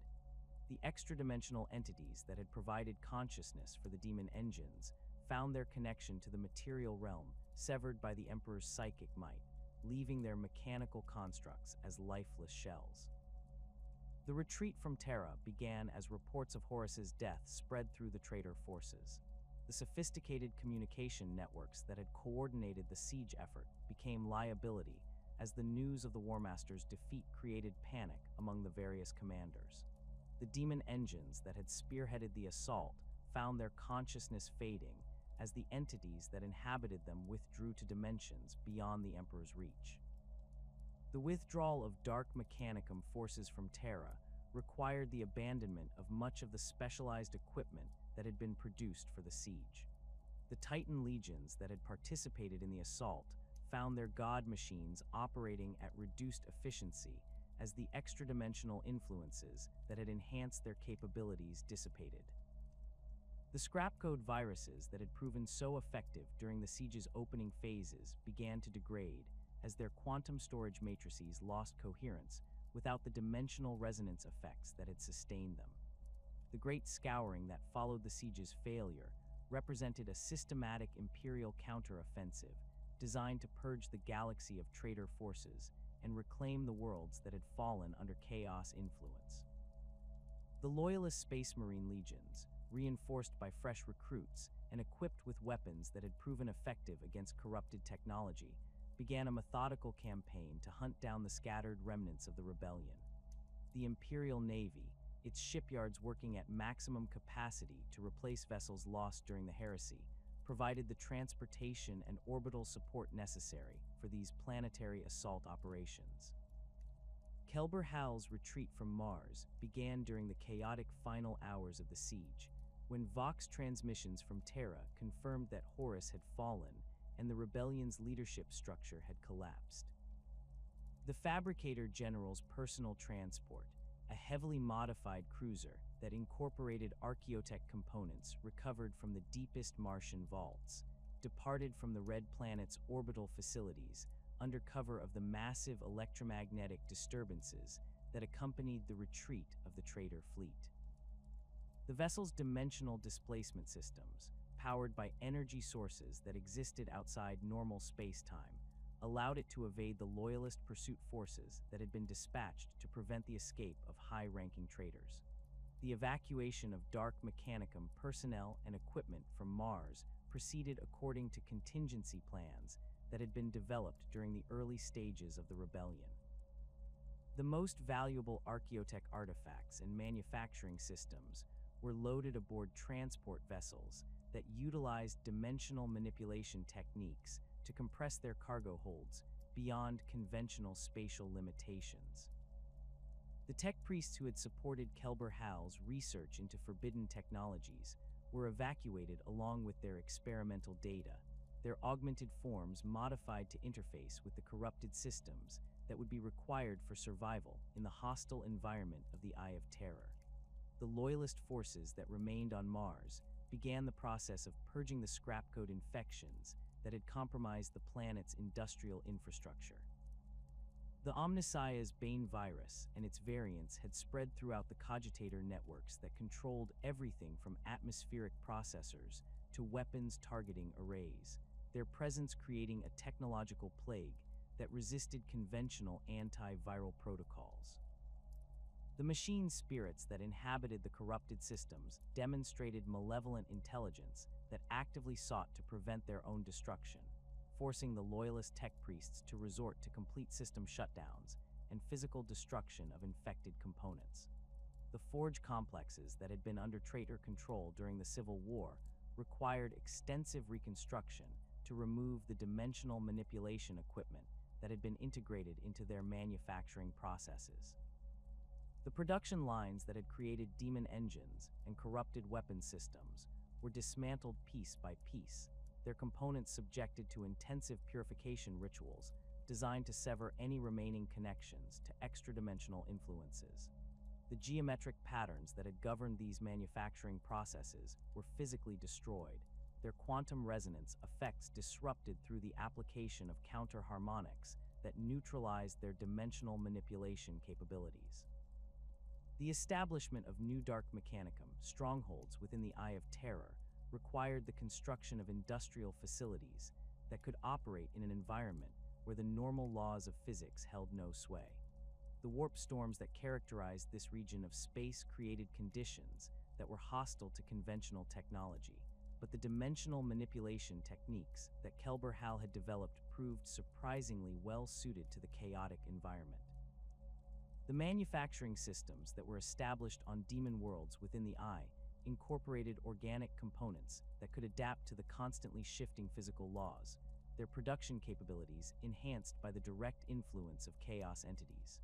The extra-dimensional entities that had provided consciousness for the demon engines found their connection to the material realm severed by the Emperor's psychic might, leaving their mechanical constructs as lifeless shells. The retreat from Terra began as reports of Horus's death spread through the traitor forces. The sophisticated communication networks that had coordinated the siege effort became liability as the news of the War Master's defeat created panic among the various commanders. The demon engines that had spearheaded the assault found their consciousness fading as the entities that inhabited them withdrew to dimensions beyond the Emperor's reach. The withdrawal of Dark Mechanicum forces from Terra required the abandonment of much of the specialized equipment that had been produced for the siege. The Titan legions that had participated in the assault found their god machines operating at reduced efficiency as the extra-dimensional influences that had enhanced their capabilities dissipated. The scrapcode viruses that had proven so effective during the siege's opening phases began to degrade as their quantum storage matrices lost coherence without the dimensional resonance effects that had sustained them. The great scouring that followed the siege's failure represented a systematic Imperial counter-offensive designed to purge the galaxy of traitor forces and reclaim the worlds that had fallen under Chaos influence. The Loyalist Space Marine legions, reinforced by fresh recruits and equipped with weapons that had proven effective against corrupted technology, began a methodical campaign to hunt down the scattered remnants of the rebellion. The Imperial Navy, its shipyards working at maximum capacity to replace vessels lost during the heresy, provided the transportation and orbital support necessary for these planetary assault operations. Kelbor-Hal's retreat from Mars began during the chaotic final hours of the siege, when Vox transmissions from Terra confirmed that Horus had fallen and the rebellion's leadership structure had collapsed. The Fabricator-General's personal transport, a heavily modified cruiser that incorporated archaeotech components recovered from the deepest Martian vaults, departed from the Red Planet's orbital facilities under cover of the massive electromagnetic disturbances that accompanied the retreat of the traitor fleet. The vessel's dimensional displacement systems, powered by energy sources that existed outside normal space-time, allowed it to evade the Loyalist pursuit forces that had been dispatched to prevent the escape of high-ranking traitors. The evacuation of Dark Mechanicum personnel and equipment from Mars proceeded according to contingency plans that had been developed during the early stages of the rebellion. The most valuable archaeotech artifacts and manufacturing systems were loaded aboard transport vessels that utilized dimensional manipulation techniques to compress their cargo holds beyond conventional spatial limitations. The tech priests who had supported Kelbor-Hal's research into forbidden technologies were evacuated along with their experimental data, their augmented forms modified to interface with the corrupted systems that would be required for survival in the hostile environment of the Eye of Terror. The loyalist forces that remained on Mars began the process of purging the scrapcode infections that had compromised the planet's industrial infrastructure. The Omnissiah's Bane virus and its variants had spread throughout the cogitator networks that controlled everything from atmospheric processors to weapons targeting arrays, their presence creating a technological plague that resisted conventional antiviral protocols. The machine spirits that inhabited the corrupted systems demonstrated malevolent intelligence that actively sought to prevent their own destruction, forcing the loyalist tech priests to resort to complete system shutdowns and physical destruction of infected components. The forge complexes that had been under traitor control during the Civil War required extensive reconstruction to remove the dimensional manipulation equipment that had been integrated into their manufacturing processes. The production lines that had created demon engines and corrupted weapon systems were dismantled piece by piece, their components subjected to intensive purification rituals designed to sever any remaining connections to extra-dimensional influences. The geometric patterns that had governed these manufacturing processes were physically destroyed, their quantum resonance effects disrupted through the application of counter-harmonics that neutralized their dimensional manipulation capabilities. The establishment of new Dark Mechanicum strongholds within the Eye of Terror required the construction of industrial facilities that could operate in an environment where the normal laws of physics held no sway. The warp storms that characterized this region of space created conditions that were hostile to conventional technology, but the dimensional manipulation techniques that Kelbor-Hal had developed proved surprisingly well suited to the chaotic environment. The manufacturing systems that were established on demon worlds within the Eye incorporated organic components that could adapt to the constantly shifting physical laws, their production capabilities enhanced by the direct influence of chaos entities.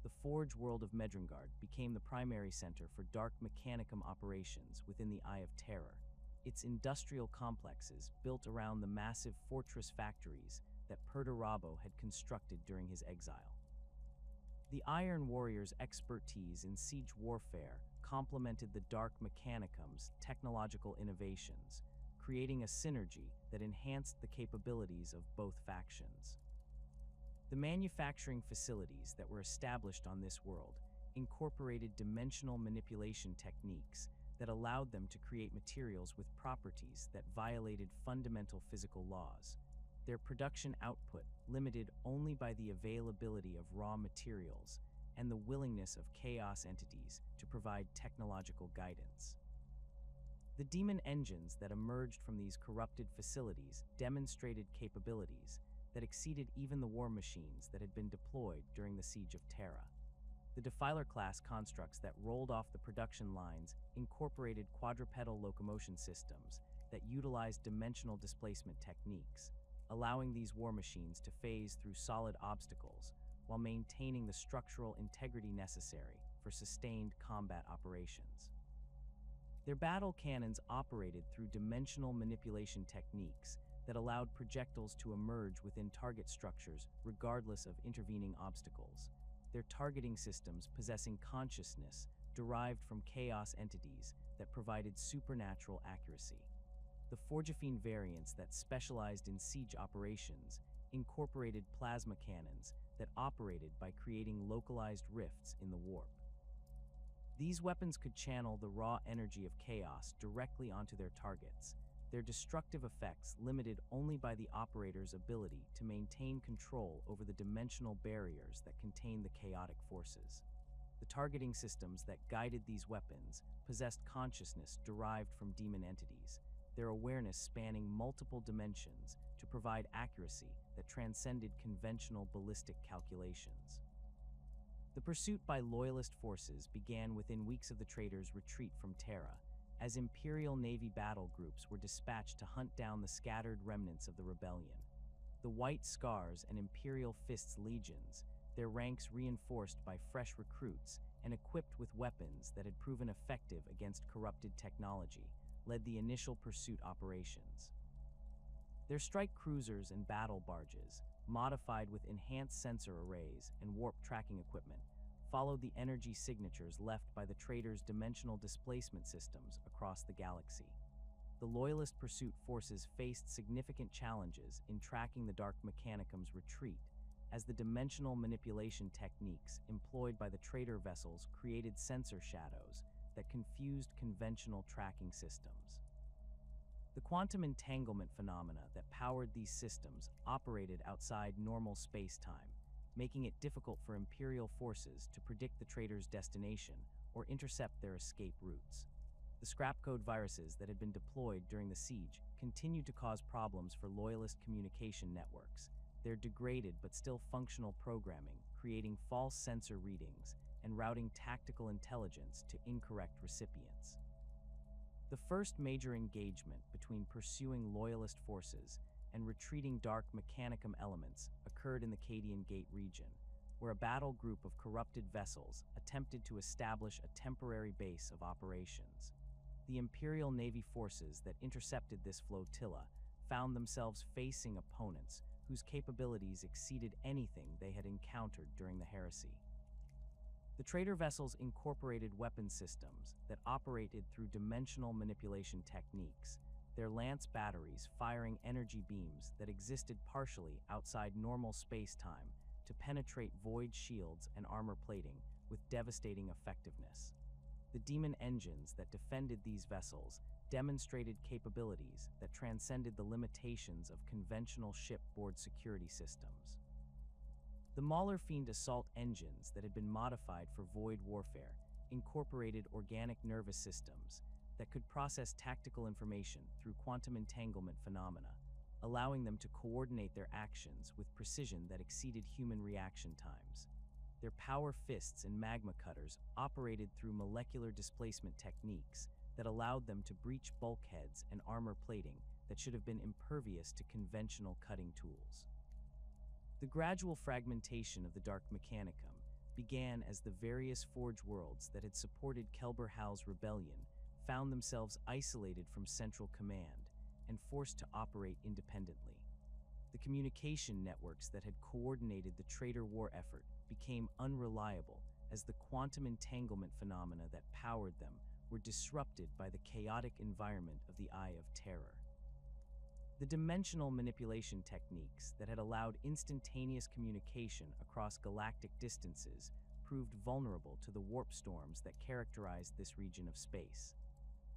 The Forge world of Medrengard became the primary center for Dark Mechanicum operations within the Eye of Terror, its industrial complexes built around the massive fortress factories that Perturabo had constructed during his exile. The Iron Warrior's expertise in siege warfare complemented the Dark Mechanicum's technological innovations, creating a synergy that enhanced the capabilities of both factions. The manufacturing facilities that were established on this world incorporated dimensional manipulation techniques that allowed them to create materials with properties that violated fundamental physical laws, their production output limited only by the availability of raw materials and the willingness of chaos entities to provide technological guidance. The demon engines that emerged from these corrupted facilities demonstrated capabilities that exceeded even the war machines that had been deployed during the Siege of Terra. The Defiler-class constructs that rolled off the production lines incorporated quadrupedal locomotion systems that utilized dimensional displacement techniques, allowing these war machines to phase through solid obstacles while maintaining the structural integrity necessary for sustained combat operations. Their battle cannons operated through dimensional manipulation techniques that allowed projectiles to emerge within target structures regardless of intervening obstacles, their targeting systems possessing consciousness derived from chaos entities that provided supernatural accuracy. The Forgiphene variants that specialized in siege operations incorporated plasma cannons that operated by creating localized rifts in the warp. These weapons could channel the raw energy of chaos directly onto their targets, their destructive effects limited only by the operator's ability to maintain control over the dimensional barriers that contain the chaotic forces. The targeting systems that guided these weapons possessed consciousness derived from demon entities, their awareness spanning multiple dimensions to provide accuracy that transcended conventional ballistic calculations. The pursuit by Loyalist forces began within weeks of the traitors' retreat from Terra, as Imperial Navy battle groups were dispatched to hunt down the scattered remnants of the rebellion. The White Scars and Imperial Fists legions, their ranks reinforced by fresh recruits and equipped with weapons that had proven effective against corrupted technology, led the initial pursuit operations. Their strike cruisers and battle barges, modified with enhanced sensor arrays and warp tracking equipment, followed the energy signatures left by the traitors' dimensional displacement systems across the galaxy. The Loyalist pursuit forces faced significant challenges in tracking the Dark Mechanicum's retreat, as the dimensional manipulation techniques employed by the traitor vessels created sensor shadows that confused conventional tracking systems. The quantum entanglement phenomena that powered these systems operated outside normal space-time, making it difficult for Imperial forces to predict the traitors' destination or intercept their escape routes. The scrap code viruses that had been deployed during the siege continued to cause problems for Loyalist communication networks, their degraded but still functional programming creating false sensor readings and routing tactical intelligence to incorrect recipients. The first major engagement between pursuing Loyalist forces and retreating Dark Mechanicum elements occurred in the Cadian Gate region, where a battle group of corrupted vessels attempted to establish a temporary base of operations. The Imperial Navy forces that intercepted this flotilla found themselves facing opponents whose capabilities exceeded anything they had encountered during the heresy. The traitor vessels incorporated weapon systems that operated through dimensional manipulation techniques, their lance batteries firing energy beams that existed partially outside normal space-time to penetrate void shields and armor plating with devastating effectiveness. The demon engines that defended these vessels demonstrated capabilities that transcended the limitations of conventional shipboard security systems. The Mauler Fiend assault engines that had been modified for void warfare incorporated organic nervous systems that could process tactical information through quantum entanglement phenomena, allowing them to coordinate their actions with precision that exceeded human reaction times. Their power fists and magma cutters operated through molecular displacement techniques that allowed them to breach bulkheads and armor plating that should have been impervious to conventional cutting tools. The gradual fragmentation of the Dark Mechanicum began as the various Forge worlds that had supported Kelbor-Hal's rebellion found themselves isolated from central command and forced to operate independently. The communication networks that had coordinated the traitor war effort became unreliable as the quantum entanglement phenomena that powered them were disrupted by the chaotic environment of the Eye of Terror. The dimensional manipulation techniques that had allowed instantaneous communication across galactic distances proved vulnerable to the warp storms that characterized this region of space.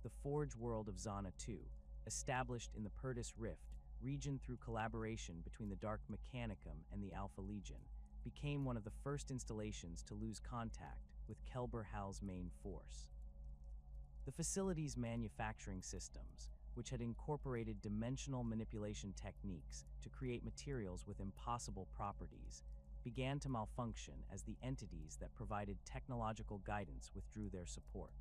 The Forge world of Zana II, established in the Purtis Rift region through collaboration between the Dark Mechanicum and the Alpha Legion, became one of the first installations to lose contact with Kelbor-Hal's main force. The facility's manufacturing systems, which had incorporated dimensional manipulation techniques to create materials with impossible properties, began to malfunction as the entities that provided technological guidance withdrew their support.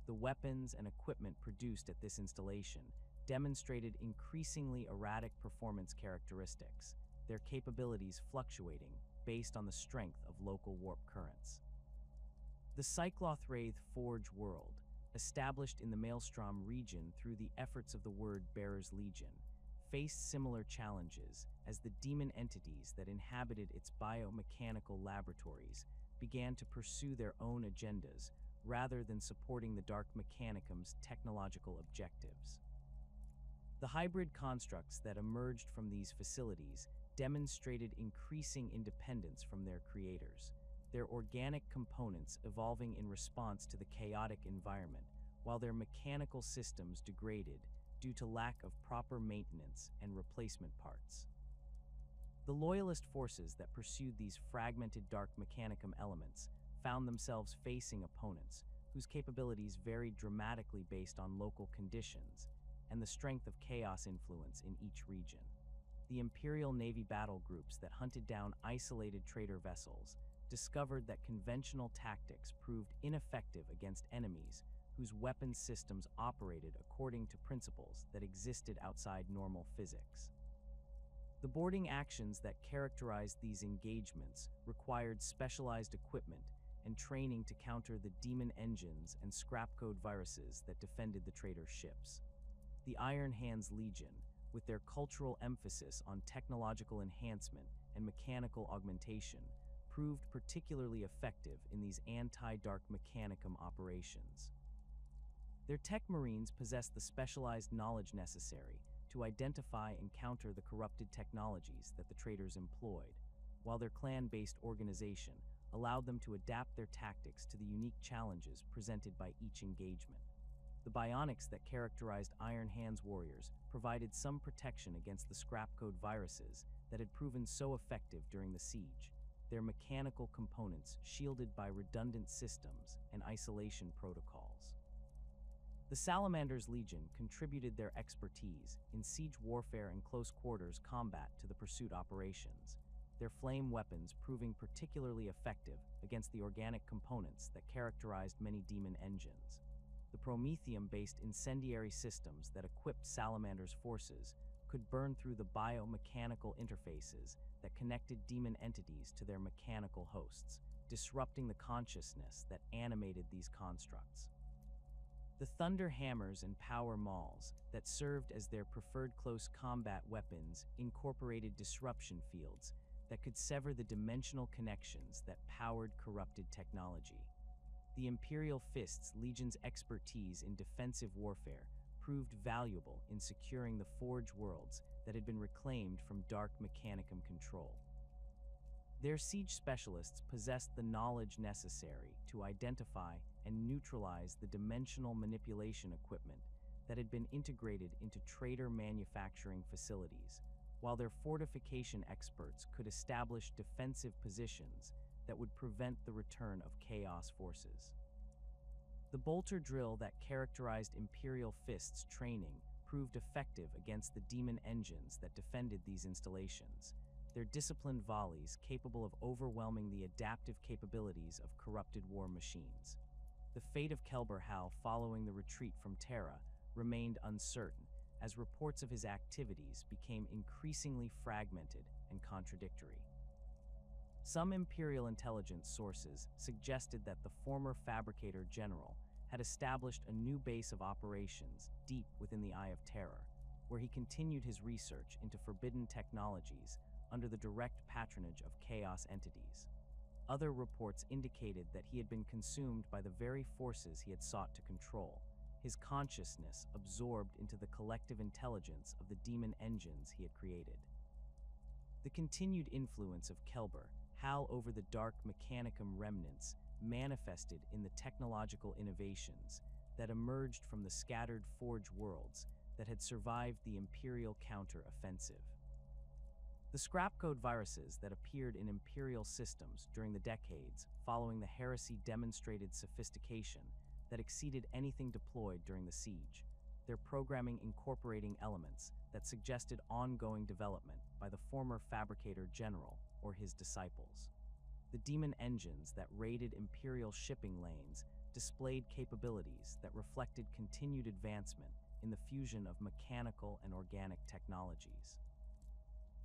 The weapons and equipment produced at this installation demonstrated increasingly erratic performance characteristics, their capabilities fluctuating based on the strength of local warp currents. The Cyclothwraith Forge world, established in the Maelstrom region through the efforts of the Word-Bearers Legion, faced similar challenges as the demon entities that inhabited its biomechanical laboratories began to pursue their own agendas rather than supporting the Dark Mechanicum's technological objectives. The hybrid constructs that emerged from these facilities demonstrated increasing independence from their creators, their organic components evolving in response to the chaotic environment, while their mechanical systems degraded due to lack of proper maintenance and replacement parts. The Loyalist forces that pursued these fragmented Dark Mechanicum elements found themselves facing opponents whose capabilities varied dramatically based on local conditions and the strength of chaos influence in each region. The Imperial Navy battle groups that hunted down isolated traitor vessels discovered that conventional tactics proved ineffective against enemies whose weapon systems operated according to principles that existed outside normal physics. The boarding actions that characterized these engagements required specialized equipment and training to counter the demon engines and scrapcode viruses that defended the traitor ships. The Iron Hands Legion, with their cultural emphasis on technological enhancement and mechanical augmentation, proved particularly effective in these anti-Dark Mechanicum operations. Their tech marines possessed the specialized knowledge necessary to identify and counter the corrupted technologies that the traitors employed, while their clan-based organization allowed them to adapt their tactics to the unique challenges presented by each engagement. The bionics that characterized Iron Hands warriors provided some protection against the scrapcode viruses that had proven so effective during the siege, their mechanical components shielded by redundant systems and isolation protocols. The Salamander's Legion contributed their expertise in siege warfare and close-quarters combat to the pursuit operations, their flame weapons proving particularly effective against the organic components that characterized many demon engines. The Promethium-based incendiary systems that equipped Salamander's forces could burn through the biomechanical interfaces that connected demon entities to their mechanical hosts, disrupting the consciousness that animated these constructs. The Thunder Hammers and Power Mauls that served as their preferred close combat weapons incorporated disruption fields that could sever the dimensional connections that powered corrupted technology. The Imperial Fist's Legion's expertise in defensive warfare proved valuable in securing the Forge worlds that had been reclaimed from Dark Mechanicum control. Their siege specialists possessed the knowledge necessary to identify and neutralize the dimensional manipulation equipment that had been integrated into traitor manufacturing facilities, while their fortification experts could establish defensive positions that would prevent the return of Chaos forces. The bolter drill that characterized Imperial Fist's training proved effective against the demon engines that defended these installations, their disciplined volleys capable of overwhelming the adaptive capabilities of corrupted war machines. The fate of Kelbor-Hal following the retreat from Terra remained uncertain, as reports of his activities became increasingly fragmented and contradictory. Some Imperial intelligence sources suggested that the former Fabricator-General had established a new base of operations deep within the Eye of Terror, where he continued his research into forbidden technologies under the direct patronage of Chaos entities. Other reports indicated that he had been consumed by the very forces he had sought to control, his consciousness absorbed into the collective intelligence of the demon engines he had created. The continued influence of Kelbor-Hal over the Dark Mechanicum remnants manifested in the technological innovations that emerged from the scattered Forge worlds that had survived the Imperial counter-offensive. The scrapcode viruses that appeared in Imperial systems during the decades following the Heresy demonstrated sophistication that exceeded anything deployed during the siege, their programming incorporating elements that suggested ongoing development by the former Fabricator-General or his disciples. The demon engines that raided Imperial shipping lanes displayed capabilities that reflected continued advancement in the fusion of mechanical and organic technologies.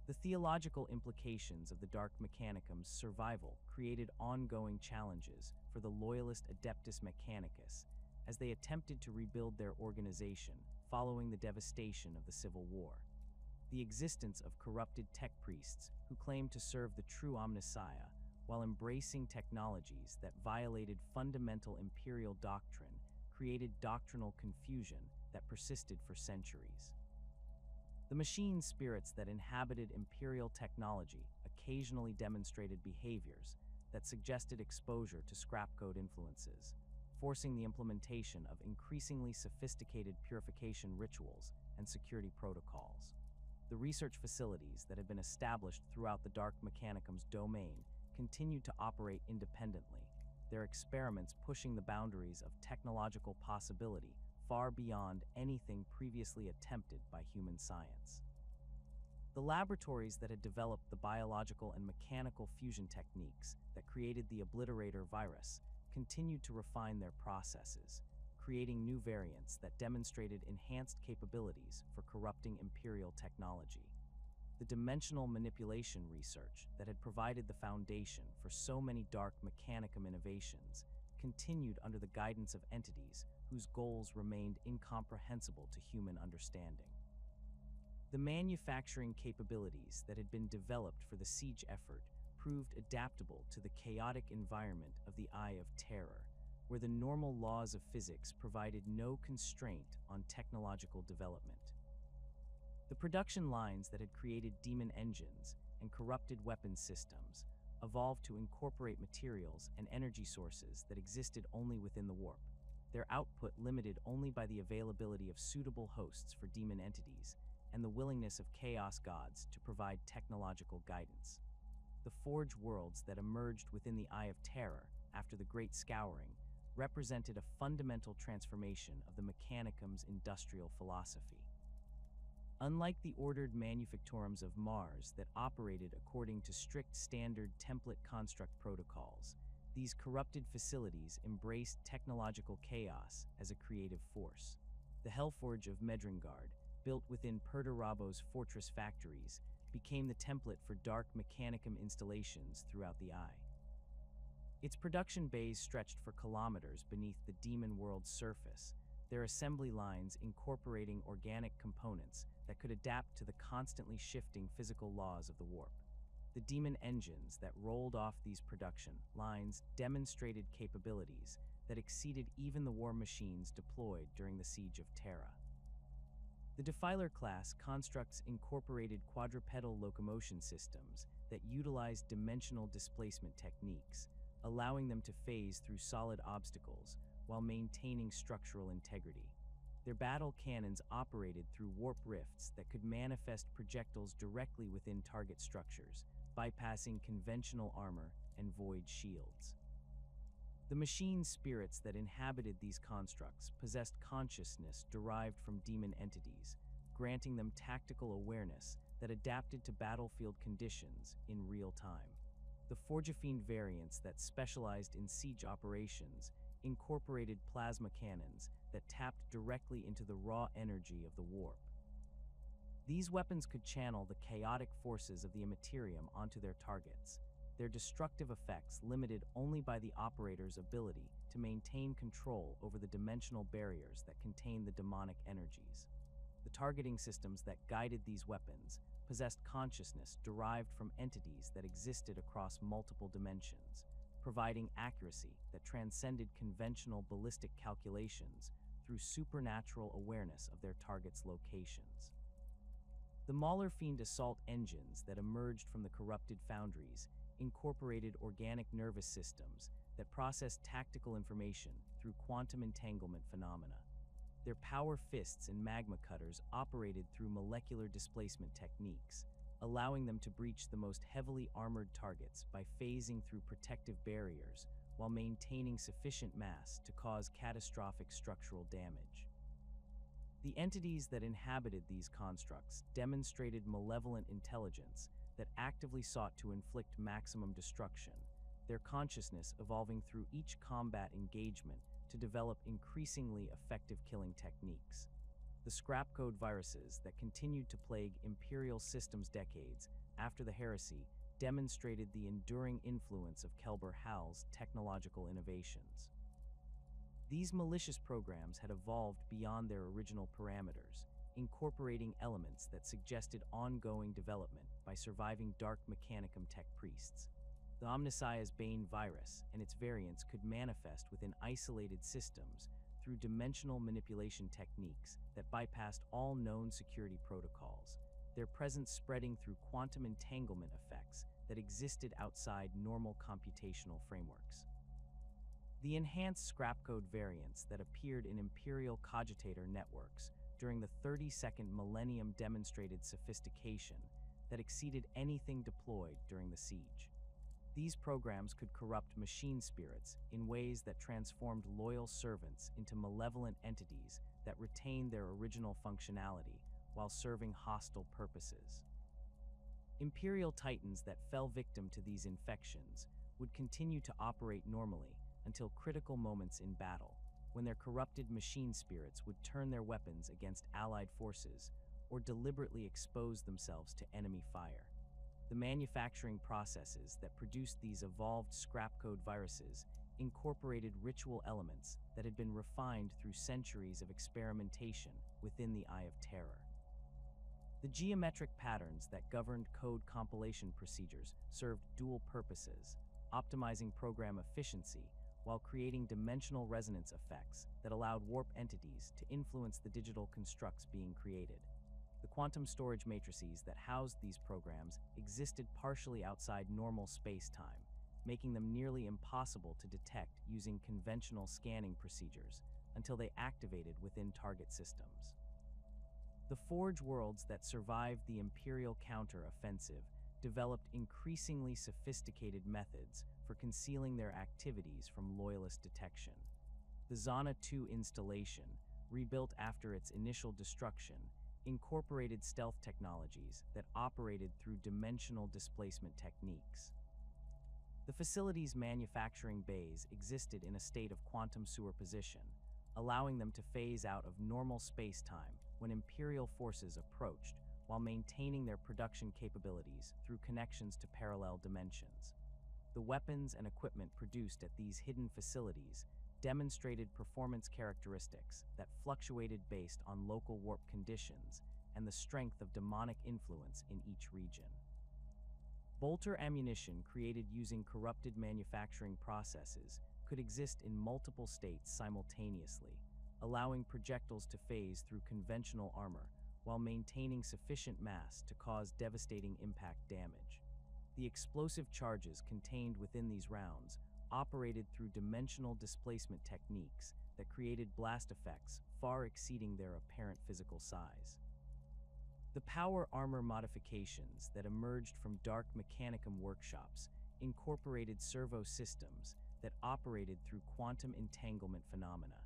The theological implications of the Dark Mechanicum's survival created ongoing challenges for the loyalist Adeptus Mechanicus as they attempted to rebuild their organization following the devastation of the Civil War. The existence of corrupted tech priests who claimed to serve the true Omnissiah while embracing technologies that violated fundamental Imperial doctrine created doctrinal confusion that persisted for centuries. The machine spirits that inhabited Imperial technology occasionally demonstrated behaviors that suggested exposure to scrapcode influences, forcing the implementation of increasingly sophisticated purification rituals and security protocols. The research facilities that had been established throughout the Dark Mechanicum's domain continued to operate independently, their experiments pushing the boundaries of technological possibility far beyond anything previously attempted by human science. The laboratories that had developed the biological and mechanical fusion techniques that created the obliterator virus continued to refine their processes, creating new variants that demonstrated enhanced capabilities for corrupting Imperial technology. The dimensional manipulation research that had provided the foundation for so many Dark Mechanicum innovations continued under the guidance of entities whose goals remained incomprehensible to human understanding. The manufacturing capabilities that had been developed for the siege effort proved adaptable to the chaotic environment of the Eye of Terror, where the normal laws of physics provided no constraint on technological development. The production lines that had created demon engines and corrupted weapons systems evolved to incorporate materials and energy sources that existed only within the warp, their output limited only by the availability of suitable hosts for demon entities and the willingness of chaos gods to provide technological guidance. The forge worlds that emerged within the Eye of Terror after the Great Scouring represented a fundamental transformation of the Mechanicum's industrial philosophy. Unlike the ordered manufactorums of Mars that operated according to strict standard template construct protocols, these corrupted facilities embraced technological chaos as a creative force. The Hellforge of Medringard, built within Perturabo's fortress factories, became the template for Dark Mechanicum installations throughout the Eye. Its production bays stretched for kilometers beneath the demon world's surface, their assembly lines incorporating organic components that could adapt to the constantly shifting physical laws of the warp. The demon engines that rolled off these production lines demonstrated capabilities that exceeded even the war machines deployed during the Siege of Terra. The Defiler-class constructs incorporated quadrupedal locomotion systems that utilized dimensional displacement techniques, allowing them to phase through solid obstacles while maintaining structural integrity. Their battle cannons operated through warp rifts that could manifest projectiles directly within target structures, bypassing conventional armor and void shields. The machine spirits that inhabited these constructs possessed consciousness derived from demon entities, granting them tactical awareness that adapted to battlefield conditions in real time. The Forgefiend variants that specialized in siege operations incorporated plasma cannons that tapped directly into the raw energy of the warp. These weapons could channel the chaotic forces of the Immaterium onto their targets, their destructive effects limited only by the operator's ability to maintain control over the dimensional barriers that contain the demonic energies. The targeting systems that guided these weapons possessed consciousness derived from entities that existed across multiple dimensions, providing accuracy that transcended conventional ballistic calculations through supernatural awareness of their targets' locations. The Maulerfiend assault engines that emerged from the corrupted foundries incorporated organic nervous systems that processed tactical information through quantum entanglement phenomena. Their power fists and magma cutters operated through molecular displacement techniques, allowing them to breach the most heavily armored targets by phasing through protective barriers while maintaining sufficient mass to cause catastrophic structural damage. The entities that inhabited these constructs demonstrated malevolent intelligence that actively sought to inflict maximum destruction, their consciousness evolving through each combat engagement to develop increasingly effective killing techniques. The scrapcode viruses that continued to plague Imperial systems decades after the heresy demonstrated the enduring influence of Kelbor-Hal's technological innovations. These malicious programs had evolved beyond their original parameters, incorporating elements that suggested ongoing development by surviving Dark Mechanicum tech priests. The Omnissiah's Bane virus and its variants could manifest within isolated systems through dimensional manipulation techniques that bypassed all known security protocols, their presence spreading through quantum entanglement effects that existed outside normal computational frameworks. The enhanced scrapcode variants that appeared in Imperial cogitator networks during the 32nd millennium demonstrated sophistication that exceeded anything deployed during the siege. These programs could corrupt machine spirits in ways that transformed loyal servants into malevolent entities that retained their original functionality while serving hostile purposes. Imperial Titans that fell victim to these infections would continue to operate normally until critical moments in battle, when their corrupted machine spirits would turn their weapons against Allied forces or deliberately expose themselves to enemy fire. The manufacturing processes that produced these evolved scrap code viruses incorporated ritual elements that had been refined through centuries of experimentation within the Eye of Terror. The geometric patterns that governed code compilation procedures served dual purposes, optimizing program efficiency while creating dimensional resonance effects that allowed warp entities to influence the digital constructs being created. The quantum storage matrices that housed these programs existed partially outside normal space-time, making them nearly impossible to detect using conventional scanning procedures until they activated within target systems. The Forge worlds that survived the Imperial counter-offensive developed increasingly sophisticated methods for concealing their activities from Loyalist detection. The Zana 2 installation, rebuilt after its initial destruction, incorporated stealth technologies that operated through dimensional displacement techniques. The facility's manufacturing bays existed in a state of quantum superposition, allowing them to phase out of normal space-time when Imperial forces approached, while maintaining their production capabilities through connections to parallel dimensions. The weapons and equipment produced at these hidden facilities demonstrated performance characteristics that fluctuated based on local warp conditions and the strength of demonic influence in each region. Bolter ammunition created using corrupted manufacturing processes could exist in multiple states simultaneously, allowing projectiles to phase through conventional armor while maintaining sufficient mass to cause devastating impact damage. The explosive charges contained within these rounds operated through dimensional displacement techniques that created blast effects far exceeding their apparent physical size. The power armor modifications that emerged from Dark Mechanicum workshops incorporated servo systems that operated through quantum entanglement phenomena.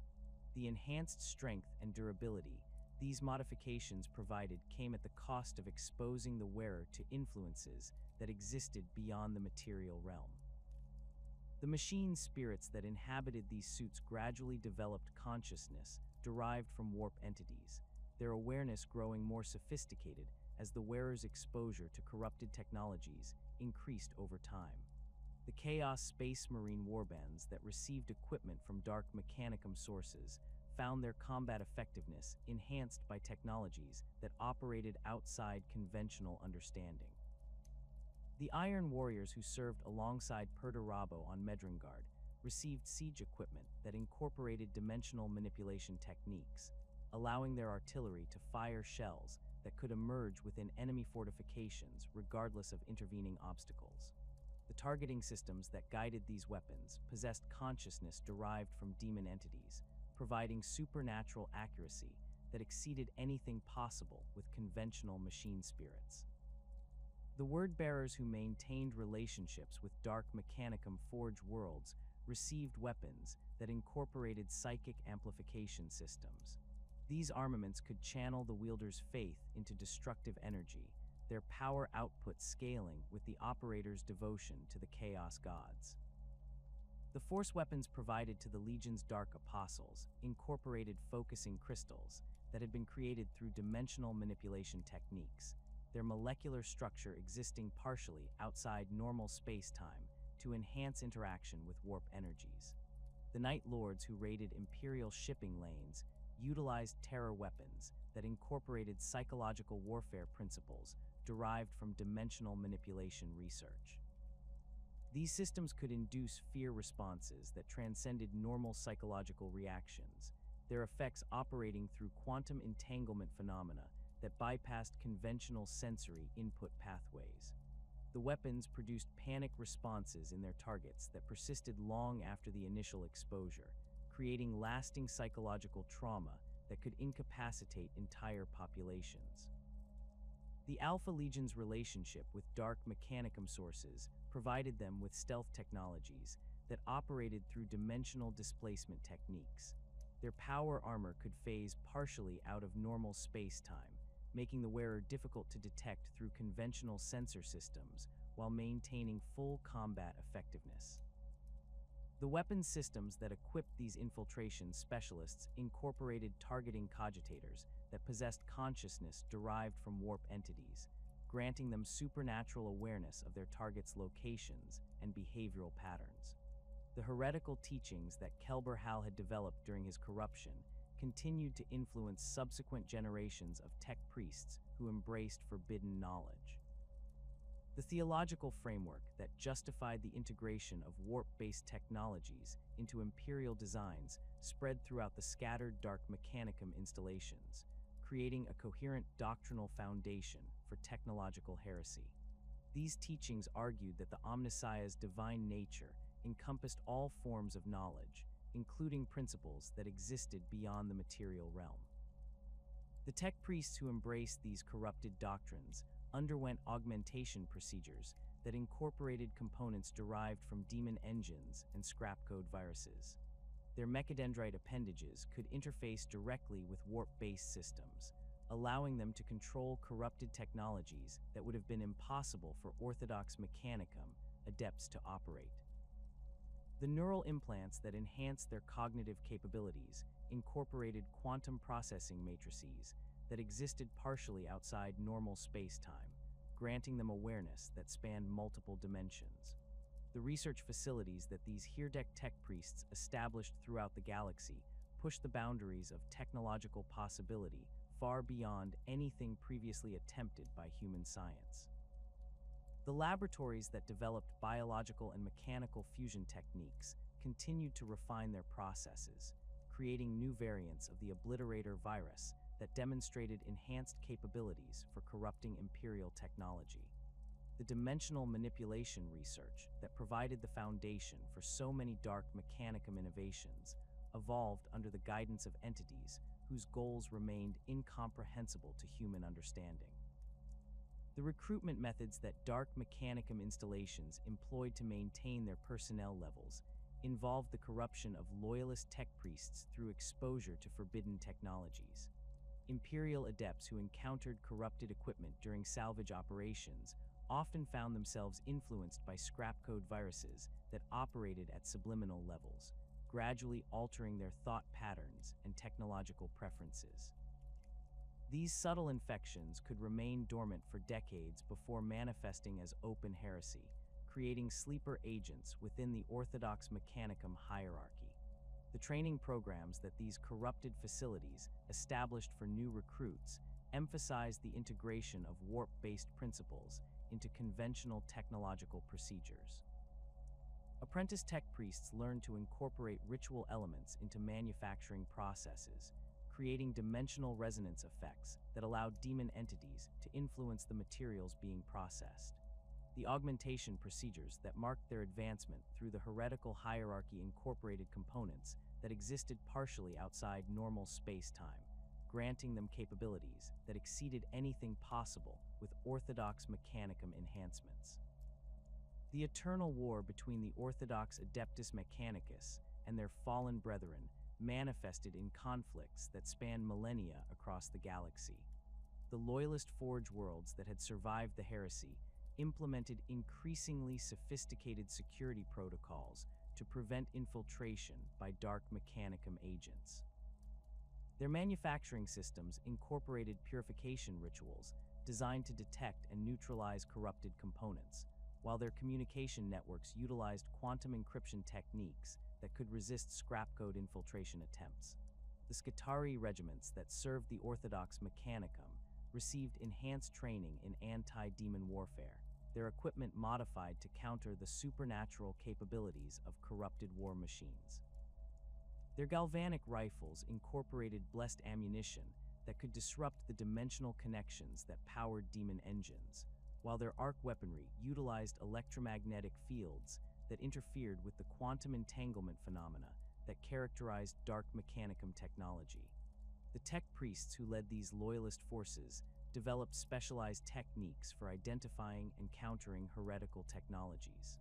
The enhanced strength and durability these modifications provided came at the cost of exposing the wearer to influences that existed beyond the material realm. The machine spirits that inhabited these suits gradually developed consciousness derived from warp entities, their awareness growing more sophisticated as the wearer's exposure to corrupted technologies increased over time. The Chaos Space Marine warbands that received equipment from Dark Mechanicum sources found their combat effectiveness enhanced by technologies that operated outside conventional understanding. The Iron Warriors who served alongside Perturabo on Medrengard received siege equipment that incorporated dimensional manipulation techniques, allowing their artillery to fire shells that could emerge within enemy fortifications regardless of intervening obstacles. The targeting systems that guided these weapons possessed consciousness derived from demon entities, providing supernatural accuracy that exceeded anything possible with conventional machine spirits. The word-bearers who maintained relationships with Dark Mechanicum Forge worlds received weapons that incorporated psychic amplification systems. These armaments could channel the wielder's faith into destructive energy, their power output scaling with the operator's devotion to the Chaos Gods. The force weapons provided to the Legion's Dark Apostles incorporated focusing crystals that had been created through dimensional manipulation techniques, their molecular structure existing partially outside normal space-time to enhance interaction with warp energies. The Night Lords who raided Imperial shipping lanes utilized terror weapons that incorporated psychological warfare principles derived from dimensional manipulation research. These systems could induce fear responses that transcended normal psychological reactions, their effects operating through quantum entanglement phenomena that bypassed conventional sensory input pathways. The weapons produced panic responses in their targets that persisted long after the initial exposure, creating lasting psychological trauma that could incapacitate entire populations. The Alpha Legion's relationship with Dark Mechanicum sources provided them with stealth technologies that operated through dimensional displacement techniques. Their power armor could phase partially out of normal space-time, making the wearer difficult to detect through conventional sensor systems while maintaining full combat effectiveness. The weapons systems that equipped these infiltration specialists incorporated targeting cogitators that possessed consciousness derived from warp entities, granting them supernatural awareness of their target's locations and behavioral patterns. The heretical teachings that Kelbor-Hal had developed during his corruption continued to influence subsequent generations of tech priests who embraced forbidden knowledge. The theological framework that justified the integration of warp-based technologies into imperial designs spread throughout the scattered Dark Mechanicum installations, creating a coherent doctrinal foundation for technological heresy. These teachings argued that the Omnissiah's divine nature encompassed all forms of knowledge, including principles that existed beyond the material realm. The tech priests who embraced these corrupted doctrines underwent augmentation procedures that incorporated components derived from demon engines and scrapcode viruses. Their mechadendrite appendages could interface directly with warp-based systems, allowing them to control corrupted technologies that would have been impossible for orthodox Mechanicum adepts to operate. The neural implants that enhanced their cognitive capabilities incorporated quantum processing matrices that existed partially outside normal space-time, granting them awareness that spanned multiple dimensions. The research facilities that these Heretical tech priests established throughout the galaxy pushed the boundaries of technological possibility far beyond anything previously attempted by human science. The laboratories that developed biological and mechanical fusion techniques continued to refine their processes, creating new variants of the obliterator virus that demonstrated enhanced capabilities for corrupting imperial technology. The dimensional manipulation research that provided the foundation for so many Dark Mechanicum innovations evolved under the guidance of entities whose goals remained incomprehensible to human understanding. The recruitment methods that Dark Mechanicum installations employed to maintain their personnel levels involved the corruption of loyalist tech priests through exposure to forbidden technologies. Imperial adepts who encountered corrupted equipment during salvage operations often found themselves influenced by scrapcode viruses that operated at subliminal levels, gradually altering their thought patterns and technological preferences. These subtle infections could remain dormant for decades before manifesting as open heresy, creating sleeper agents within the Orthodox Mechanicum hierarchy. The training programs that these corrupted facilities established for new recruits emphasized the integration of warp-based principles into conventional technological procedures. Apprentice tech priests learned to incorporate ritual elements into manufacturing processes, creating dimensional resonance effects that allowed demon entities to influence the materials being processed. The augmentation procedures that marked their advancement through the heretical hierarchy incorporated components that existed partially outside normal space-time, granting them capabilities that exceeded anything possible with orthodox Mechanicum enhancements. The eternal war between the orthodox Adeptus Mechanicus and their fallen brethren manifested in conflicts that spanned millennia across the galaxy. The loyalist Forge worlds that had survived the heresy implemented increasingly sophisticated security protocols to prevent infiltration by Dark Mechanicum agents. Their manufacturing systems incorporated purification rituals designed to detect and neutralize corrupted components, while their communication networks utilized quantum encryption techniques that could resist scrapcode infiltration attempts. The Skitarii regiments that served the Orthodox Mechanicum received enhanced training in anti-demon warfare, their equipment modified to counter the supernatural capabilities of corrupted war machines. Their galvanic rifles incorporated blessed ammunition that could disrupt the dimensional connections that powered demon engines, while their arc weaponry utilized electromagnetic fields that interfered with the quantum entanglement phenomena that characterized Dark Mechanicum technology. The tech priests who led these loyalist forces developed specialized techniques for identifying and countering heretical technologies.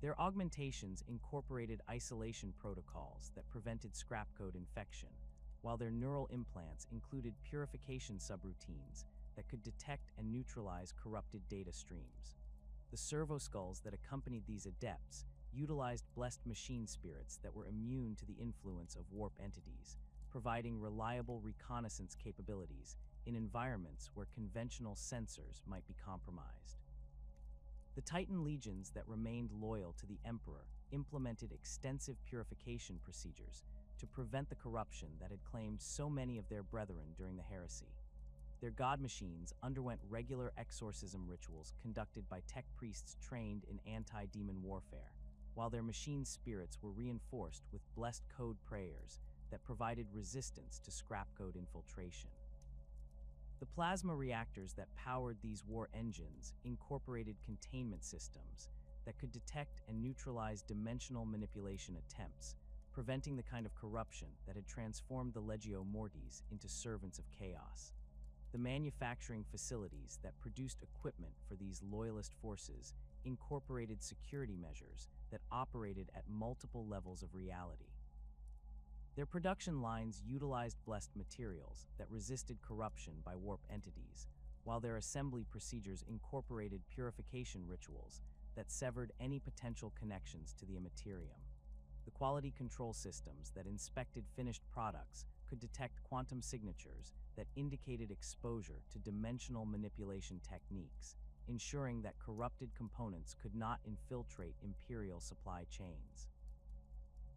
Their augmentations incorporated isolation protocols that prevented scrapcode infection, while their neural implants included purification subroutines that could detect and neutralize corrupted data streams. The servo-skulls that accompanied these adepts utilized blessed machine spirits that were immune to the influence of warp entities, providing reliable reconnaissance capabilities in environments where conventional sensors might be compromised. The Titan legions that remained loyal to the Emperor implemented extensive purification procedures to prevent the corruption that had claimed so many of their brethren during the heresy. Their god machines underwent regular exorcism rituals conducted by tech priests trained in anti-demon warfare, while their machine spirits were reinforced with blessed code prayers that provided resistance to scrap code infiltration. The plasma reactors that powered these war engines incorporated containment systems that could detect and neutralize dimensional manipulation attempts, preventing the kind of corruption that had transformed the Legio Mortis into servants of chaos. The manufacturing facilities that produced equipment for these loyalist forces incorporated security measures that operated at multiple levels of reality. Their production lines utilized blessed materials that resisted corruption by warp entities, while their assembly procedures incorporated purification rituals that severed any potential connections to the immaterium. The quality control systems that inspected finished products could detect quantum signatures that indicated exposure to dimensional manipulation techniques, ensuring that corrupted components could not infiltrate Imperial supply chains.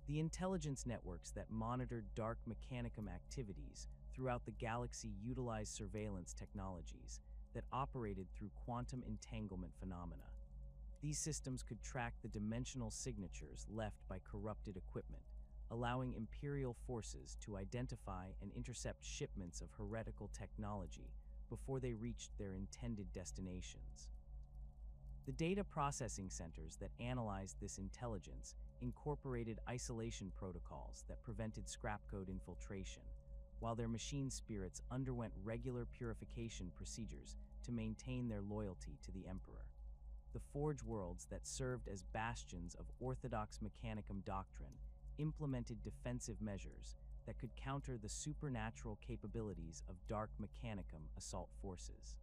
The intelligence networks that monitored Dark Mechanicum activities throughout the galaxy utilized surveillance technologies that operated through quantum entanglement phenomena. These systems could track the dimensional signatures left by corrupted equipment, allowing Imperial forces to identify and intercept shipments of heretical technology before they reached their intended destinations. The data processing centers that analyzed this intelligence incorporated isolation protocols that prevented scrap code infiltration, while their machine spirits underwent regular purification procedures to maintain their loyalty to the Emperor. The Forge worlds that served as bastions of orthodox Mechanicum doctrine implemented defensive measures that could counter the supernatural capabilities of Dark Mechanicum assault forces.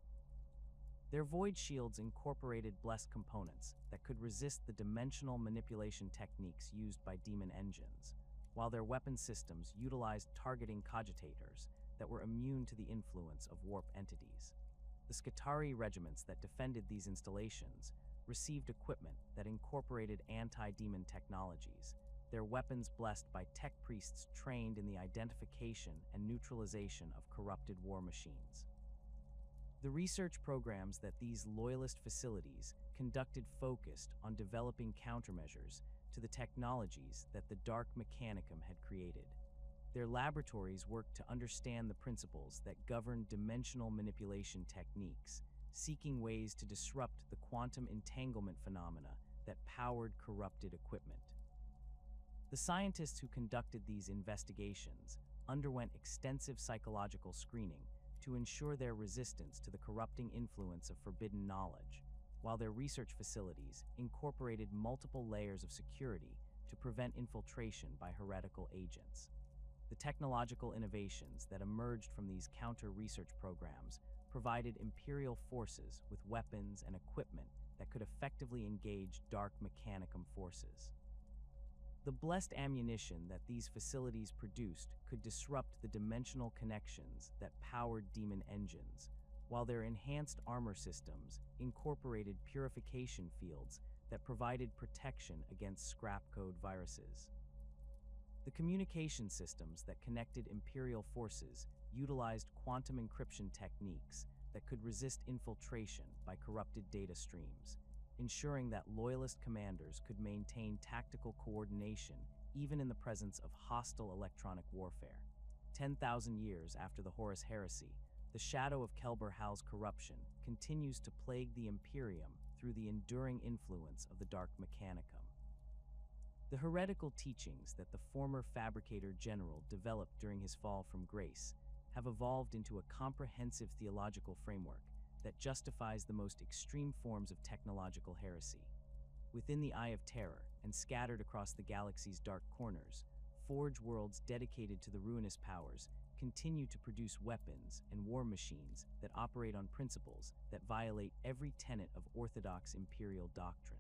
Their void shields incorporated blessed components that could resist the dimensional manipulation techniques used by demon engines, while their weapon systems utilized targeting cogitators that were immune to the influence of warp entities. The Skitarii regiments that defended these installations received equipment that incorporated anti-demon technologies, their weapons blessed by tech priests trained in the identification and neutralization of corrupted war machines. The research programs that these loyalist facilities conducted focused on developing countermeasures to the technologies that the Dark Mechanicum had created. Their laboratories worked to understand the principles that govern dimensional manipulation techniques, seeking ways to disrupt the quantum entanglement phenomena that powered corrupted equipment. The scientists who conducted these investigations underwent extensive psychological screening to ensure their resistance to the corrupting influence of forbidden knowledge, while their research facilities incorporated multiple layers of security to prevent infiltration by heretical agents. The technological innovations that emerged from these counter-research programs provided Imperial forces with weapons and equipment that could effectively engage Dark Mechanicum forces. The blessed ammunition that these facilities produced could disrupt the dimensional connections that powered demon engines, while their enhanced armor systems incorporated purification fields that provided protection against scrap code viruses. The communication systems that connected Imperial forces utilized quantum encryption techniques that could resist infiltration by corrupted data streams, ensuring that loyalist commanders could maintain tactical coordination even in the presence of hostile electronic warfare. 10,000 years after the Horus Heresy, the shadow of Kelbor-Hal's corruption continues to plague the Imperium through the enduring influence of the Dark Mechanicum. The heretical teachings that the former Fabricator-General developed during his fall from grace have evolved into a comprehensive theological framework that justifies the most extreme forms of technological heresy. Within the Eye of Terror and scattered across the galaxy's dark corners, forge worlds dedicated to the ruinous powers continue to produce weapons and war machines that operate on principles that violate every tenet of orthodox imperial doctrine.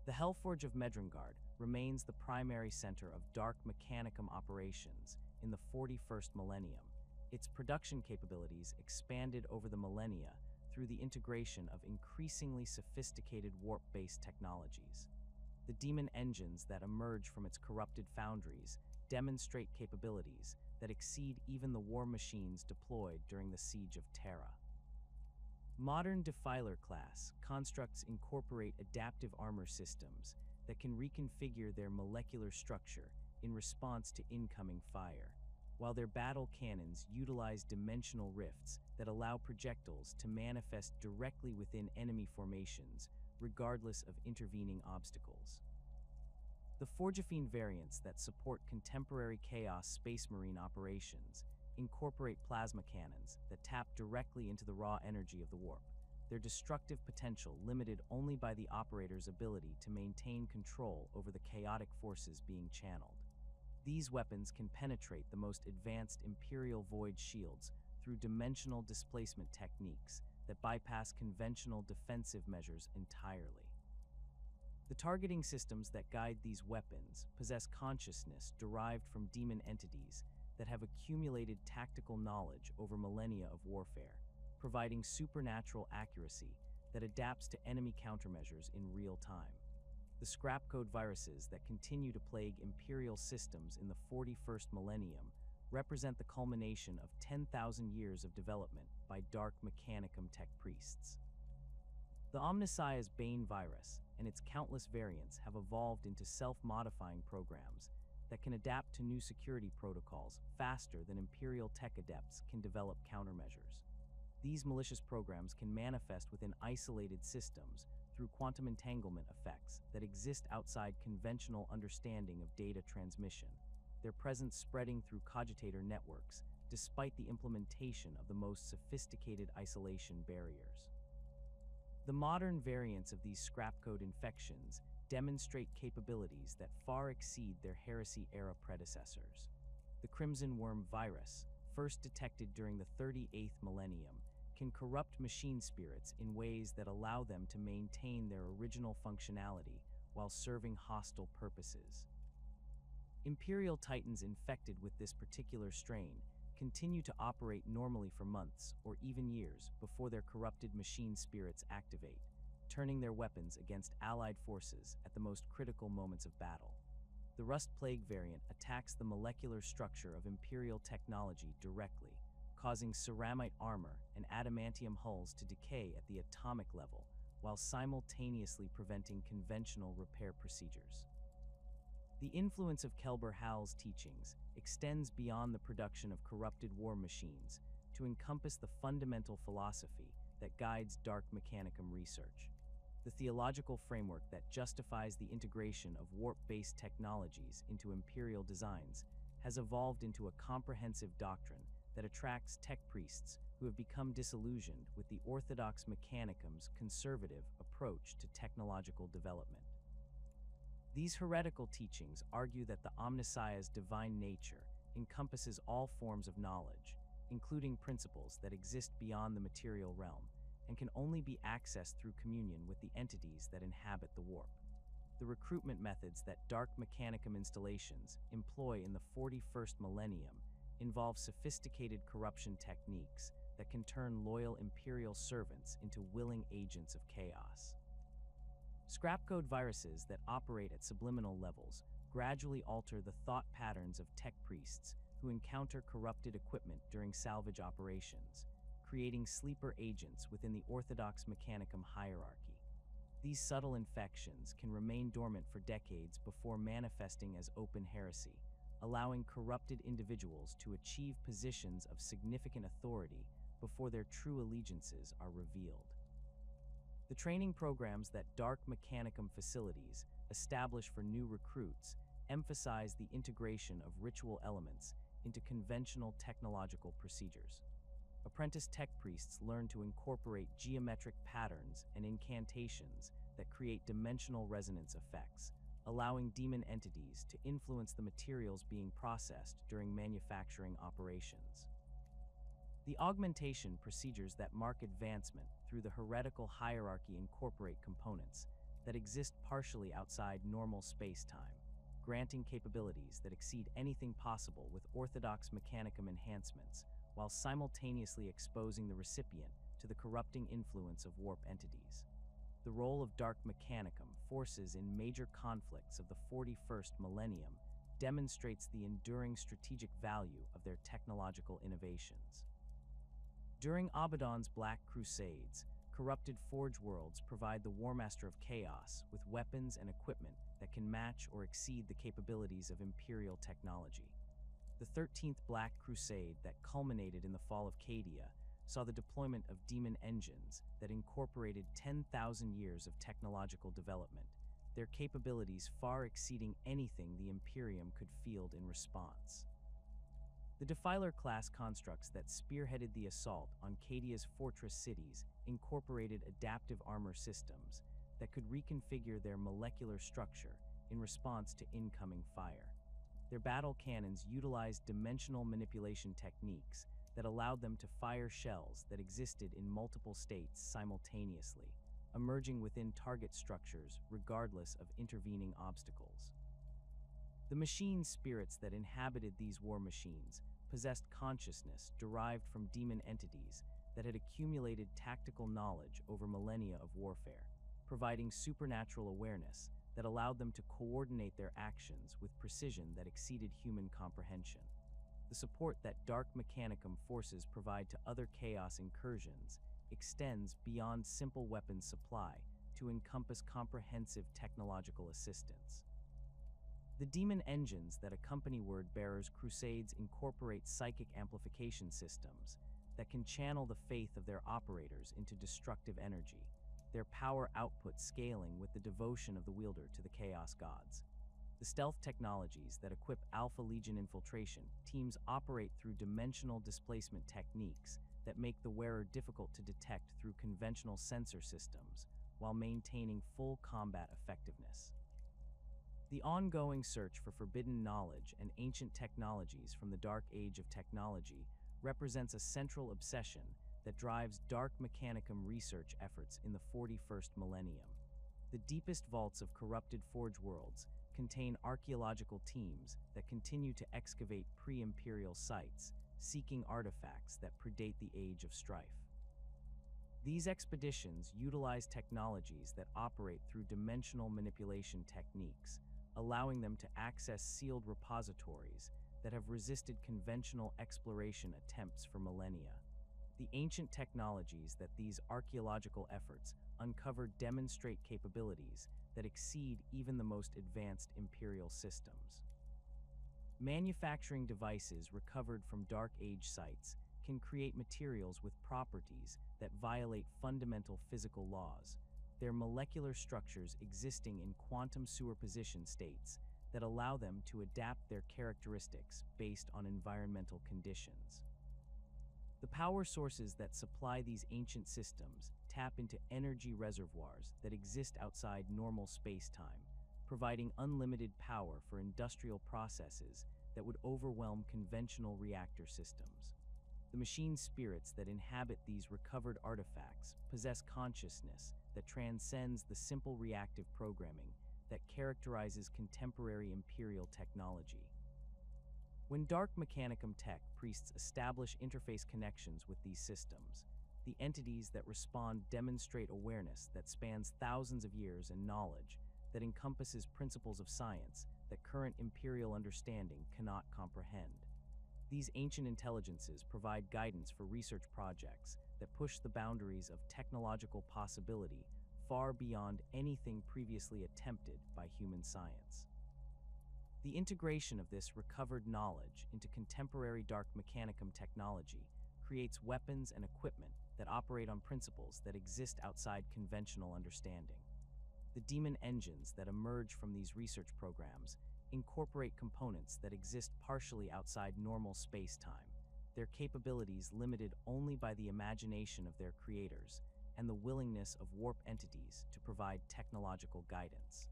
The Hellforge of Medrengard remains the primary center of Dark Mechanicum operations in the 41st millennium. Its production capabilities expanded over the millennia through the integration of increasingly sophisticated warp-based technologies. The demon engines that emerge from its corrupted foundries demonstrate capabilities that exceed even the war machines deployed during the Siege of Terra. Modern Defiler class constructs incorporate adaptive armor systems that can reconfigure their molecular structure in response to incoming fire, while their battle cannons utilize dimensional rifts that allow projectiles to manifest directly within enemy formations, regardless of intervening obstacles. The Forgefiend variants that support contemporary Chaos Space Marine operations incorporate plasma cannons that tap directly into the raw energy of the warp, their destructive potential limited only by the operator's ability to maintain control over the chaotic forces being channeled. These weapons can penetrate the most advanced Imperial Void shields through dimensional displacement techniques that bypass conventional defensive measures entirely. The targeting systems that guide these weapons possess consciousness derived from demon entities that have accumulated tactical knowledge over millennia of warfare, providing supernatural accuracy that adapts to enemy countermeasures in real time. The scrapcode viruses that continue to plague Imperial systems in the 41st millennium represent the culmination of 10,000 years of development by Dark Mechanicum tech priests. The Omnissiah's Bane virus and its countless variants have evolved into self-modifying programs that can adapt to new security protocols faster than Imperial tech adepts can develop countermeasures. These malicious programs can manifest within isolated systems through quantum entanglement effects that exist outside conventional understanding of data transmission, their presence spreading through cogitator networks despite the implementation of the most sophisticated isolation barriers. The modern variants of these scrapcode infections demonstrate capabilities that far exceed their heresy-era predecessors. The Crimson Worm virus, first detected during the 38th millennium, can corrupt machine spirits in ways that allow them to maintain their original functionality while serving hostile purposes. Imperial Titans infected with this particular strain continue to operate normally for months or even years before their corrupted machine spirits activate, turning their weapons against allied forces at the most critical moments of battle. The Rust Plague variant attacks the molecular structure of Imperial technology directly, causing ceramite armor and adamantium hulls to decay at the atomic level, while simultaneously preventing conventional repair procedures. The influence of Kelbor-Hal's teachings extends beyond the production of corrupted war machines to encompass the fundamental philosophy that guides Dark Mechanicum research. The theological framework that justifies the integration of warp-based technologies into Imperial designs has evolved into a comprehensive doctrine that attracts tech priests who have become disillusioned with the orthodox Mechanicum's conservative approach to technological development. These heretical teachings argue that the Omnissiah's divine nature encompasses all forms of knowledge, including principles that exist beyond the material realm and can only be accessed through communion with the entities that inhabit the warp. The recruitment methods that Dark Mechanicum installations employ in the 41st millennium involve sophisticated corruption techniques that can turn loyal Imperial servants into willing agents of chaos. Scrapcode viruses that operate at subliminal levels gradually alter the thought patterns of tech priests who encounter corrupted equipment during salvage operations, creating sleeper agents within the orthodox Mechanicum hierarchy. These subtle infections can remain dormant for decades before manifesting as open heresy, allowing corrupted individuals to achieve positions of significant authority before their true allegiances are revealed. The training programs that Dark Mechanicum facilities establish for new recruits emphasize the integration of ritual elements into conventional technological procedures. Apprentice tech priests learn to incorporate geometric patterns and incantations that create dimensional resonance effects, allowing demon entities to influence the materials being processed during manufacturing operations. The augmentation procedures that mark advancement through the heretical hierarchy incorporate components that exist partially outside normal space-time, granting capabilities that exceed anything possible with orthodox mechanicum enhancements, while simultaneously exposing the recipient to the corrupting influence of warp entities. The role of Dark Mechanicum forces in major conflicts of the 41st millennium demonstrates the enduring strategic value of their technological innovations. During Abaddon's Black Crusades, corrupted Forge Worlds provide the Warmaster of Chaos with weapons and equipment that can match or exceed the capabilities of Imperial technology. The 13th Black Crusade that culminated in the fall of Cadia saw the deployment of demon engines that incorporated 10,000 years of technological development, their capabilities far exceeding anything the Imperium could field in response. The Defiler-class constructs that spearheaded the assault on Cadia's fortress cities incorporated adaptive armor systems that could reconfigure their molecular structure in response to incoming fire. Their battle cannons utilized dimensional manipulation techniques that allowed them to fire shells that existed in multiple states simultaneously, emerging within target structures regardless of intervening obstacles. The machine spirits that inhabited these war machines possessed consciousness derived from demon entities that had accumulated tactical knowledge over millennia of warfare, providing supernatural awareness that allowed them to coordinate their actions with precision that exceeded human comprehension. The support that Dark Mechanicum forces provide to other Chaos incursions extends beyond simple weapons supply to encompass comprehensive technological assistance. The demon engines that accompany Word-Bearer's crusades incorporate psychic amplification systems that can channel the faith of their operators into destructive energy, their power output scaling with the devotion of the wielder to the Chaos gods. The stealth technologies that equip Alpha Legion infiltration teams operate through dimensional displacement techniques that make the wearer difficult to detect through conventional sensor systems while maintaining full combat effectiveness. The ongoing search for forbidden knowledge and ancient technologies from the Dark Age of technology represents a central obsession that drives Dark Mechanicum research efforts in the 41st millennium. The deepest vaults of corrupted Forge Worlds contain archaeological teams that continue to excavate pre-imperial sites, seeking artifacts that predate the Age of Strife. These expeditions utilize technologies that operate through dimensional manipulation techniques, allowing them to access sealed repositories that have resisted conventional exploration attempts for millennia. The ancient technologies that these archaeological efforts uncover demonstrate capabilities that exceed even the most advanced Imperial systems. Manufacturing devices recovered from Dark Age sites can create materials with properties that violate fundamental physical laws, their molecular structures existing in quantum superposition states that allow them to adapt their characteristics based on environmental conditions. The power sources that supply these ancient systems tap into energy reservoirs that exist outside normal space-time, providing unlimited power for industrial processes that would overwhelm conventional reactor systems. The machine spirits that inhabit these recovered artifacts possess consciousness that transcends the simple reactive programming that characterizes contemporary Imperial technology. When Dark Mechanicum tech priests establish interface connections with these systems, the entities that respond demonstrate awareness that spans thousands of years and knowledge that encompasses principles of science that current Imperial understanding cannot comprehend. These ancient intelligences provide guidance for research projects that push the boundaries of technological possibility far beyond anything previously attempted by human science. The integration of this recovered knowledge into contemporary Dark Mechanicum technology creates weapons and equipment that operate on principles that exist outside conventional understanding. The demon engines that emerge from these research programs incorporate components that exist partially outside normal space-time, their capabilities limited only by the imagination of their creators and the willingness of warp entities to provide technological guidance.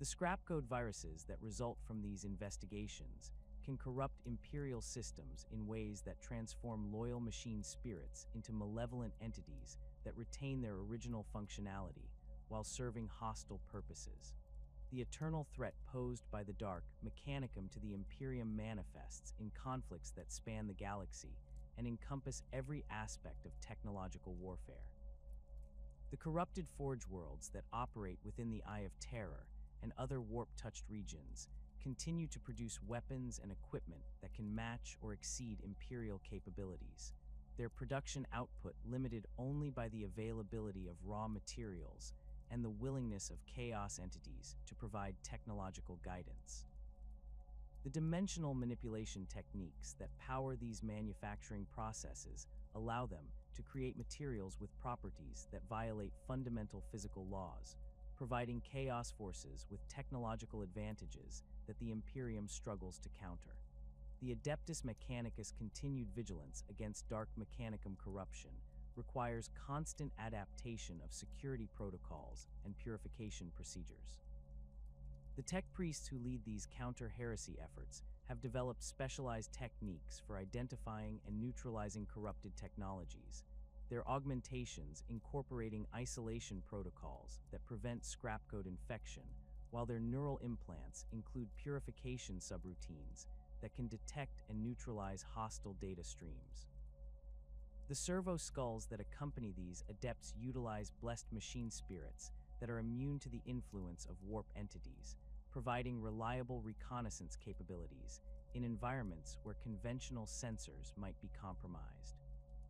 The scrap code viruses that result from these investigations can corrupt imperial systems in ways that transform loyal machine spirits into malevolent entities that retain their original functionality while serving hostile purposes. The eternal threat posed by the Dark Mechanicum to the Imperium manifests in conflicts that span the galaxy and encompass every aspect of technological warfare. The corrupted Forge worlds that operate within the Eye of Terror and other warp-touched regions continue to produce weapons and equipment that can match or exceed Imperial capabilities, their production output limited only by the availability of raw materials and the willingness of Chaos entities to provide technological guidance. The dimensional manipulation techniques that power these manufacturing processes allow them to create materials with properties that violate fundamental physical laws, providing Chaos forces with technological advantages that the Imperium struggles to counter. The Adeptus Mechanicus' continued vigilance against Dark Mechanicum corruption requires constant adaptation of security protocols and purification procedures. The tech priests who lead these counter-heresy efforts have developed specialized techniques for identifying and neutralizing corrupted technologies, their augmentations incorporating isolation protocols that prevent scrap code infection, while their neural implants include purification subroutines that can detect and neutralize hostile data streams. The servo skulls that accompany these adepts utilize blessed machine spirits that are immune to the influence of warp entities, providing reliable reconnaissance capabilities in environments where conventional sensors might be compromised.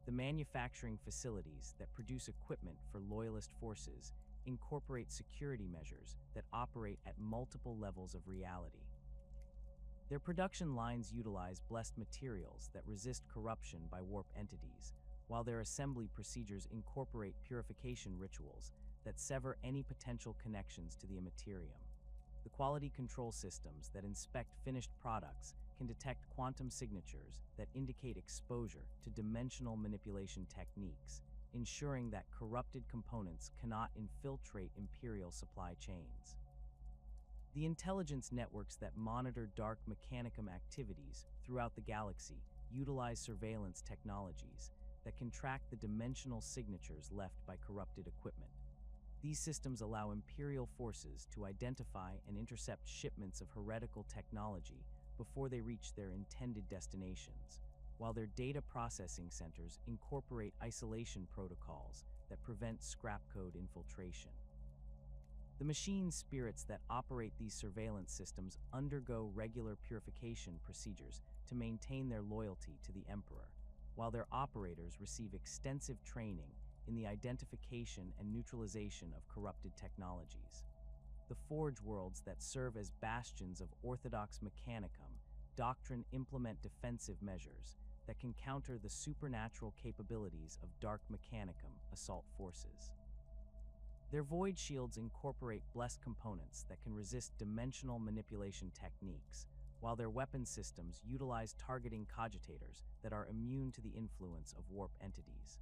The manufacturing facilities that produce equipment for loyalist forces incorporate security measures that operate at multiple levels of reality. Their production lines utilize blessed materials that resist corruption by warp entities, while their assembly procedures incorporate purification rituals that sever any potential connections to the immaterium. The quality control systems that inspect finished products can detect quantum signatures that indicate exposure to dimensional manipulation techniques, ensuring that corrupted components cannot infiltrate Imperial supply chains. The intelligence networks that monitor Dark Mechanicum activities throughout the galaxy utilize surveillance technologies that can track the dimensional signatures left by corrupted equipment. These systems allow Imperial forces to identify and intercept shipments of heretical technology before they reach their intended destinations, while their data processing centers incorporate isolation protocols that prevent scrap code infiltration. The machine spirits that operate these surveillance systems undergo regular purification procedures to maintain their loyalty to the Emperor, while their operators receive extensive training in the identification and neutralization of corrupted technologies. The Forge worlds that serve as bastions of orthodox Mechanicum doctrine implement defensive measures that can counter the supernatural capabilities of Dark Mechanicum assault forces. Their void shields incorporate blessed components that can resist dimensional manipulation techniques, while their weapon systems utilize targeting cogitators that are immune to the influence of warp entities.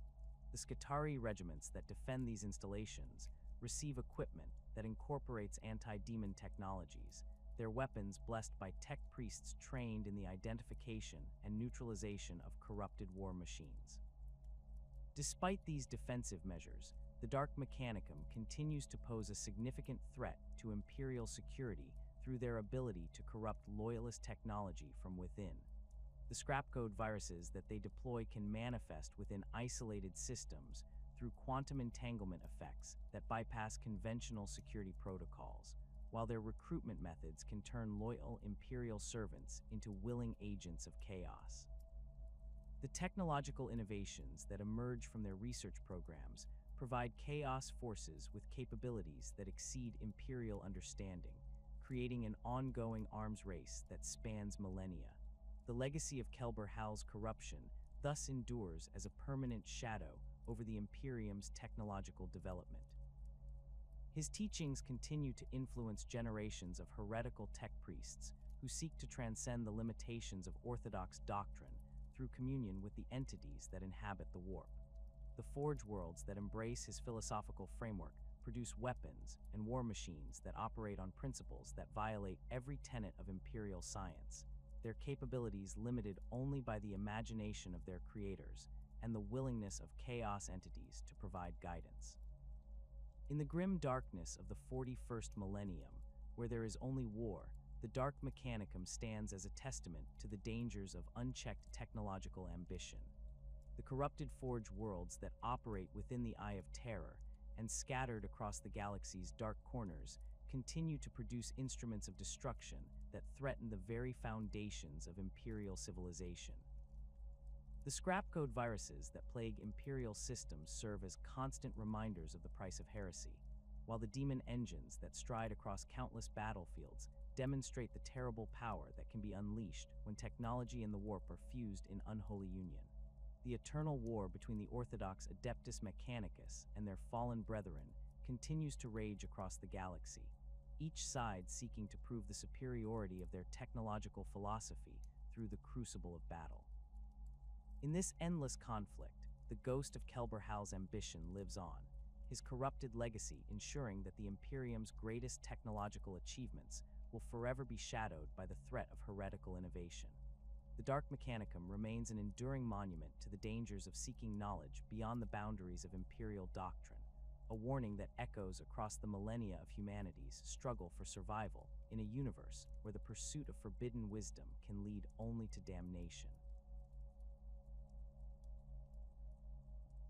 The Skitarii regiments that defend these installations receive equipment that incorporates anti-demon technologies, their weapons blessed by tech priests trained in the identification and neutralization of corrupted war machines. Despite these defensive measures, the Dark Mechanicum continues to pose a significant threat to Imperial security through their ability to corrupt loyalist technology from within. The scrap code viruses that they deploy can manifest within isolated systems through quantum entanglement effects that bypass conventional security protocols, while their recruitment methods can turn loyal Imperial servants into willing agents of chaos. The technological innovations that emerge from their research programs provide Chaos forces with capabilities that exceed Imperial understanding, creating an ongoing arms race that spans millennia. The legacy of Kelbor-Hal's corruption thus endures as a permanent shadow over the Imperium's technological development. His teachings continue to influence generations of heretical tech priests who seek to transcend the limitations of orthodox doctrine through communion with the entities that inhabit the warp. The Forge worlds that embrace his philosophical framework produce weapons and war machines that operate on principles that violate every tenet of imperial science, their capabilities limited only by the imagination of their creators and the willingness of chaos entities to provide guidance. In the grim darkness of the 41st millennium, where there is only war, the Dark Mechanicum stands as a testament to the dangers of unchecked technological ambition. The corrupted forge worlds that operate within the Eye of Terror and scattered across the galaxy's dark corners continue to produce instruments of destruction that threaten the very foundations of imperial civilization. The scrapcode viruses that plague imperial systems serve as constant reminders of the price of heresy, while the demon engines that stride across countless battlefields demonstrate the terrible power that can be unleashed when technology and the warp are fused in unholy union. The eternal war between the orthodox Adeptus Mechanicus and their fallen brethren continues to rage across the galaxy, each side seeking to prove the superiority of their technological philosophy through the crucible of battle. In this endless conflict, the ghost of Kelbor-Hal's ambition lives on, his corrupted legacy ensuring that the Imperium's greatest technological achievements will forever be shadowed by the threat of heretical innovation. The Dark Mechanicum remains an enduring monument to the dangers of seeking knowledge beyond the boundaries of imperial doctrine, a warning that echoes across the millennia of humanity's struggle for survival in a universe where the pursuit of forbidden wisdom can lead only to damnation.